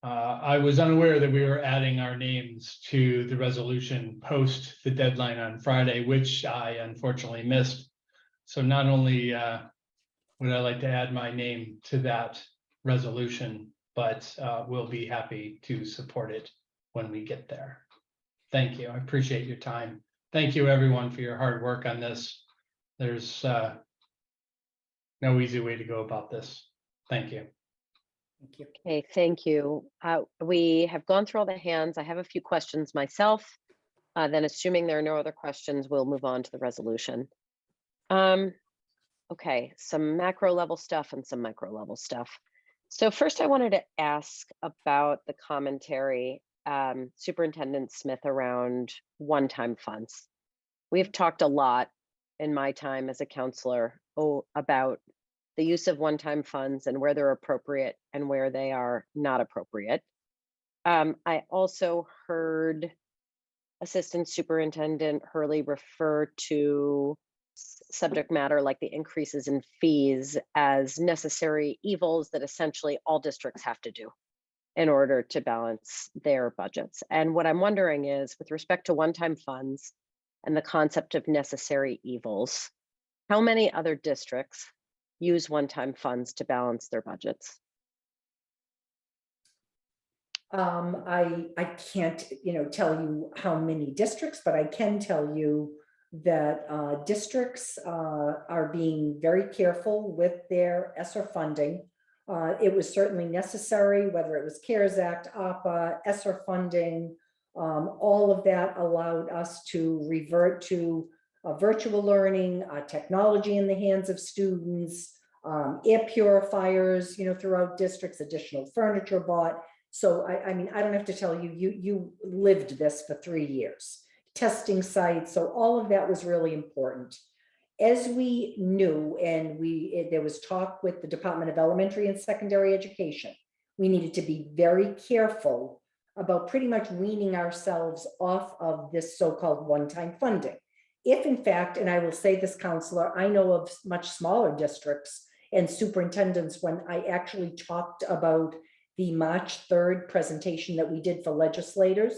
I was unaware that we were adding our names to the resolution post the deadline on Friday, which I unfortunately missed. So not only would I like to add my name to that resolution, but we'll be happy to support it when we get there. Thank you. I appreciate your time. Thank you, everyone, for your hard work on this. There's no easy way to go about this. Thank you. Thank you. Okay, thank you. We have gone through all the hands. I have a few questions myself. Then assuming there are no other questions, we'll move on to the resolution. Okay, some macro level stuff and some micro level stuff. So first I wanted to ask about the commentary, Superintendent Smith, around one-time funds. We've talked a lot in my time as a counselor about the use of one-time funds and where they're appropriate and where they are not appropriate. I also heard Assistant Superintendent Hurley refer to subject matter like the increases in fees as necessary evils that essentially all districts have to do. in order to balance their budgets. And what I'm wondering is, with respect to one-time funds and the concept of necessary evils, how many other districts use one-time funds to balance their budgets? I can't, tell you how many districts, but I can tell you that districts are being very careful with their ESSER funding. It was certainly necessary, whether it was CARES Act, APA, ESSER funding, all of that allowed us to revert to virtual learning, technology in the hands of students, air purifiers, throughout districts, additional furniture bought. So I mean, I don't have to tell you, you lived this for 3 years, testing sites. So all of that was really important. As we knew, and there was talk with the Department of Elementary and Secondary Education, we needed to be very careful about pretty much weaning ourselves off of this so-called one-time funding. If in fact, and I will say this, counselor, I know of much smaller districts and superintendents, when I actually talked about the March 3rd presentation that we did for legislators,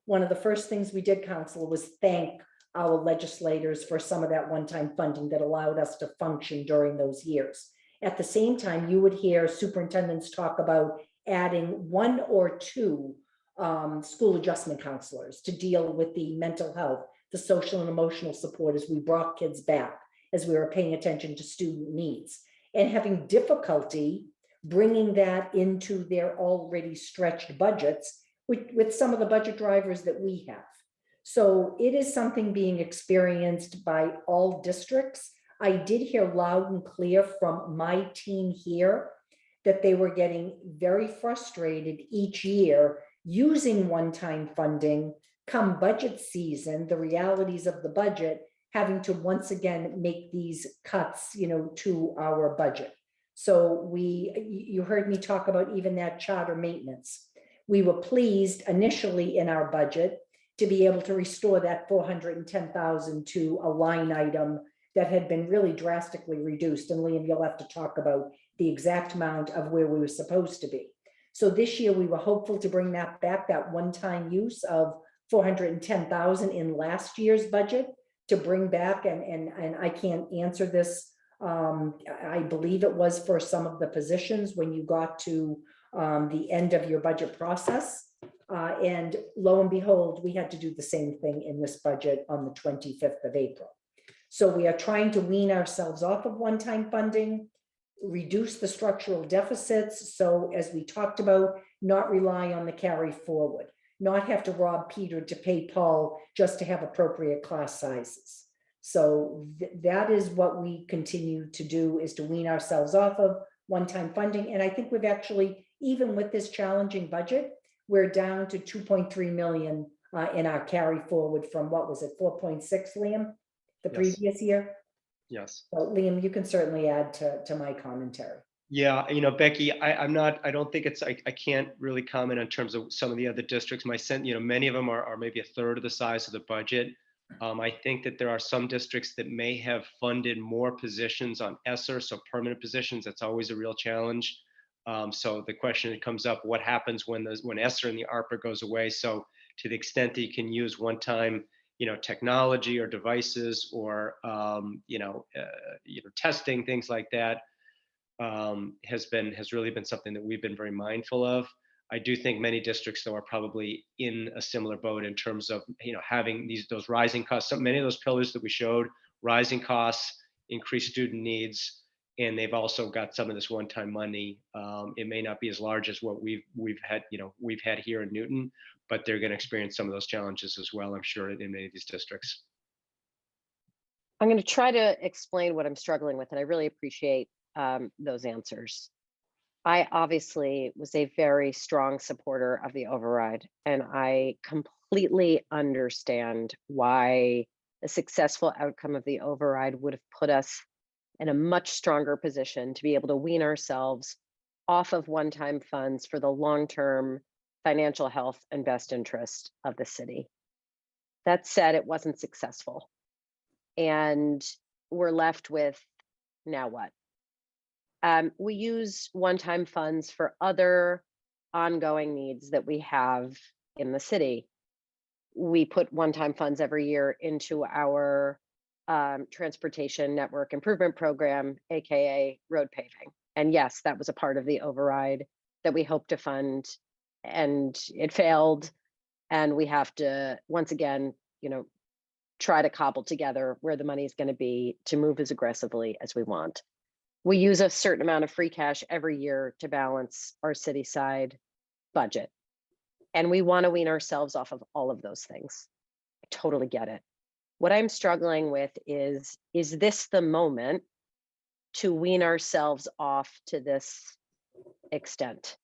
one of the first things we did, counselor, was thank our legislators for some of that one-time funding that allowed us to function during those years. At the same time, you would hear superintendents talk about adding 1 or 2 school adjustment counselors to deal with the mental health, the social and emotional support as we brought kids back, as we were paying attention to student needs, and having difficulty bringing that into their already stretched budgets with some of the budget drivers that we have. So it is something being experienced by all districts. I did hear loud and clear from my team here that they were getting very frustrated each year using one-time funding come budget season, the realities of the budget, having to once again make these cuts, to our budget. So you heard me talk about even that charter maintenance. We were pleased initially in our budget to be able to restore that 410,000 to a line item that had been really drastically reduced. And Liam, you'll have to talk about the exact amount of where we were supposed to be. So this year we were hopeful to bring that back, that one-time use of 410,000 in last year's budget to bring back, and I can't answer this. I believe it was for some of the positions when you got to the end of your budget process. And lo and behold, we had to do the same thing in this budget on the 25th of April. So we are trying to wean ourselves off of one-time funding, reduce the structural deficits. So as we talked about, not rely on the carry forward, not have to rob Peter to pay Paul just to have appropriate class sizes. So that is what we continue to do, is to wean ourselves off of one-time funding. And I think we've actually, even with this challenging budget, we're down to 2.3 million in our carry forward from, what was it, 4.6, Liam, the Yes. previous year? Yes. So Liam, you can certainly add to my commentary. Yeah, Becky, I don't think I can't really comment in terms of some of the other districts. My sense, many of them are maybe a third of the size of the budget. I think that there are some districts that may have funded more positions on ESSER, so permanent positions. That's always a real challenge. So the question comes up, what happens when ESSER and the ARPA goes away? So to the extent that you can use one-time, technology or devices or, testing, things like that, has really been something that we've been very mindful of. I do think many districts, though, are probably in a similar boat in terms of, having those rising costs. So many of those pillars that we showed, rising costs, increased student needs, and they've also got some of this one-time money. It may not be as large as what we've had here in Newton, but they're going to experience some of those challenges as well, I'm sure, in many of these districts. I'm going to try to explain what I'm struggling with, and I really appreciate those answers. I obviously was a very strong supporter of the override, and I completely understand why a successful outcome of the override would have put us in a much stronger position to be able to wean ourselves off of one-time funds for the long-term financial health and best interest of the city. That said, it wasn't successful. And we're left with, now what? We use one-time funds for other ongoing needs that we have in the city. We put one-time funds every year into our transportation network improvement program, AKA road paving. And yes, that was a part of the override that we hoped to fund, and it failed. And we have to, once again, try to cobble together where the money is going to be to move as aggressively as we want. We use a certain amount of free cash every year to balance our city side budget. And we want to wean ourselves off of all of those things. I totally get it. What I'm struggling with is this the moment to wean ourselves off to this extent?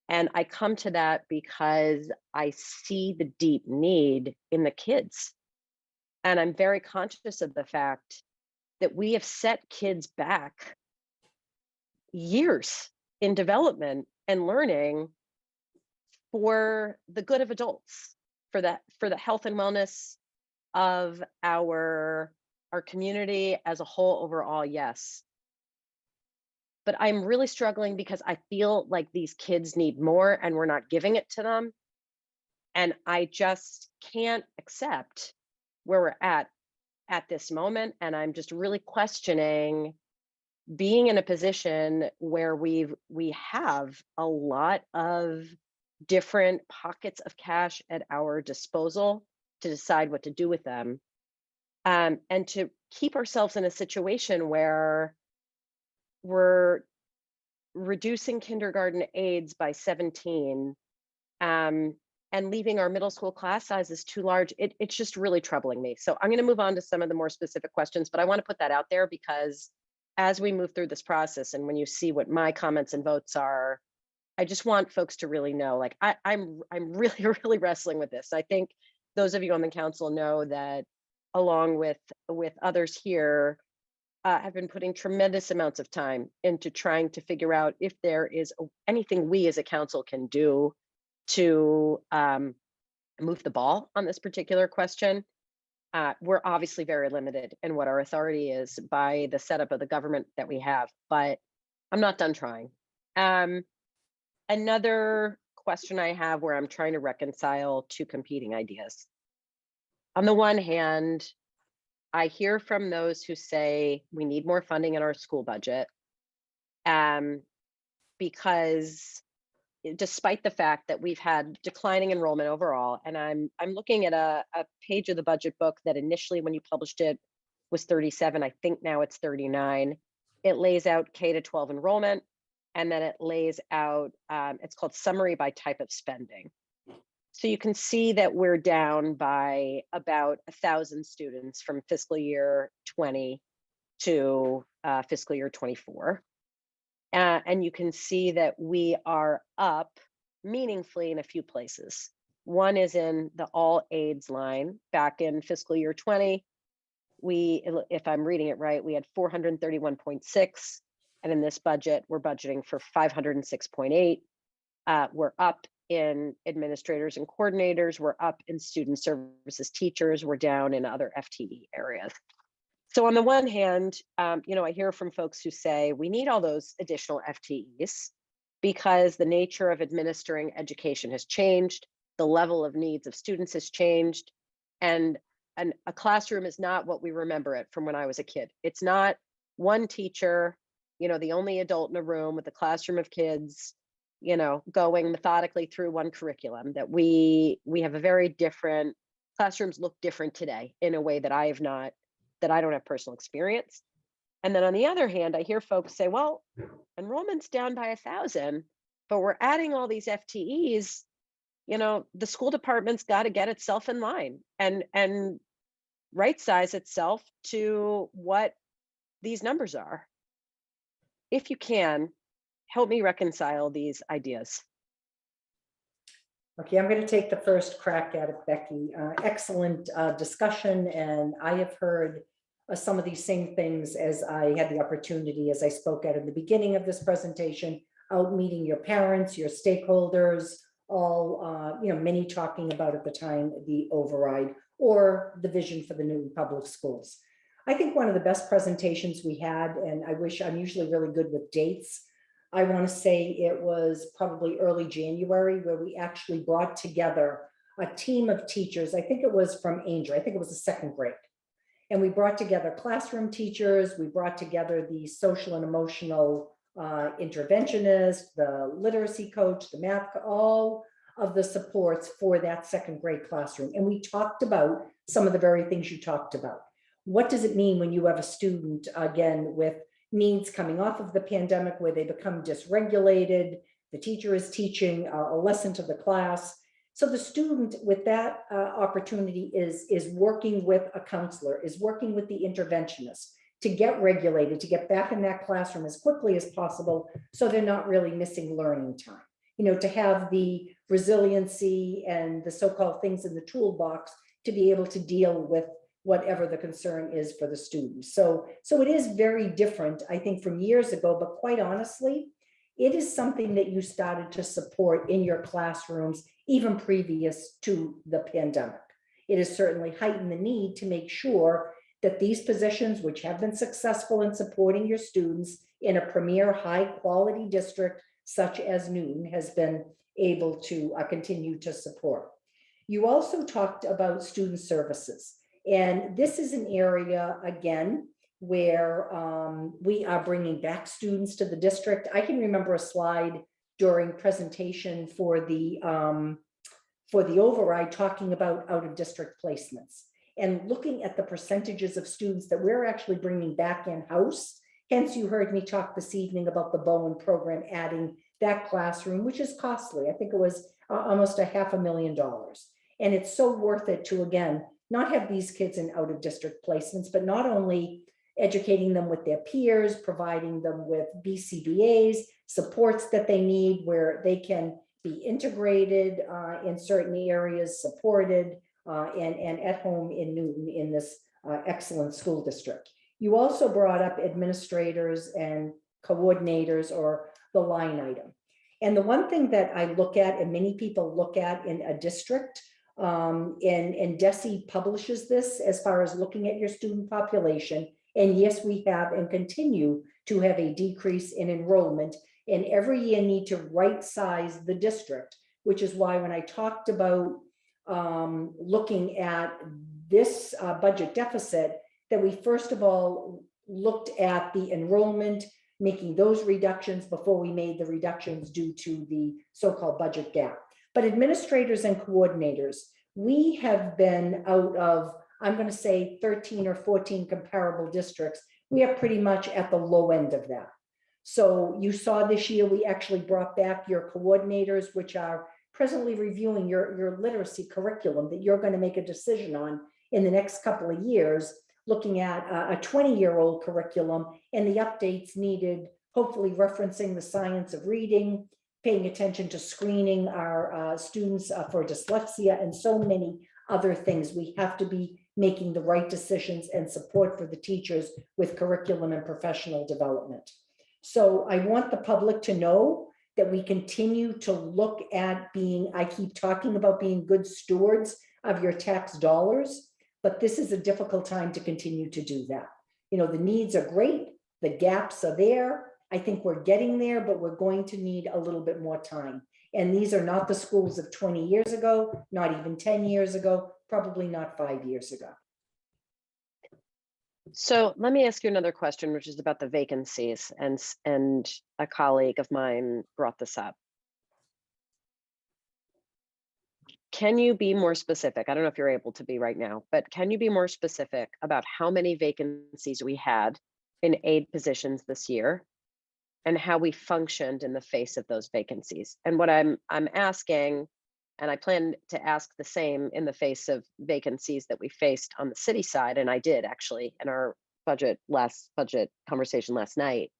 And I come to that because I see the deep need in the kids. And I'm very conscious of the fact that we have set kids back years in development and learning for the good of adults, for the health and wellness of our community as a whole overall, yes. But I'm really struggling because I feel like these kids need more and we're not giving it to them. And I just can't accept where we're at this moment. And I'm just really questioning being in a position where we have a lot of different pockets of cash at our disposal to decide what to do with them. And to keep ourselves in a situation where we're reducing kindergarten aides by 17 and leaving our middle school class sizes too large. It's just really troubling me. So I'm going to move on to some of the more specific questions, but I want to put that out there because as we move through this process and when you see what my comments and votes are, I just want folks to really know, like, I'm really, really wrestling with this. I think those of you on the council know that along with others here, have been putting tremendous amounts of time into trying to figure out if there is anything we as a council can do to move the ball on this particular question. We're obviously very limited in what our authority is by the setup of the government that we have, but I'm not done trying. Another question I have where I'm trying to reconcile two competing ideas. On the one hand, I hear from those who say we need more funding in our school budget because despite the fact that we've had declining enrollment overall, and I'm looking at a page of the budget book that initially when you published it was 37, I think now it's 39. It lays out K-12 enrollment, and then it lays out, it's called summary by type of spending. So you can see that we're down by about 1,000 students from fiscal year 20 to fiscal year 24. And you can see that we are up meaningfully in a few places. One is in the all aids line. Back in fiscal year 20, if I'm reading it right, we had 431.6. And in this budget, we're budgeting for 506.8. We're up in administrators and coordinators, we're up in student services teachers, we're down in other FTE areas. So on the one hand, I hear from folks who say we need all those additional FTEs because the nature of administering education has changed, the level of needs of students has changed, and a classroom is not what we remember it from when I was a kid. It's not one teacher, the only adult in a room with a classroom of kids, going methodically through one curriculum. That we have a very different, classrooms look different today in a way that I don't have personal experience. And then on the other hand, I hear folks say, well, enrollment's down by 1,000, but we're adding all these FTEs. The school department's got to get itself in line and right size itself to what these numbers are. If you can, help me reconcile these ideas. Okay, I'm going to take the first crack at it, Becky. Excellent discussion, and I have heard some of these same things as I had the opportunity, as I spoke at in the beginning of this presentation, out meeting your parents, your stakeholders, all, many talking about at the time the override or the vision for the Newton Public Schools. I think one of the best presentations we had, and I wish I'm usually really good with dates, I want to say it was probably early January, where we actually brought together a team of teachers. I think it was from Angel. I think it was the second grade. And we brought together classroom teachers. We brought together the social and emotional interventionist, the literacy coach, the math, all of the supports for that second grade classroom. And we talked about some of the very things you talked about. What does it mean when you have a student, again, with needs coming off of the pandemic where they become dysregulated? The teacher is teaching a lesson to the class. So the student with that opportunity is working with a counselor, is working with the interventionist to get regulated, to get back in that classroom as quickly as possible, so they're not really missing learning time. You know, to have the resiliency and the so-called things in the toolbox to be able to deal with whatever the concern is for the students. So it is very different, I think, from years ago, but quite honestly, it is something that you started to support in your classrooms even previous to the pandemic. It has certainly heightened the need to make sure that these positions, which have been successful in supporting your students in a premier high quality district such as Newton, has been able to continue to support. You also talked about student services. And this is an area, again, where we are bringing back students to the district. I can remember a slide during presentation for the override talking about out of district placements and looking at the percentages of students that we're actually bringing back in-house. Hence, you heard me talk this evening about the Bowen program, adding that classroom, which is costly. I think it was almost $500,000. And it's so worth it to, again, not have these kids in out of district placements, but not only educating them with their peers, providing them with BCBAs, supports that they need where they can be integrated in certain areas, supported and at home in Newton in this excellent school district. You also brought up administrators and coordinators, or the line item. And the one thing that I look at, and many people look at in a district, and DESE publishes this as far as looking at your student population. And yes, we have and continue to have a decrease in enrollment, and every year need to right size the district, which is why when I talked about looking at this budget deficit, that we first of all looked at the enrollment, making those reductions before we made the reductions due to the so-called budget gap. But administrators and coordinators, we have been out of, I'm going to say 13 or 14 comparable districts. We are pretty much at the low end of that. So you saw this year, we actually brought back your coordinators, which are presently reviewing your literacy curriculum that you're going to make a decision on in the next couple of years, looking at a 20-year-old curriculum and the updates needed, hopefully referencing the science of reading, paying attention to screening our students for dyslexia, and so many other things. We have to be making the right decisions and support for the teachers with curriculum and professional development. So I want the public to know that we continue to look at being, I keep talking about being good stewards of your tax dollars, but this is a difficult time to continue to do that. You know, the needs are great, the gaps are there. I think we're getting there, but we're going to need a little bit more time. And these are not the schools of 20 years ago, not even 10 years ago, probably not 5 years ago. So let me ask you another question, which is about the vacancies, and a colleague of mine brought this up. Can you be more specific? I don't know if you're able to be right now, but can you be more specific about how many vacancies we had in aide positions this year and how we functioned in the face of those vacancies? And what I'm asking, and I plan to ask the same in the face of vacancies that we faced on the city side, and I did actually in our budget conversation last night.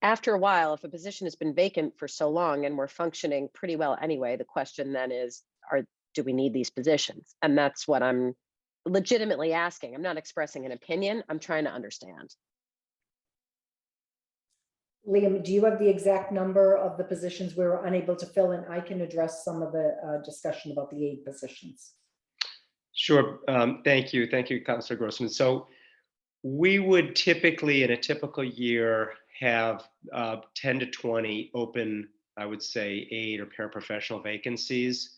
After a while, if a position has been vacant for so long and we're functioning pretty well anyway, the question then is, do we need these positions? And that's what I'm legitimately asking. I'm not expressing an opinion. I'm trying to understand. Liam, do you have the exact number of the positions we were unable to fill? And I can address some of the discussion about the aide positions. Sure. Thank you, Councilor Grossman. So we would typically, in a typical year, have 10 to 20 open, I would say, aide or paraprofessional vacancies.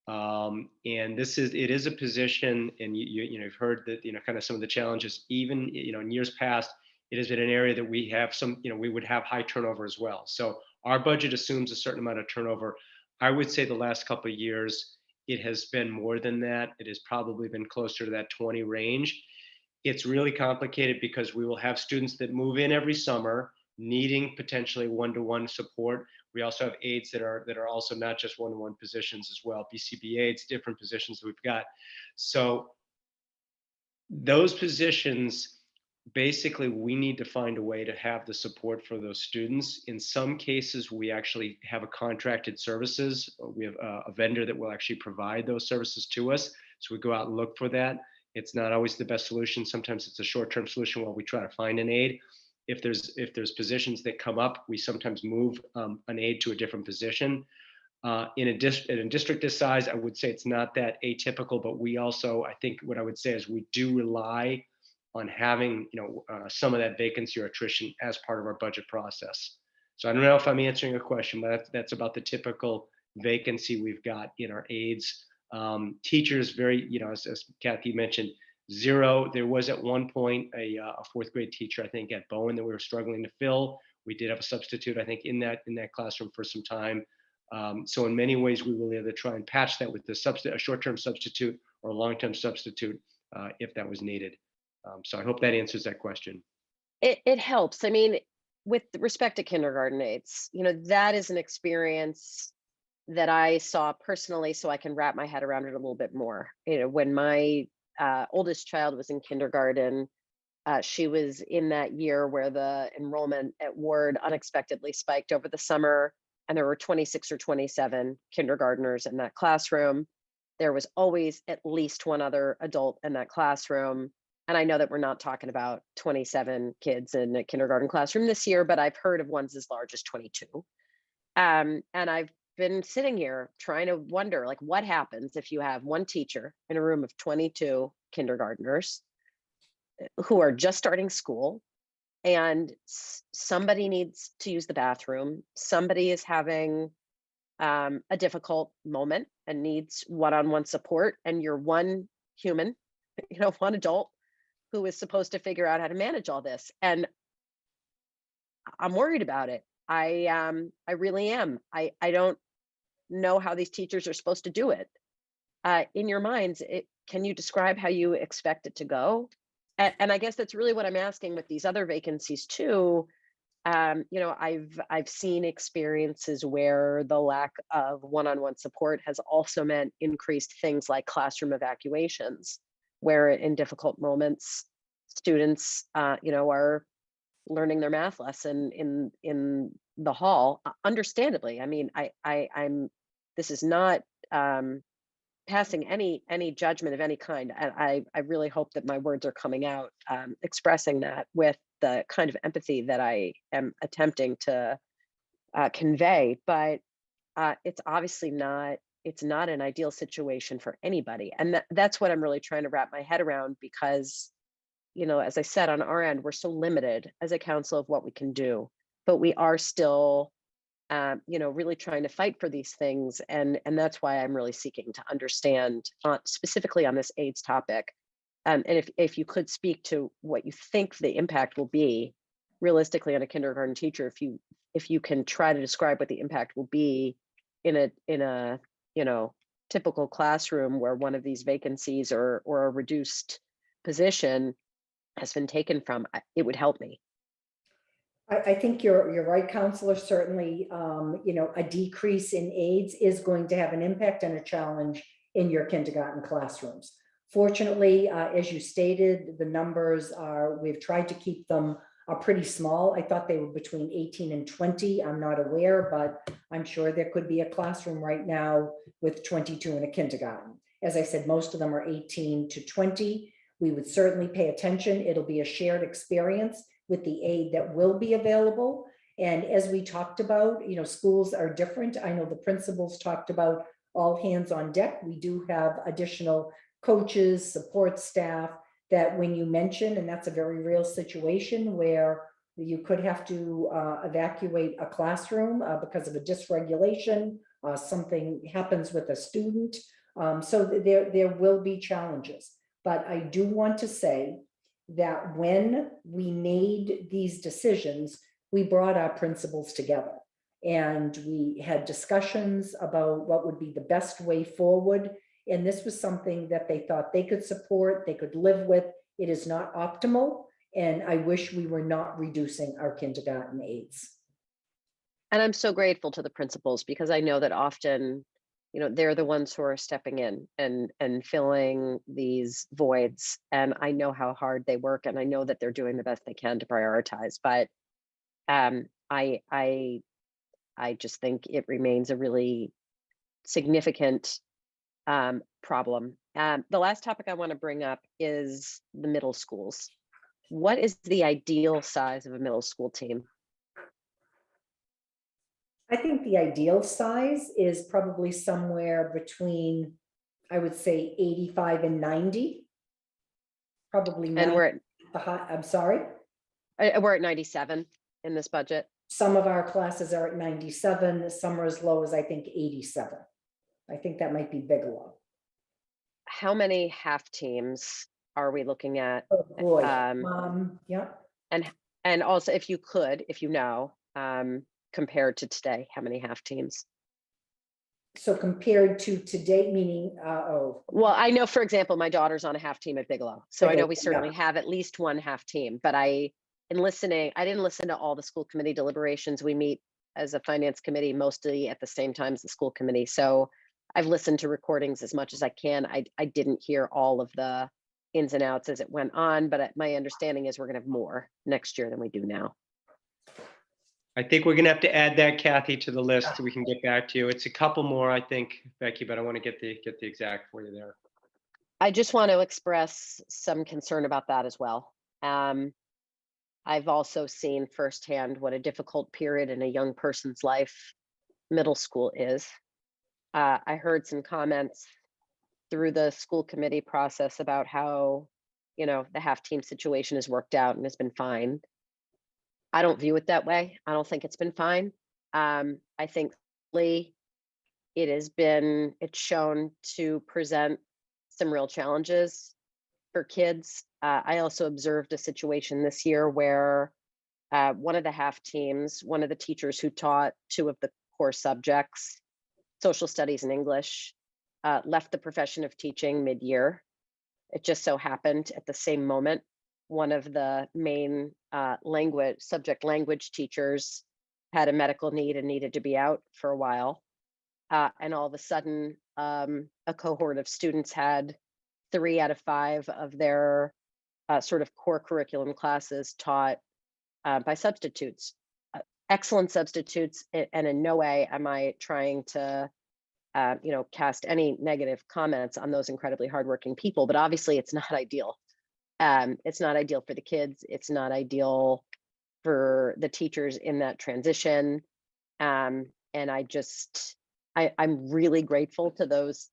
And it is a position, and you've heard that, kind of some of the challenges, even, in years past, it has been an area that we have we would have high turnover as well. So our budget assumes a certain amount of turnover. I would say the last couple of years, it has been more than that. It has probably been closer to that 20 range. It's really complicated because we will have students that move in every summer needing potentially one-to-one support. We also have aides that are also not just one-to-one positions as well, BCB aides, different positions that we've got. So those positions, basically, we need to find a way to have the support for those students. In some cases, we actually have a contracted services. We have a vendor that will actually provide those services to us. So we go out and look for that. It's not always the best solution. Sometimes it's a short-term solution while we try to find an aide. If there's positions that come up, we sometimes move an aide to a different position. In a district this size, I would say it's not that atypical, but we also, I think what I would say is we do rely on having, some of that vacancy or attrition as part of our budget process. So I don't know if I'm answering your question, but that's about the typical vacancy we've got in our aides. Teachers, very, as Kathy mentioned, 0. There was at one point a 4th grade teacher, I think, at Bowen that we were struggling to fill. We did have a substitute, I think, in that classroom for some time. So in many ways, we will either try and patch that with a short-term substitute or a long-term substitute if that was needed. So I hope that answers that question. It helps. I mean, with respect to kindergarten aides, that is an experience that I saw personally, so I can wrap my head around it a little bit more. When my oldest child was in kindergarten, she was in that year where the enrollment at Ward unexpectedly spiked over the summer, and there were 26 or 27 kindergartners in that classroom. There was always at least one other adult in that classroom. And I know that we're not talking about 27 kids in a kindergarten classroom this year, but I've heard of ones as large as 22. And I've been sitting here trying to wonder, like, what happens if you have one teacher in a room of 22 kindergartners who are just starting school, and somebody needs to use the bathroom, somebody is having a difficult moment and needs one-on-one support, and you're one human, one adult who is supposed to figure out how to manage all this. And I'm worried about it. I really am. I don't know how these teachers are supposed to do it. In your minds, can you describe how you expect it to go? And I guess that's really what I'm asking with these other vacancies too. I've seen experiences where the lack of one-on-one support has also meant increased things like classroom evacuations, where in difficult moments, students, are learning their math lesson in the hall, understandably. I mean, this is not passing any judgment of any kind. And I really hope that my words are coming out, expressing that with the kind of empathy that I am attempting to convey. But it's obviously not an ideal situation for anybody. And that's what I'm really trying to wrap my head around, because, as I said, on our end, we're so limited as a council of what we can do, but we are still really trying to fight for these things. And that's why I'm really seeking to understand specifically on this AIDS topic. And if you could speak to what you think the impact will be realistically on a kindergarten teacher, if you can try to describe what the impact will be in a typical classroom where one of these vacancies or a reduced position has been taken from, it would help me. I think you're right, Counselor. Certainly, a decrease in aides is going to have an impact and a challenge in your kindergarten classrooms. Fortunately, as you stated, the numbers we've tried to keep them pretty small. I thought they were between 18 and 20. I'm not aware, but I'm sure there could be a classroom right now with 22 in a kindergarten. As I said, most of them are 18 to 20. We would certainly pay attention. It'll be a shared experience with the aid that will be available. And as we talked about, schools are different. I know the principals talked about all hands on deck. We do have additional coaches, support staff that when you mention, and that's a very real situation where You could have to evacuate a classroom because of a dysregulation. Something happens with a student. So there will be challenges. But I do want to say that when we made these decisions, we brought our principals together and we had discussions about what would be the best way forward. And this was something that they thought they could support, they could live with. It is not optimal. And I wish we were not reducing our kindergarten aides. And I'm so grateful to the principals because I know that often, you know, they're the ones who are stepping in and filling these voids. And I know how hard they work, and I know that they're doing the best they can to prioritize. But I just think it remains a really significant problem. The last topic I want to bring up is the middle schools. What is the ideal size of a middle school team? I think the ideal size is probably somewhere between, I would say 85 and 90. Probably. And we're I'm sorry. We're at 97 in this budget. Some of our classes are at 97. Some are as low as I think 87. I think that might be Bigelow. How many half teams are we looking at? Oh boy. Yeah. And also, if you could, if you know, compared to today, how many half teams? So compared to today, meaning, Well, I know, for example, my daughter's on a half team at Bigelow. So I know we certainly yeah. have at least one half team, but I didn't listen to all the school committee deliberations. We meet as a finance committee mostly at the same time as the school committee. So I've listened to recordings as much as I can. I didn't hear all of the ins and outs as it went on, but my understanding is we're going to have more next year than we do now. I think we're gonna have to add that, Kathy, to the list so we can get back to you. It's a couple more, I think, Becky, but I want to get the exact for you there. I just want to express some concern about that as well. I've also seen firsthand what a difficult period in a young person's life middle school is. I heard some comments through the school committee process about how, you know, the half team situation has worked out and has been fine. I don't view it that way. I don't think it's been fine. I think it's shown to present some real challenges for kids. I also observed a situation this year where one of the half teams, one of the teachers who taught two of the core subjects, social studies and English, left the profession of teaching mid-year. It just so happened at the same moment, one of the main subject language teachers had a medical need and needed to be out for a while. And all of a sudden, a cohort of students had 3 out of 5 of their sort of core curriculum classes taught by substitutes. Excellent substitutes, and in no way am I trying to cast any negative comments on those incredibly hardworking people, but obviously it's not ideal. It's not ideal for the kids. It's not ideal for the teachers in that transition. And I'm really grateful to those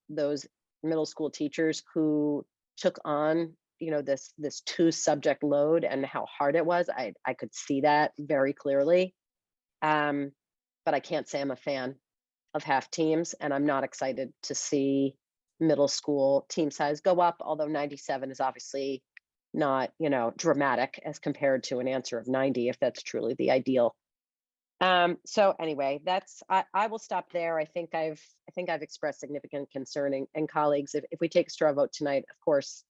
middle school teachers who took on, this 2 subject load and how hard it was. I could see that very clearly. But I can't say I'm a fan of half teams, and I'm not excited to see middle school team size go up, although 97 is obviously not, dramatic as compared to an answer of 90, if that's truly the ideal. So anyway, I will stop there. I think I've expressed significant concern, and colleagues, if we take a straw vote tonight, of course,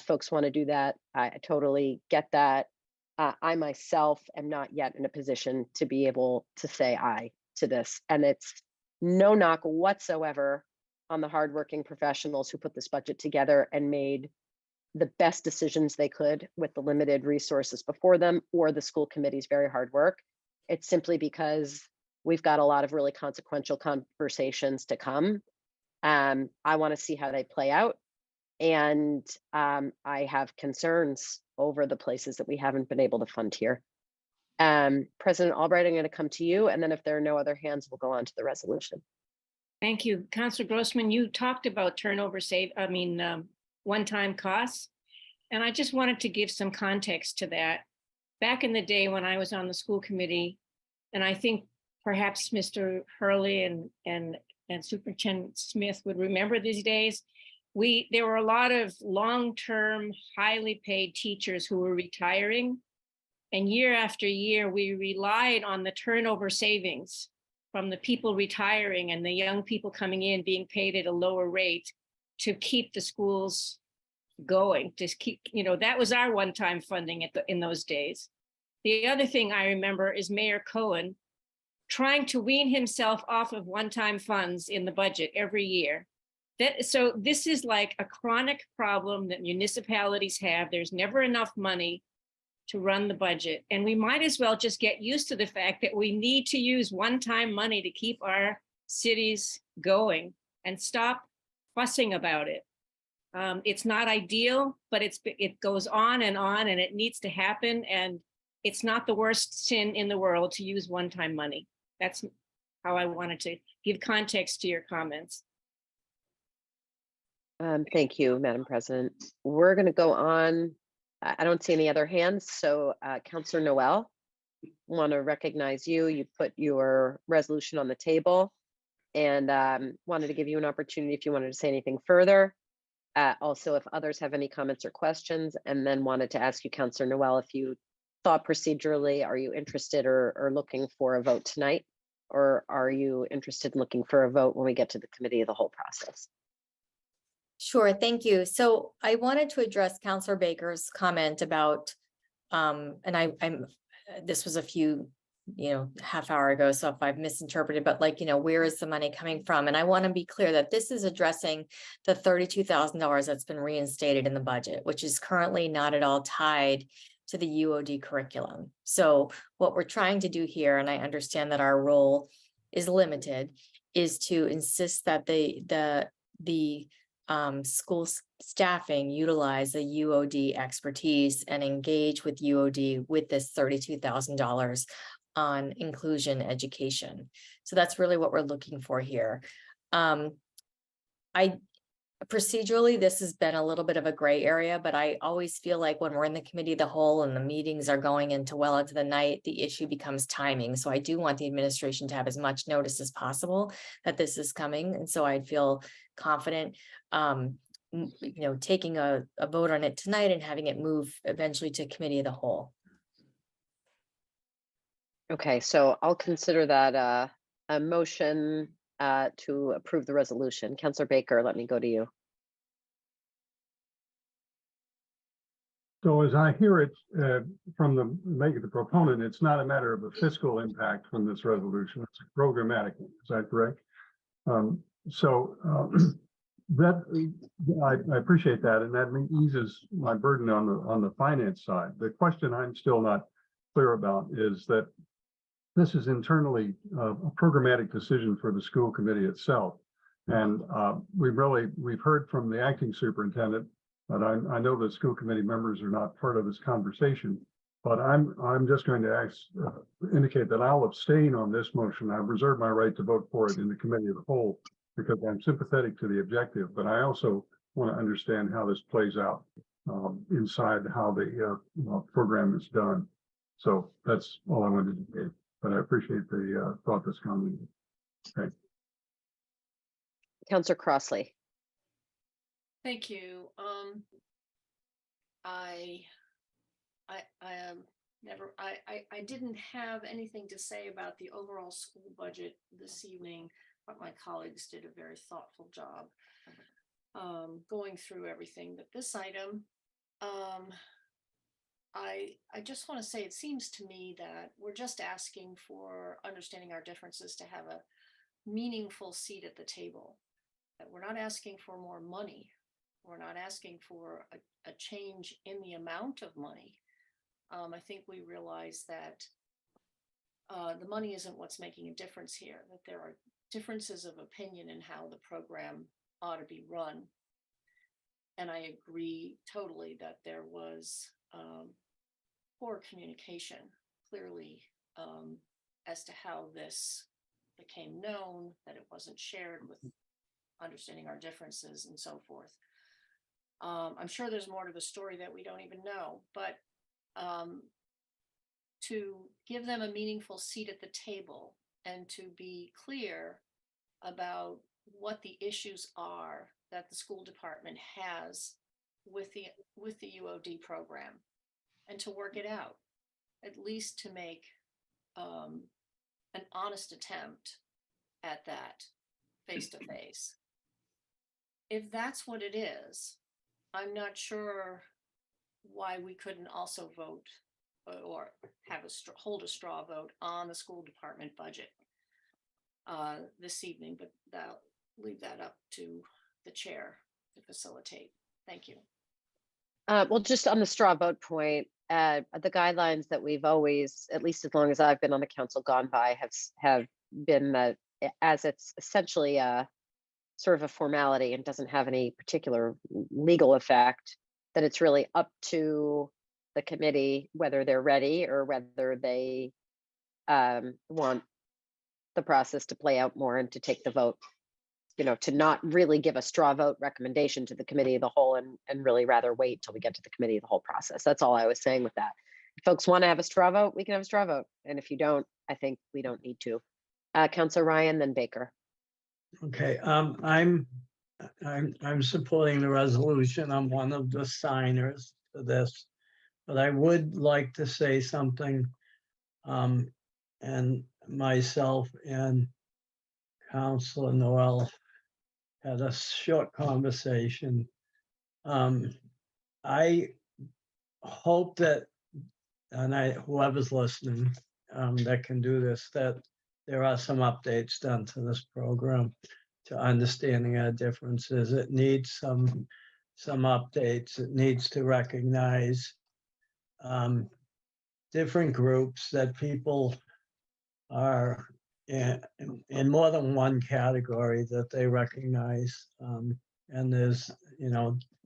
folks want to do that. I totally get that. I myself am not yet in a position to be able to say aye to this, and it's no knock whatsoever on the hardworking professionals who put this budget together and made the best decisions they could with the limited resources before them, or the school committee's very hard work. It's simply because we've got a lot of really consequential conversations to come. I want to see how they play out. And I have concerns over the places that we haven't been able to fund here. President Albright, I'm going to come to you, and then if there are no other hands, we'll go on to the resolution. Thank you. Councilor Grossman, you talked about one-time costs. And I just wanted to give some context to that. back in the day when I was on the school committee, and I think perhaps Mr. Hurley and Superintendent Smith would remember these days, there were a lot of long-term, highly paid teachers who were retiring. And year after year, we relied on the turnover savings from the people retiring and the young people coming in being paid at a lower rate to keep the schools going, to keep, that was our one-time funding in those days. The other thing I remember is Mayor Cohen trying to wean himself off of one-time funds in the budget every year. So this is like a chronic problem that municipalities have. There's never enough money to run the budget. And we might as well just get used to the fact that we need to use one-time money to keep our cities going and stop fussing about it. It's not ideal, but it goes on and it needs to happen. And it's not the worst sin in the world to use one-time money. That's how I wanted to give context to your comments. Thank you, Madam President. We're going to go on. I don't see any other hands. So Councillor Noel, want to recognize you. You put your resolution on the table and wanted to give you an opportunity if you wanted to say anything further. Also, if others have any comments or questions, and then wanted to ask you, Councillor Noel, if you thought procedurally, are you interested or looking for a vote tonight? Or are you interested in looking for a vote when we get to the committee of the whole process? Sure, thank you. So I wanted to address Councillor Baker's comment about, and this was a few, half hour ago, so if I've misinterpreted, but where is the money coming from? And I want to be clear that this is addressing the $32,000 that's been reinstated in the budget, which is currently not at all tied to the UOD curriculum. So what we're trying to do here, and I understand that our role is limited, is to insist that the school staffing utilize the UOD expertise and engage with UOD with this $32,000 on inclusion education. So that's really what we're looking for here. Procedurally, this has been a little bit of a gray area, but I always feel like when we're in the committee of the whole and the meetings are going well into the night, the issue becomes timing. So I do want the administration to have as much notice as possible that this is coming. And so I'd feel confident, taking a vote on it tonight and having it move eventually to committee of the whole. Okay, so I'll consider that a motion to approve the resolution. Councillor Baker, let me go to you. So as I hear it from the proponent, it's not a matter of a fiscal impact from this resolution. It's a programmatic one. Is that correct? I appreciate that, and that eases my burden on the finance side. The question I'm still not clear about is that this is internally a programmatic decision for the school committee itself. And we've heard from the acting superintendent, but I know the school committee members are not part of this conversation. But I'm just going to indicate that I'll abstain on this motion. I've reserved my right to vote for it in the committee of the whole because I'm sympathetic to the objective, but I also want to understand how this plays out inside how the program is done. So that's all I wanted to do. But I appreciate the thought that's coming. Okay. Councillor Crossley. Thank you. I didn't have anything to say about the overall school budget this evening, but my colleagues did a very thoughtful job going through everything. But this item, I just want to say, it seems to me that we're just asking for understanding our differences to have a meaningful seat at the table. That we're not asking for more money. We're not asking for a change in the amount of money. I think we realize that the money isn't what's making a difference here, that there are differences of opinion in how the program ought to be run. And I agree totally that there was poor communication, clearly, as to how this became known, that it wasn't shared with understanding our differences and so forth. I'm sure there's more to the story that we don't even know, but to give them a meaningful seat at the table and to be clear about what the issues are that the school department has with the UOD program, and to work it out, at least to make an honest attempt at that face to face. If that's what it is, I'm not sure why we couldn't also vote or have hold a straw vote on the school department budget this evening, but leave that up to the chair to facilitate. Thank you. Well, just on the straw vote point, the guidelines that we've always, at least as long as I've been on the council, gone by have been as it's essentially a sort of a formality and doesn't have any particular legal effect, that it's really up to the committee whether they're ready or whether they want the process to play out more and to take the vote, to not really give a straw vote recommendation to the committee of the whole and really rather wait till we get to the committee of the whole process. That's all I was saying with that. If folks want to have a straw vote, we can have a straw vote. And if you don't, I think we don't need to. Councilor Ryan, then Baker. Okay, I'm supporting the resolution. I'm one of the signers to this, but I would like to say something. And myself and Councilor Noel had a short conversation. I hope that, and whoever's listening, that can do this, that there are some updates done to this program to understanding our differences. It needs some updates. It needs to recognize different groups, that people are in more than one category that they recognize. And there's,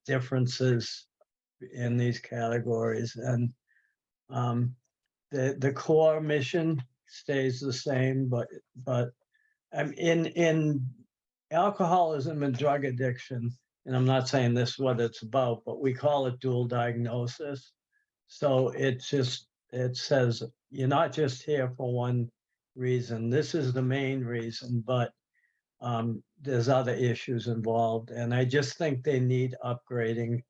differences in these categories. And the core mission stays the same, but in alcoholism and drug addiction, and I'm not saying this is what it's about, but we call it dual diagnosis. So it says you're not just here for one reason. This is the main reason, but there's other issues involved. And I just think they need updating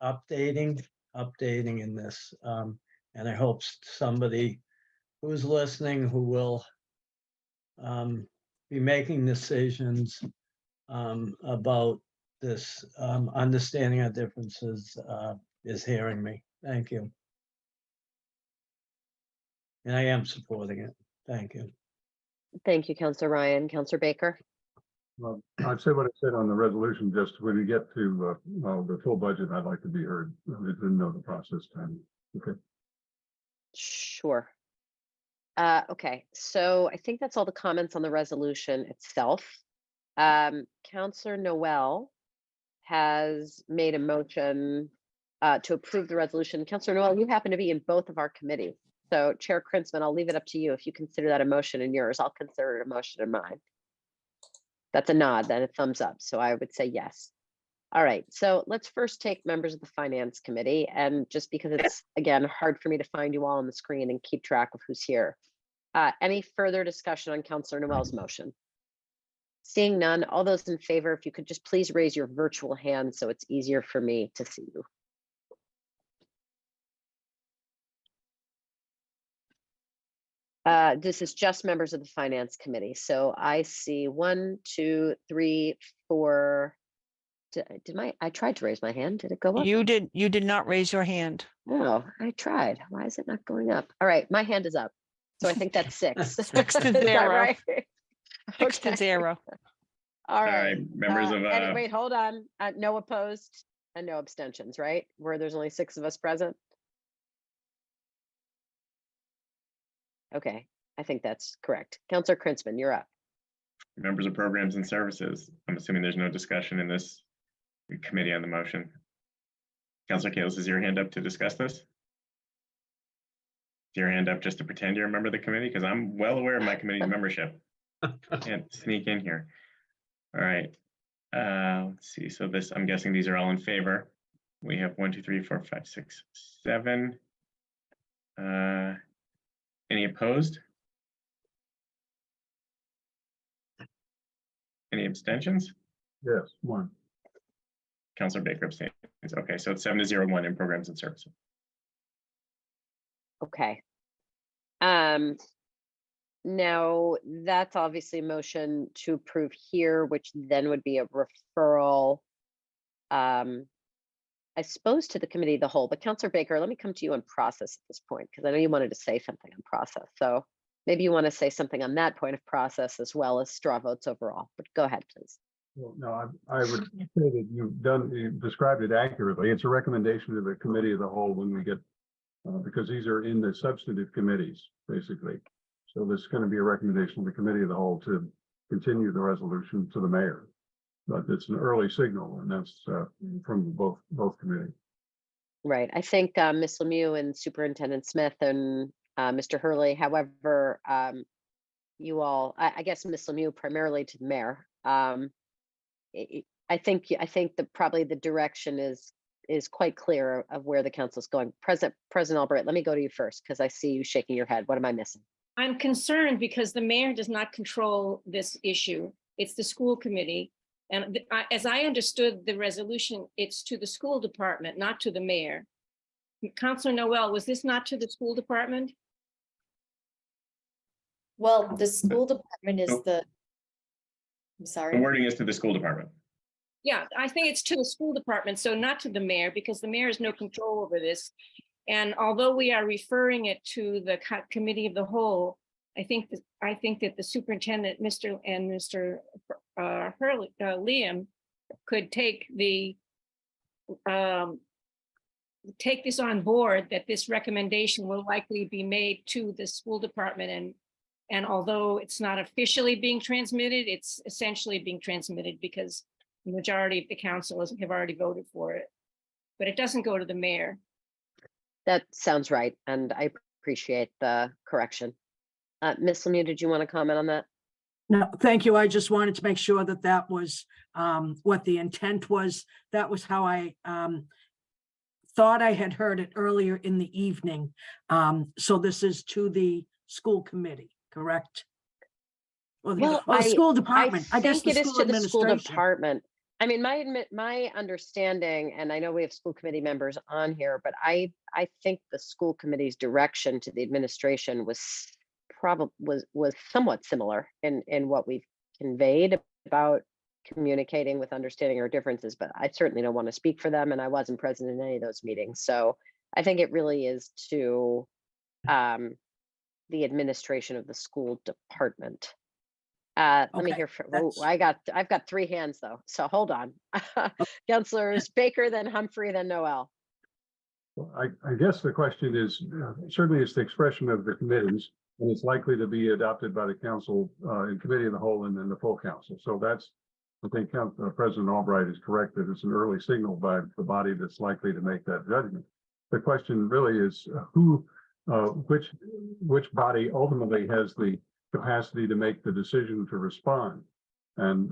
in this. And I hope somebody who's listening, who will be making decisions about this, understanding our differences, is hearing me. Thank you. And I am supporting it. Thank you. Thank you, Councilor Ryan. Councilor Baker. Well, I'd say what I said on the resolution, just when we get to the full budget, I'd like to be heard. I didn't know the process time. Okay. Sure. Okay, so I think that's all the comments on the resolution itself. Councilor Noel has made a motion to approve the resolution. Councilor Noel, you happen to be in both of our committees. So Chair Krinsman, I'll leave it up to you. If you consider that a motion in yours, I'll consider it a motion in mine. That's a nod, then a thumbs up. So I would say yes. All right, so let's first take members of the Finance Committee. And just because it's, again, hard for me to find you all on the screen and keep track of who's here. Any further discussion on Councilor Noel's motion? Seeing none, all those in favor, if you could just please raise your virtual hand so it's easier for me to see you. This is just members of the Finance Committee. So I see 1, 2, 3, 4. I tried to raise my hand. Did it go up? You did not raise your hand. No, I tried. Why is it not going up? All right, my hand is up. So I think that's 6. 6 to Is that 0. right? 6 to Okay. 0. All right. Members of Wait, hold on. No opposed and no abstentions, right? Where there's only 6 of us present. Okay, I think that's correct. Councilor Krinsman, you're up. members of Programs and Services. I'm assuming there's no discussion in this committee on the motion. Councilor Kales, is your hand up to discuss this? Is your hand up just to pretend you're a member of the committee? Because I'm well aware of my committee's membership. Can't sneak in here. All right. Let's see. So this, I'm guessing these are all in favor. We have 1, 2, 3, 4, 5, 6, 7. Any opposed? Any abstentions? Yes, one. Counselor Baker abstains. Okay, so it's 7-0-1 in programs and services. Okay. Now that's obviously a motion to approve here, which then would be a referral. I suppose to the committee of the whole, but Counselor Baker, let me come to you on process at this point, because I know you wanted to say something on process. So maybe you want to say something on that point of process as well as straw votes overall, but go ahead, please. Well, no, I would say that you described it accurately. It's a recommendation to the committee of the whole when we get, because these are in the substantive committees, basically. So this is going to be a recommendation of the committee of the whole to continue the resolution to the mayor. But it's an early signal, and that's from both committees. Right. I think Ms. Lemieux and Superintendent Smith and Mr. Hurley, however, you all, I guess Ms. Lemieux primarily to the mayor. I think that probably the direction is quite clear of where the council's going. President Albright, let me go to you first because I see you shaking your head. What am I missing? I'm concerned because the mayor does not control this issue. It's the school committee. And as I understood the resolution, it's to the school department, not to the mayor. Councilor Noel, was this not to the school department? Well, the school department is I'm The sorry. wording is to the school department. Yeah, I think it's to the school department, so not to the mayor, because the mayor has no control over this. And although we are referring it to the committee of the whole, I think that the superintendent, Mr. Hurley, Liam, could take this on board, that this recommendation will likely be made to the school department. And although it's not officially being transmitted, it's essentially being transmitted because the majority of the council have already voted for it. But it doesn't go to the mayor. That sounds right, and I appreciate the correction. Ms. Lemieux, did you want to comment on that? No, thank you. I just wanted to make sure that that was what the intent was. That was how I thought I had heard it earlier in the evening. So this is to the school committee, correct? Or the school department. I guess think the it is school to the school administration. department. I mean, my understanding, and I know we have school committee members on here, but I think the school committee's direction to the administration was somewhat similar in what we've conveyed about communicating with understanding our differences, but I certainly don't want to speak for them, and I wasn't present in any of those meetings. So I think it really is to the administration of the school department. Let me hear from, I've got three hands though, so hold on. Councilors Baker, then Humphrey, then Noel. Well, I guess the question is, certainly it's the expression of the committees, and it's likely to be adopted by the council in committee of the whole and then the full council. So that's, I think President Albright is correct that it's an early signal by the body that's likely to make that judgment. The question really is which body ultimately has the capacity to make the decision to respond. And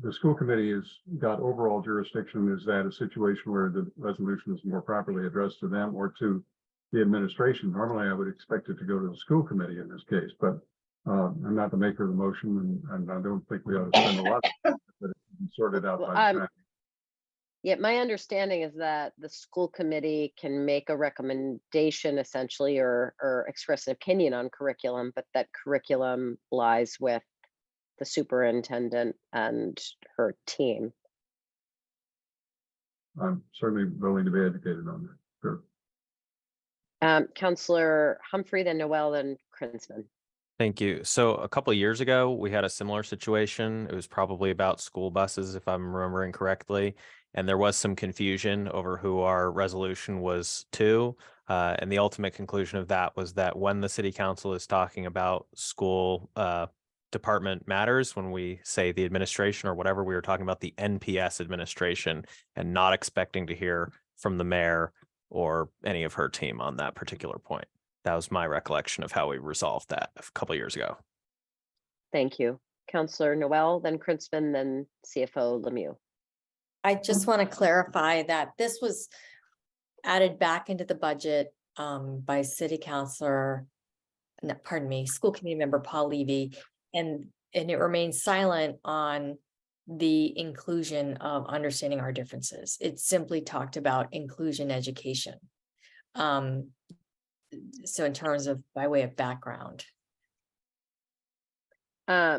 the school committee has got overall jurisdiction. Is that a situation where the resolution is more properly addressed to them or to the administration? Normally, I would expect it to go to the school committee in this case, but I'm not the maker of the motion, and I don't think we ought to spend a lot of time, but it can be sorted out by the time. Yeah, my understanding is that the school committee can make a recommendation essentially or express an opinion on curriculum, but that curriculum lies with the superintendent and her team. I'm certainly willing to be educated on that. Sure. Councilor Humphrey, then Noel, then Krinsman. Thank you. So a couple of years ago, we had a similar situation. It was probably about school buses, if I'm remembering correctly. And there was some confusion over who our resolution was to. And the ultimate conclusion of that was that when the city council is talking about school department matters, when we say the administration or whatever, we were talking about the NPS administration and not expecting to hear from the mayor or any of her team on that particular point. That was my recollection of how we resolved that a couple of years ago. Thank you. Councilor Noel, then Krinsman, then CFO Lemieux. I just want to clarify that this was added back into the budget by City Councilor, no, pardon me, School Committee Member Paul Levy, and it remains silent on the inclusion of understanding our differences. It simply talked about inclusion education. So in terms of, by way of background.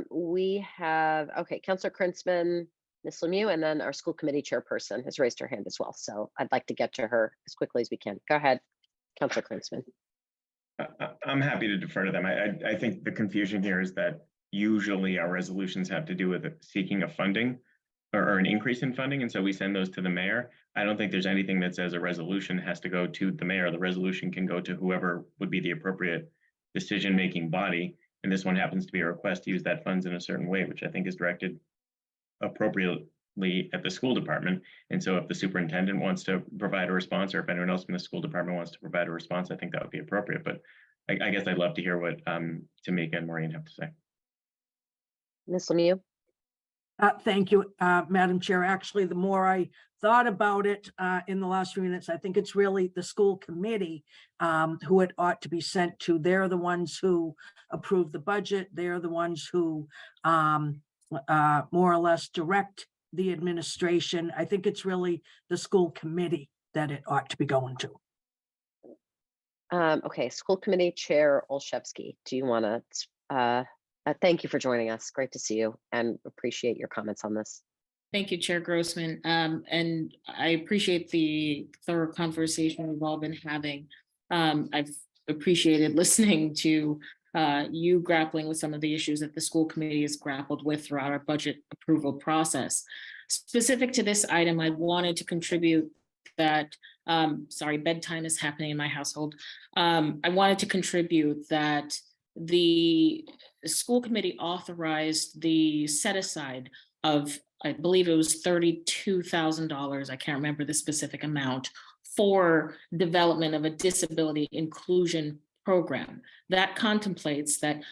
We have, okay, Councilor Krinsman, Ms. Lemieux, and then our school committee chairperson has raised her hand as well. So I'd like to get to her as quickly as we can. Go ahead, Councilor Krinsman. I'm happy to defer to them. I think the confusion here is that usually our resolutions have to do with seeking a funding or an increase in funding. And so we send those to the mayor. I don't think there's anything that says a resolution has to go to the mayor. The resolution can go to whoever would be the appropriate decision-making body. And this one happens to be a request to use that funds in a certain way, which I think is directed appropriately at the school department. And so if the superintendent wants to provide a response, or if anyone else from the school department wants to provide a response, I think that would be appropriate. But I guess I'd love to hear what Tamika and Maureen have to say. Ms. Lemieux? Thank you, Madam Chair. Actually, the more I thought about it in the last few minutes, I think it's really the school committee who it ought to be sent to. They're the ones who approve the budget. They're the ones who more or less direct the administration. I think it's really the school committee that it ought to be going to. Okay, School Committee Chair Olszewski, do you want to, thank you for joining us. Great to see you and appreciate your comments on this. Thank you, Chair Grossman. And I appreciate the thorough conversation we've all been having. I've appreciated listening to you grappling with some of the issues that the school committee has grappled with throughout our budget approval process. Specific to this item, I wanted to contribute that, sorry, bedtime is happening in my household. I wanted to contribute that the school committee authorized the set aside of, I believe it was $32,000, I can't remember the specific amount, for development of a disability inclusion program. That contemplates that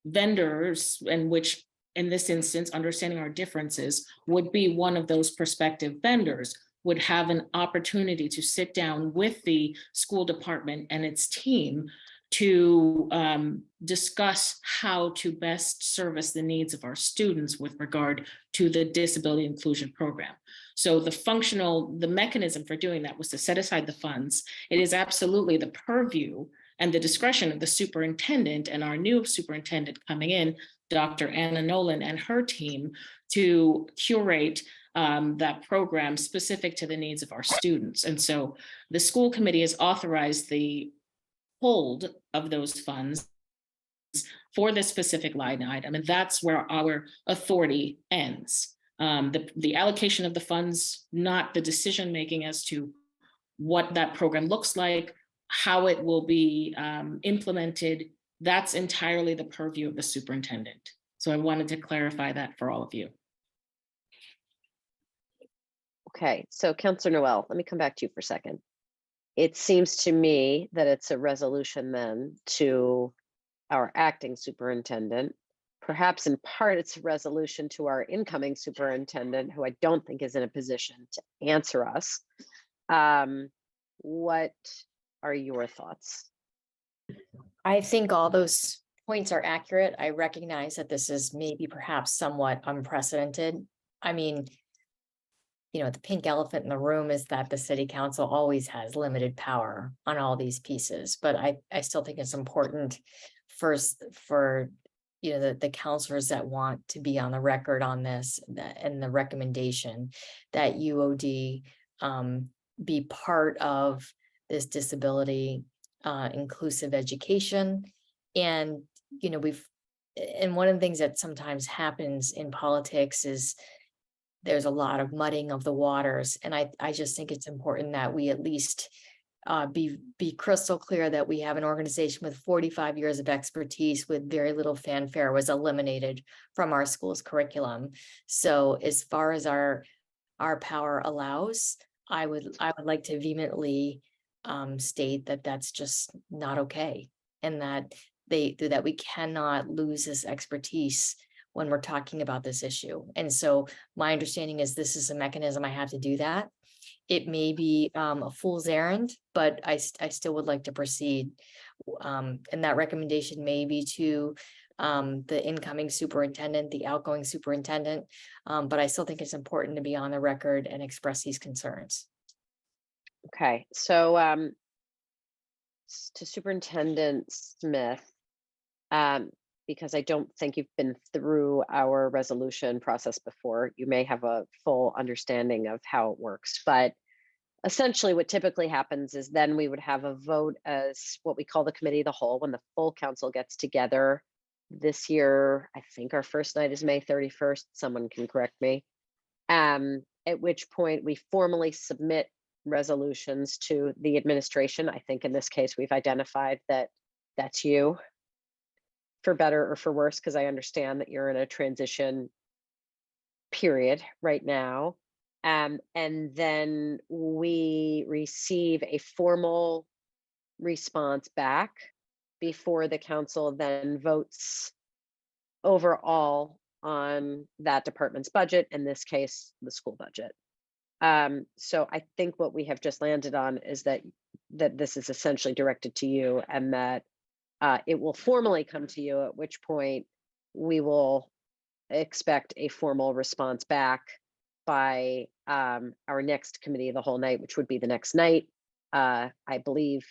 vendors, and which in this instance, understanding our differences, would be one of those prospective vendors, would have an opportunity to sit down with the school department and its team to discuss how to best service the needs of our students with regard to the disability inclusion program. So the mechanism for doing that was to set aside the funds. It is absolutely the purview and the discretion of the superintendent and our new superintendent coming in, Dr. Anna Nolan and her team, to curate that program specific to the needs of our students. And so the school committee has authorized the hold of those funds for this specific line item, and that's where our authority ends. The allocation of the funds, not the decision making as to what that program looks like, how it will be implemented. That's entirely the purview of the superintendent. So I wanted to clarify that for all of you. Okay, so Councilor Noel, let me come back to you for a second. It seems to me that it's a resolution then to our acting superintendent. Perhaps in part it's a resolution to our incoming superintendent, who I don't think is in a position to answer us. What are your thoughts? I think all those points are accurate. I recognize that this is maybe perhaps somewhat unprecedented. I mean, you know, the pink elephant in the room is that the city council always has limited power on all these pieces, but I still think it's important first for, you know, the counselors that want to be on the record on this, and the recommendation that UOD be part of this disability inclusive education. And, you know, and one of the things that sometimes happens in politics is there's a lot of mudding of the waters. And I just think it's important that we at least be crystal clear that we have an organization with 45 years of expertise with very little fanfare was eliminated from our school's curriculum. So as far as our power allows, I would like to vehemently state that that's just not okay, and that we cannot lose this expertise when we're talking about this issue. And so my understanding is this is a mechanism I have to do that. it may be a fool's errand, but I still would like to proceed. And that recommendation may be to the incoming superintendent, the outgoing superintendent. But I still think it's important to be on the record and express these concerns. Okay, so to Superintendent Smith, because I don't think you've been through our resolution process before, you may have a full understanding of how it works, but essentially what typically happens is then we would have a vote as what we call the committee of the whole, when the full council gets together. This year, I think our first night is May 31st. Someone can correct me. At which point we formally submit resolutions to the administration. I think in this case, we've identified that that's you, for better or for worse, because I understand that you're in a transition period right now. And then we receive a formal response back before the council then votes overall on that department's budget, in this case, the school budget. So I think what we have just landed on is that this is essentially directed to you, and that it will formally come to you, at which point we will expect a formal response back by our next committee of the whole night, which would be the next night. I believe,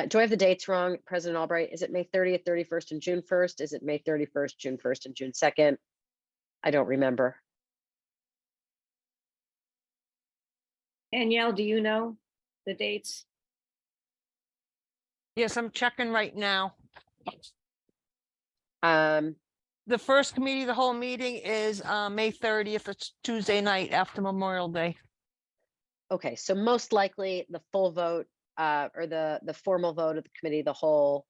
do I have the dates wrong, President Albright? Is it May 30th, 31st, and June 1st? Is it May 31st, June 1st, and June 2nd? I don't remember. Danielle, do you know the dates? Yes, I'm checking right now. Um, The first committee, the whole meeting is May 30th. It's Tuesday night after Memorial Day. Okay, so most likely the full vote or the formal vote of the committee of the whole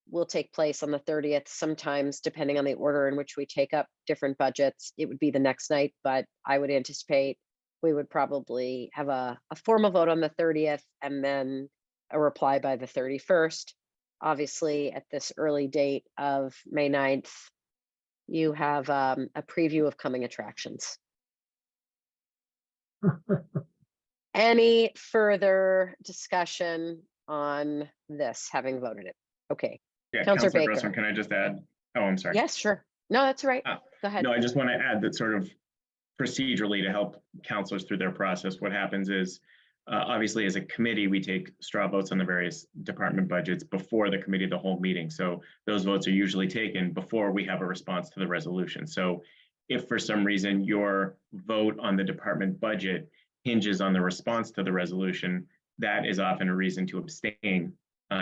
will take place on the 30th. Sometimes, depending on the order in which we take up different budgets, it would be the next night, but I would anticipate we would probably have a formal vote on the 30th and then a reply by the 31st. Obviously, at this early date of May 9th, you have a preview of coming attractions. Any further discussion on this, having voted it? Okay. Yeah, Counselor Counselor Baker. Grossman, can I just add? Oh, I'm sorry. Yes, sure. No, that's all right. Go ahead. No, I just want to add that sort of procedurally to help counselors through their process. What happens is, obviously, as a committee, we take straw votes on the various department budgets before the committee of the whole meeting. So those votes are usually taken before we have a response to the resolution. So if for some reason your vote on the department budget hinges on the response to the resolution, that is often a reason to abstain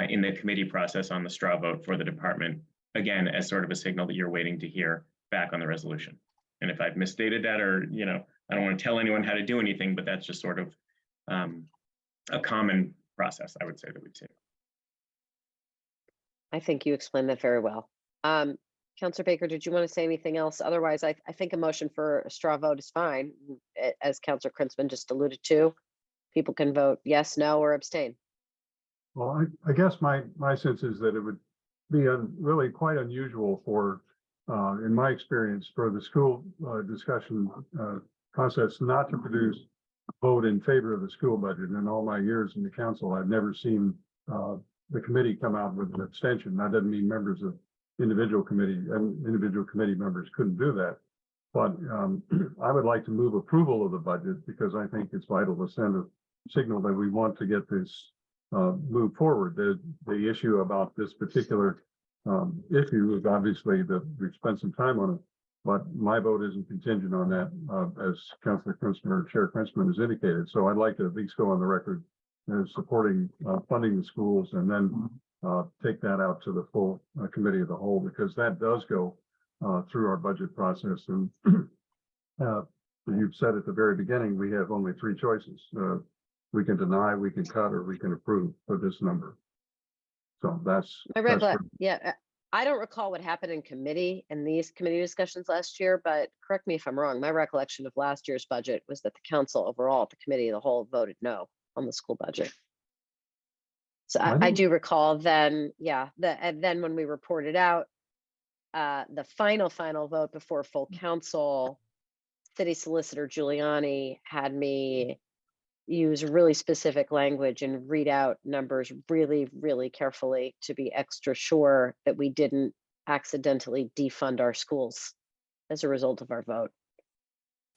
in the committee process on the straw vote for the department, again, as sort of a signal that you're waiting to hear back on the resolution. And if I've misstated that, or, I don't want to tell anyone how to do anything, but that's just sort of a common process, I would say, that we've seen. I think you explained that very well. Counselor Baker, did you want to say anything else? Otherwise, I think a motion for a straw vote is fine. As Counselor Krinsman just alluded to, people can vote yes, no, or abstain. Well, I guess my sense is that it would be really quite unusual for, in my experience, for the school discussion process not to produce a vote in favor of the school budget. In all my years in the council, I've never seen the committee come out with an abstention. That doesn't mean members of individual committee members couldn't do that. But I would like to move approval of the budget, because I think it's vital to send a signal that we want to get this move forward. The issue about this particular issue is obviously that we've spent some time on it, but my vote isn't contingent on that, as Councilor Krinsman or Chair Krinsman has indicated. So I'd like to at least go on the record as supporting funding the schools, and then take that out to the full committee of the whole, because that does go through our budget process. And you've said at the very beginning, we have only three choices. We can deny, we can cut, or we can approve for this number. So that's yeah. I don't recall what happened in committee in these committee discussions last year, but correct me if I'm wrong. My recollection of last year's budget was that the council overall, the committee of the whole, voted no on the school budget. So I do recall then, yeah, and then when we reported out the final vote before full council, City Solicitor Giuliani had me use really specific language and read out numbers really, really carefully to be extra sure that we didn't accidentally defund our schools as a result of our vote.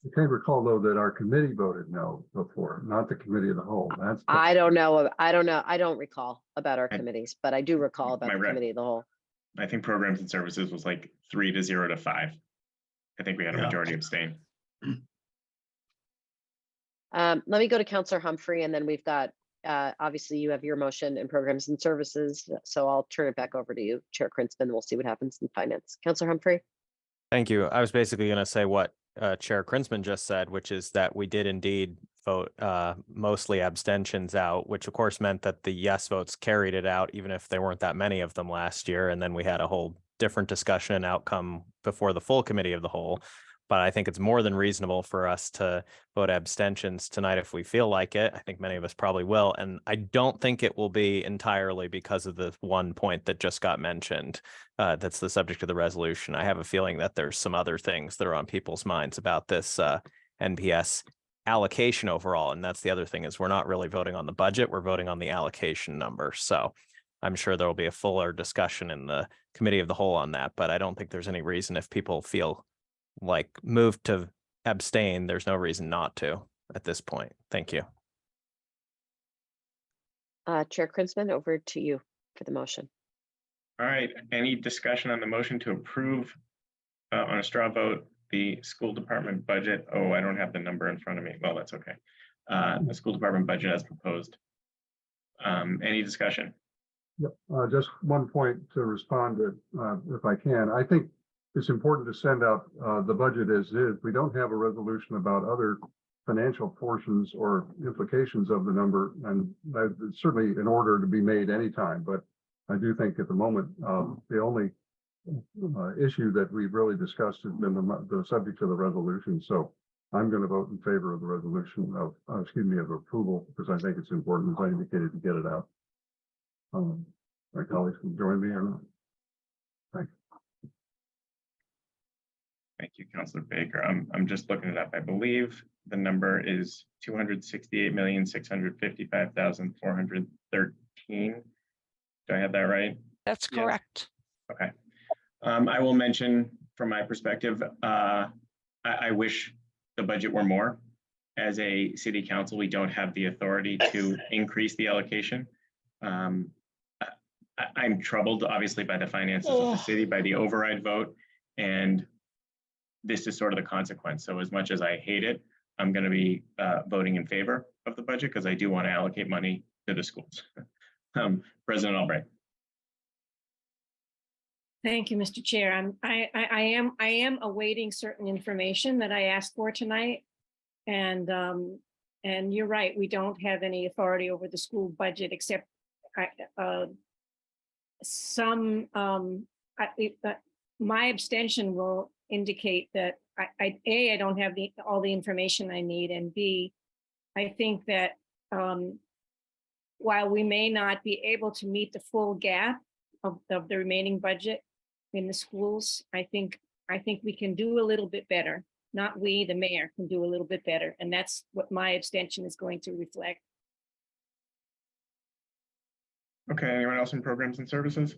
I can't recall though that our committee voted no before, not the committee of the whole. That's. I don't know. I don't recall about our I- committees, but I do recall about My the rep- committee of the whole. I think programs and services was like 3-0 to 5. I think we had a Yeah. majority abstain. Let me go to Counselor Humphrey, and then we've got, obviously you have your motion in programs and services, so I'll turn it back over to you, Chair Krinsman. We'll see what happens in finance. Counselor Humphrey? Thank you. I was basically going to say what Chair Krinsman just said, which is that we did indeed vote mostly abstentions out, which of course meant that the yes votes carried it out, even if there weren't that many of them last year. And then we had a whole different discussion and outcome before the full committee of the whole. But I think it's more than reasonable for us to vote abstentions tonight if we feel like it. I think many of us probably will. And I don't think it will be entirely because of the one point that just got mentioned. That's the subject of the resolution. I have a feeling that there's some other things that are on people's minds about this NPS allocation overall. And that's the other thing, is we're not really voting on the budget. We're voting on the allocation number. So I'm sure there will be a fuller discussion in the committee of the whole on that. But I don't think there's any reason, if people feel like moved to abstain, there's no reason not to at this point. Thank you. Chair Krinsman, over to you for the motion. All right, any discussion on the motion to approve on a straw vote, the school department budget? Oh, I don't have the number in front of me. Well, that's okay. The school department budget as proposed. Any discussion? Yep, just one point to respond to, if I can. I think it's important to send out the budget as is. We don't have a resolution about other financial portions or implications of the number, and it's certainly in order to be made anytime. But I do think at the moment, the only issue that we've really discussed has been the subject of the resolution. So I'm going to vote in favor of the resolution of, of approval, because I think it's important, as I indicated, to get it out. My colleagues can join me or not. Thank you. Thank you, Councilor Baker. I'm just looking it up. I believe the number is 268,655,413. Do I have that right? That's Yes. correct. Okay. I will mention from my perspective, I wish the budget were more. As a city council, we don't have the authority to increase the allocation. I'm troubled, obviously, by the finances of the city, by the override vote, and this is sort of the consequence. So as much as I hate it, I'm going to be voting in favor of the budget because I do want to allocate money to the schools. President Albright. Thank you, Mr. Chair. I am awaiting certain information that I asked for tonight. And you're right, we don't have any authority over the school budget except my abstention will indicate that I don't have all the information I need, and B, I think that while we may not be able to meet the full gap of the remaining budget in the schools, I think we can do a little bit better. Not we, the mayor, can do a little bit better, and that's what my abstention is going to reflect. Okay, anyone else in programs and services?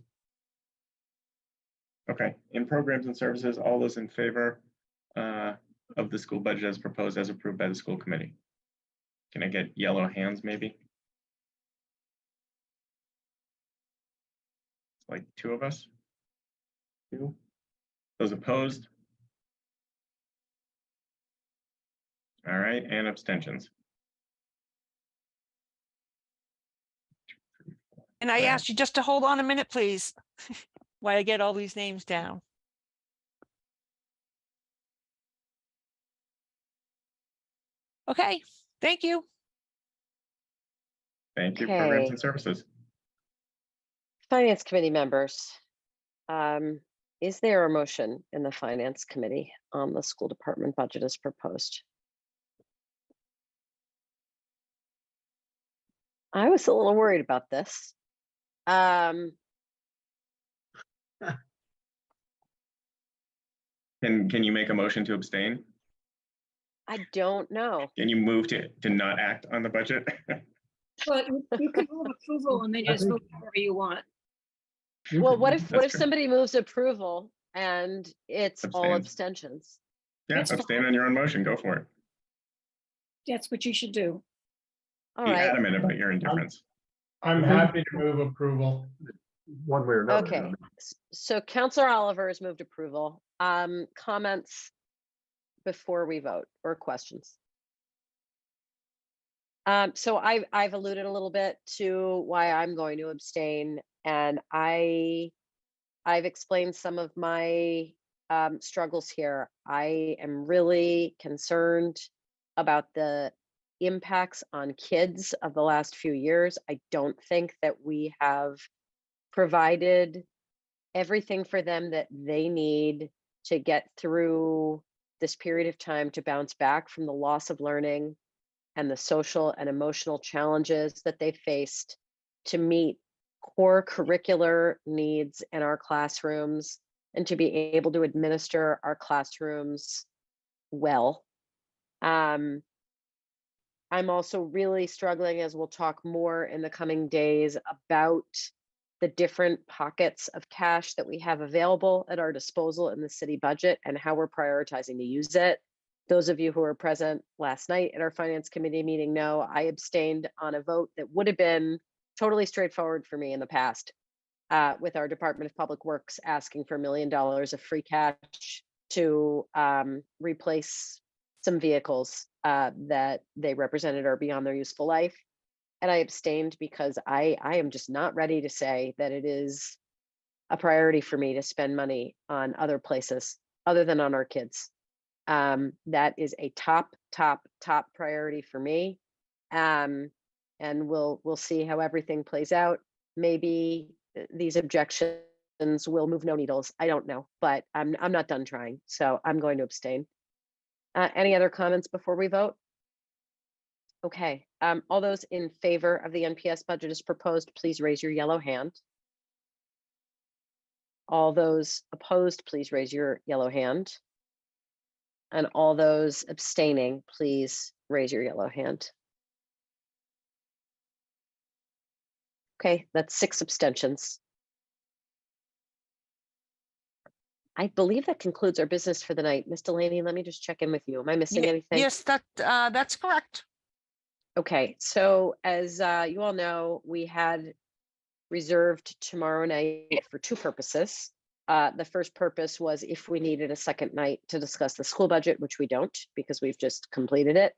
Okay, in programs and services, all those in favor of the school budget as proposed, as approved by the school committee? Can I get yellow hands maybe? It's like 2 of us. 2. Those opposed? All right, and abstentions. And I asked you just to hold on a minute, please, while I get all these names down. Okay, thank you. Thank you, programs Okay. and services. Finance committee members, is there a motion in the finance committee on the school department budget as proposed? I was a little worried about this. Can you make a motion to abstain? I don't know. Can you move to not act on the budget? Well, you can move approval and then I just think- vote whatever you want. You Well, could- what if That's true. somebody moves approval and it's all Abstains. abstentions? Yeah, That's abstain on your own motion, go for it. That's what you should do. All Be right, adamant about your indifference. I'm happy to move approval. One way or another. okay. So Counselor Oliver has moved approval. Comments before we vote or questions? So I've alluded a little bit to why I'm going to abstain, and I've explained some of my struggles here. I am really concerned about the impacts on kids of the last few years. I don't think that we have provided everything for them that they need to get through this period of time to bounce back from the loss of learning and the social and emotional challenges that they faced, to meet core curricular needs in our classrooms and to be able to administer our classrooms well. I'm also really struggling, as we'll talk more in the coming days, about the different pockets of cash that we have available at our disposal in the city budget and how we're prioritizing to use it. Those of you who were present last night at our finance committee meeting know I abstained on a vote that would have been totally straightforward for me in the past, with our Department of Public Works asking for $1 million of free cash to replace some vehicles that they represented are beyond their useful life. And I abstained because I am just not ready to say that it is a priority for me to spend money on other places other than on our kids. That is a top priority for me. And we'll see how everything plays out. Maybe these objections will move no needles. I don't know, but I'm not done trying. So I'm going to abstain. Any other comments before we vote? Okay, all those in favor of the NPS budget as proposed, please raise your yellow hand. All those opposed, please raise your yellow hand. And all those abstaining, please raise your yellow hand. Okay, that's 6 abstentions. I believe that concludes our business for the night. Ms. Delaney, let me just check in with you. Am I missing anything? Yes, that's correct. Okay, so as you all know, we had reserved tomorrow night for 2 purposes. The first purpose was if we needed a second night to discuss the school budget, which we don't because we've just completed it.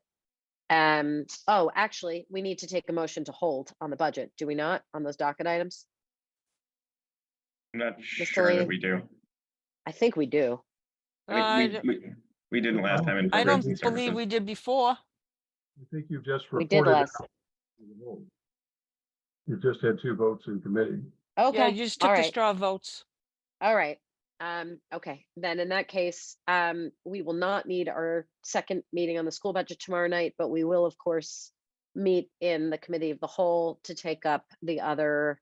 Oh, actually, we need to take a motion to hold on the budget, do we not, on those docket items? I'm not Mr. sure that Lane? we do. I think we do. I think we didn't last time in I programs don't and believe services. we did before. I think you've just We did reported. last. You just had 2 votes in committee. Okay. Yeah, you just all took the right. straw votes. All right. Okay, then in that case, we will not need our second meeting on the school budget tomorrow night, but we will, of course, meet in the committee of the whole to take up the other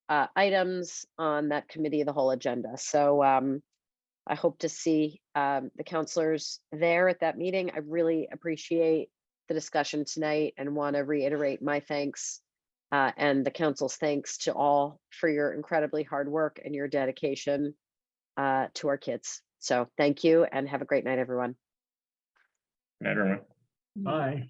items on that committee of the whole agenda. So I hope to see the counselors there at that meeting. I really appreciate the discussion tonight and want to reiterate my thanks and the council's thanks to all for your incredibly hard work and your dedication to our kids. So thank you and have a great night, everyone. Night, everyone. Bye.